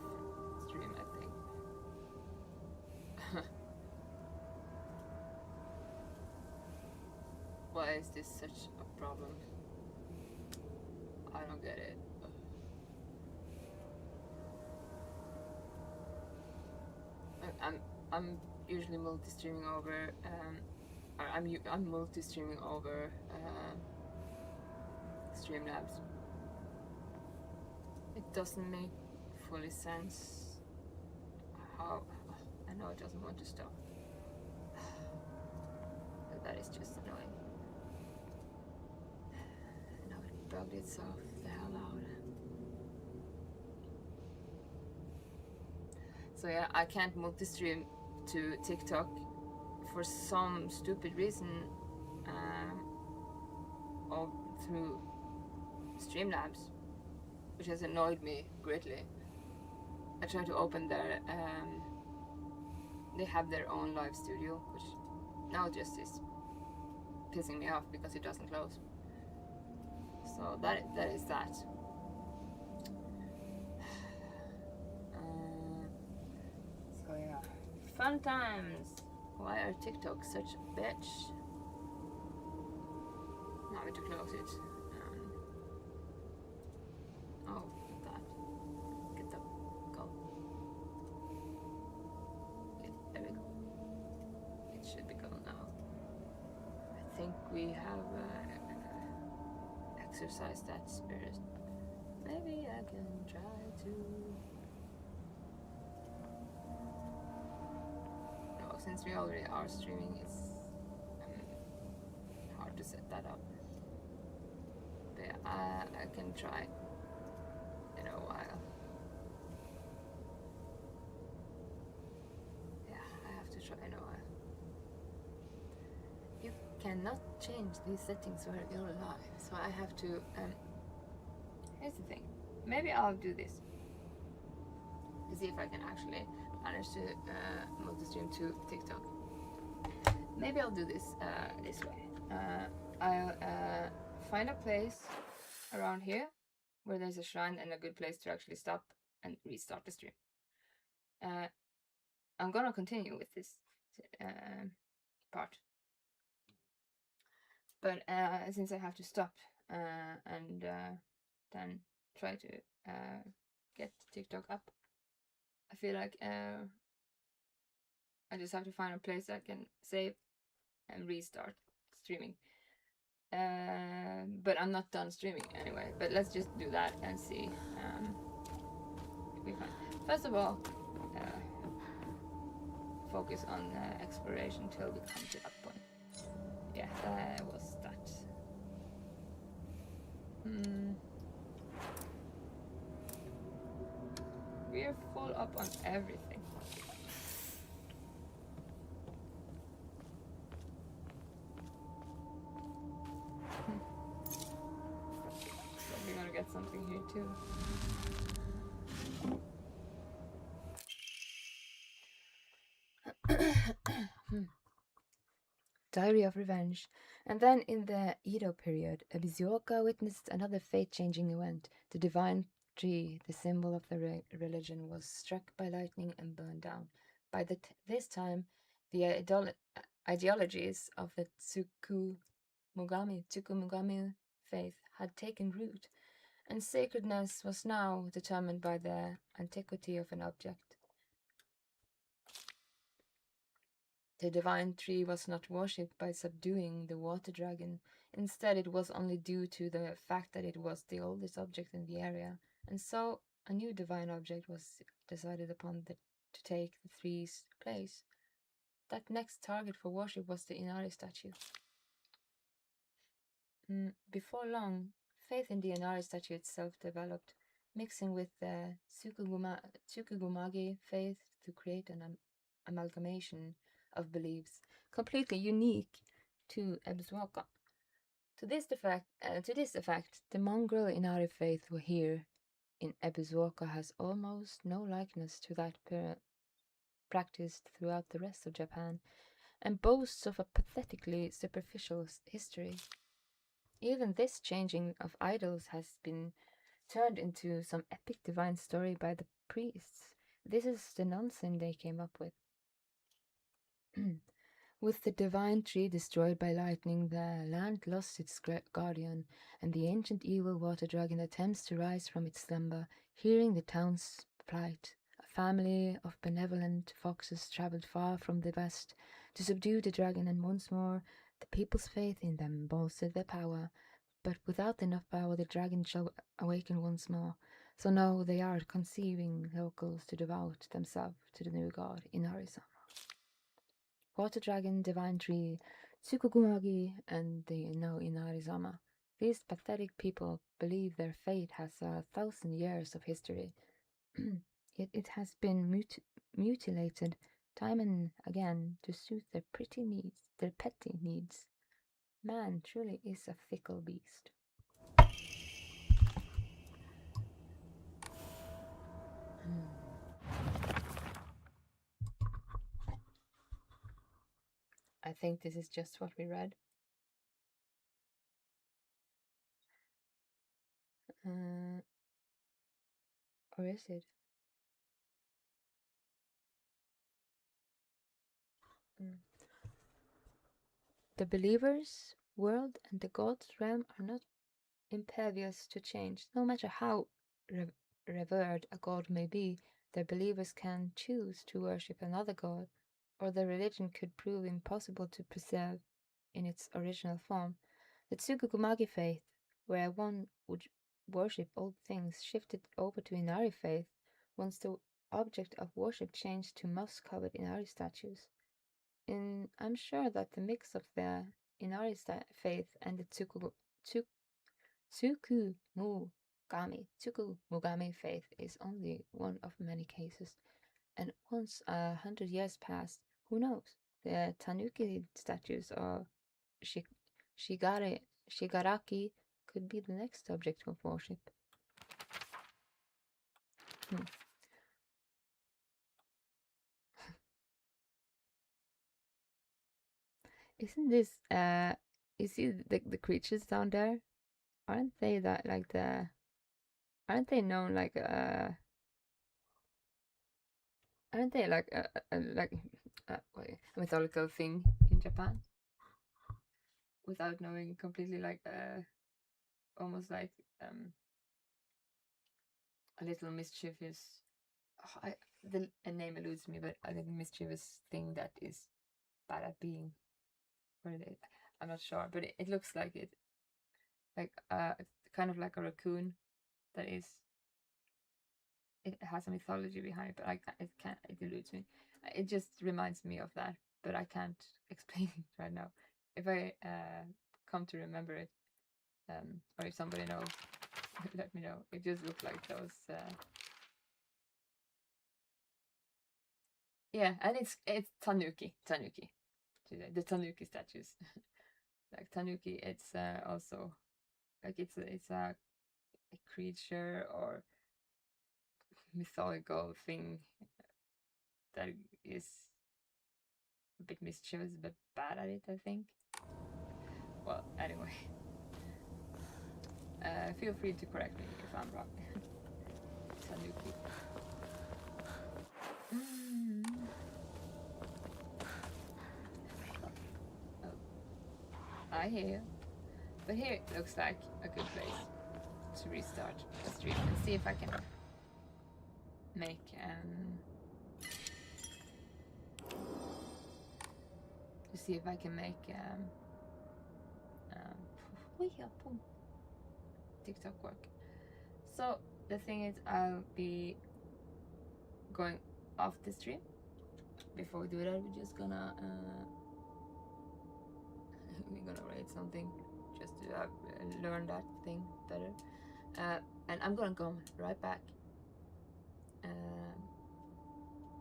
stream, I think. Why is this such a problem? I don't get it. I'm usually multi-streaming over I'm multi-streaming over Streamlabs. It doesn't make fully sense how I know it doesn't want to stop. But that is just annoying. Now it bugged itself the hell out. So yeah, I can't multi-stream to TikTok for some stupid reason or through Streamlabs, which has annoyed me greatly. I tried to open their they have their own live studio, which now just is pissing me off because it doesn't close. So that is that. So yeah, fun times. Why are TikTok such a bitch? Now I need to close it. Oh, that. Get the go. Okay, there we go. It should be gone now. I think we have exercised that spirit. Maybe I can try to. No, since we already are streaming, it's hard to set that up. But yeah, I can try in a while. Yeah, I have to try in a while. You cannot change these settings while you're live, so I have to. Here's the thing. Maybe I'll do this to see if I can actually manage to multi-stream to TikTok. Maybe I'll do this this way. I'll find a place around here where there's a shrine and a good place to actually stop and restart the stream. I'm gonna continue with this part, but since I have to stop and then try to get TikTok up, I feel like I just have to find a place I can save and restart streaming. But I'm not done streaming anyway. But let's just do that and see if we can. First of all, focus on exploration till we come to that point. Yeah, that was that. We're full up on everything. We're gonna get something here too. Diary of Revenge. And then in the Edo period, Ebizuoka witnessed another fate-changing event. The divine tree, the symbol of the religion, was struck by lightning and burned down. By this time, the ideologies of the Tsukumogami faith had taken root, and sacredness was now determined by the antiquity of an object. The divine tree was not worshipped by subduing the water dragon. Instead, it was only due to the fact that it was the oldest object in the area, and so a new divine object was decided upon to take the tree's place. That next target for worship was the Inari statue. Before long, faith in the Inari statue itself developed, mixing with the Tsukugumagi faith to create an amalgamation of beliefs, completely unique to Ebizuoka. To this effect, the mongrel Inari faith here in Ebizuoka has almost no likeness to that practiced throughout the rest of Japan, and boasts of a pathetically superficial history. Even this changing of idols has been turned into some epic divine story by the priests. This is the nonsense they came up with. With the divine tree destroyed by lightning, the land lost its guardian, and the ancient evil water dragon attempts to rise from its slumber, hearing the town's plight. A family of benevolent foxes traveled far from the west to subdue the dragon, and once more the people's faith in them bolstered their power. But without enough power, the dragon shall awaken once more. So now they are conceiving locals to devote themselves to the new god Inarizama. Water Dragon, Divine Tree, Tsukugumagi, and the no Inarizama. These pathetic people believe their fate has 1,000 years of history. Yet it has been mutilated time and again to suit their petty needs. Man truly is a fickle beast. I think this is just what we read. Or is it? The believer's world and the god's realm are not impervious to change. No matter how revered a god may be, their believers can choose to worship another god, or their religion could prove impossible to preserve in its original form. The Tsukugumagi faith, where one would worship old things, shifted over to Inari faith once the object of worship changed to moss-covered Inari statues. I'm sure that the mix of the Inari faith and the Tsukumugami faith is only one of many cases. And once 100 years pass, who knows? The Tanuki statues or Shigaraki could be the next object of worship. Isn't this you see the creatures down there? Aren't they that like aren't they known like aren't they like a mythological thing in Japan? Without knowing completely, like almost like a little mischievous. The name eludes me, but a little mischievous thing that is bad at being. What it is, I'm not sure, but it looks like it, like kind of like a raccoon that is. It has a mythology behind it, but it eludes me. It just reminds me of that, but I can't explain it right now. If I come to remember it, or if somebody knows, let me know. It just looked like those. Yeah, and it's Tanuki, the Tanuki statues. Like Tanuki, it's also like it's a creature or mythological thing that is a bit mischievous but bad at it, I think. Well, anyway. Feel free to correct me if I'm wrong. Tanuki. Oh. I hear you. But here it looks like a good place to restart the stream and see if I can make TikTok work. So the thing is, I'll be going off the stream. Before we do that, we're just gonna write something just to learn that thing better. And I'm gonna come right back.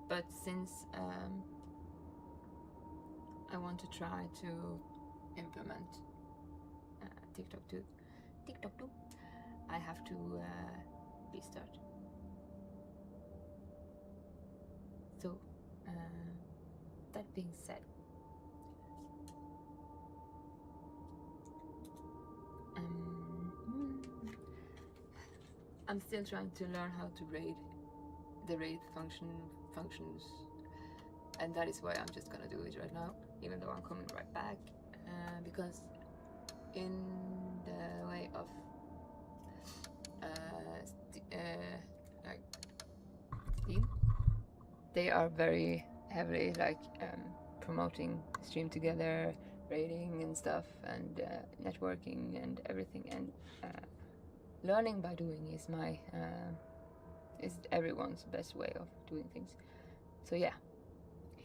But since I want to try to implement TikTok too, I have to restart. So that being said, I'm still trying to learn how to raid the raid functions, and that is why I'm just gonna do it right now, even though I'm coming right back, because in the way of like Steam, they are very heavily like promoting Stream Together, raiding and stuff, and networking and everything, and learning by doing is my is everyone's best way of doing things. So yeah,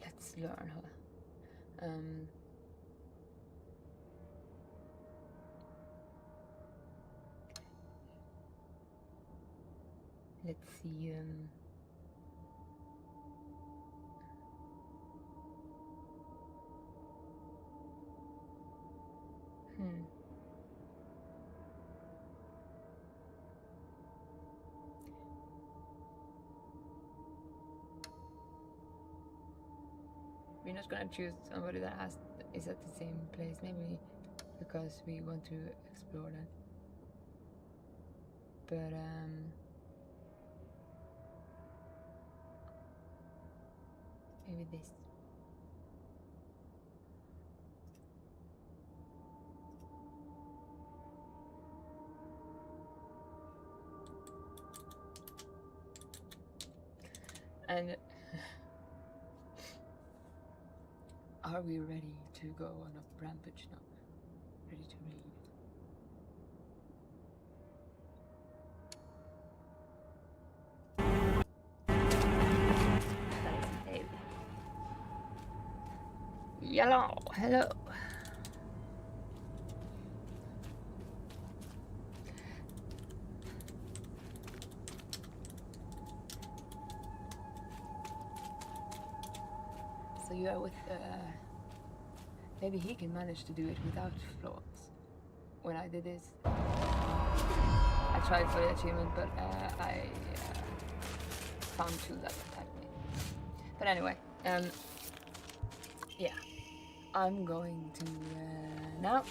let's learn her. Let's see. We're not gonna choose somebody that is at the same place, maybe because we want to explore that. But maybe this. And are we ready to go on a rampage now? Ready to read? That is Dave. Yellow, hello. So you are with, maybe he can manage to do it without flaws. When I did this, I tried for the achievement, but I found two that attacked me. But anyway, yeah, I'm going to now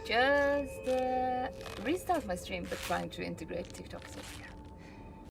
just restart my stream, but trying to integrate TikTok. So yeah.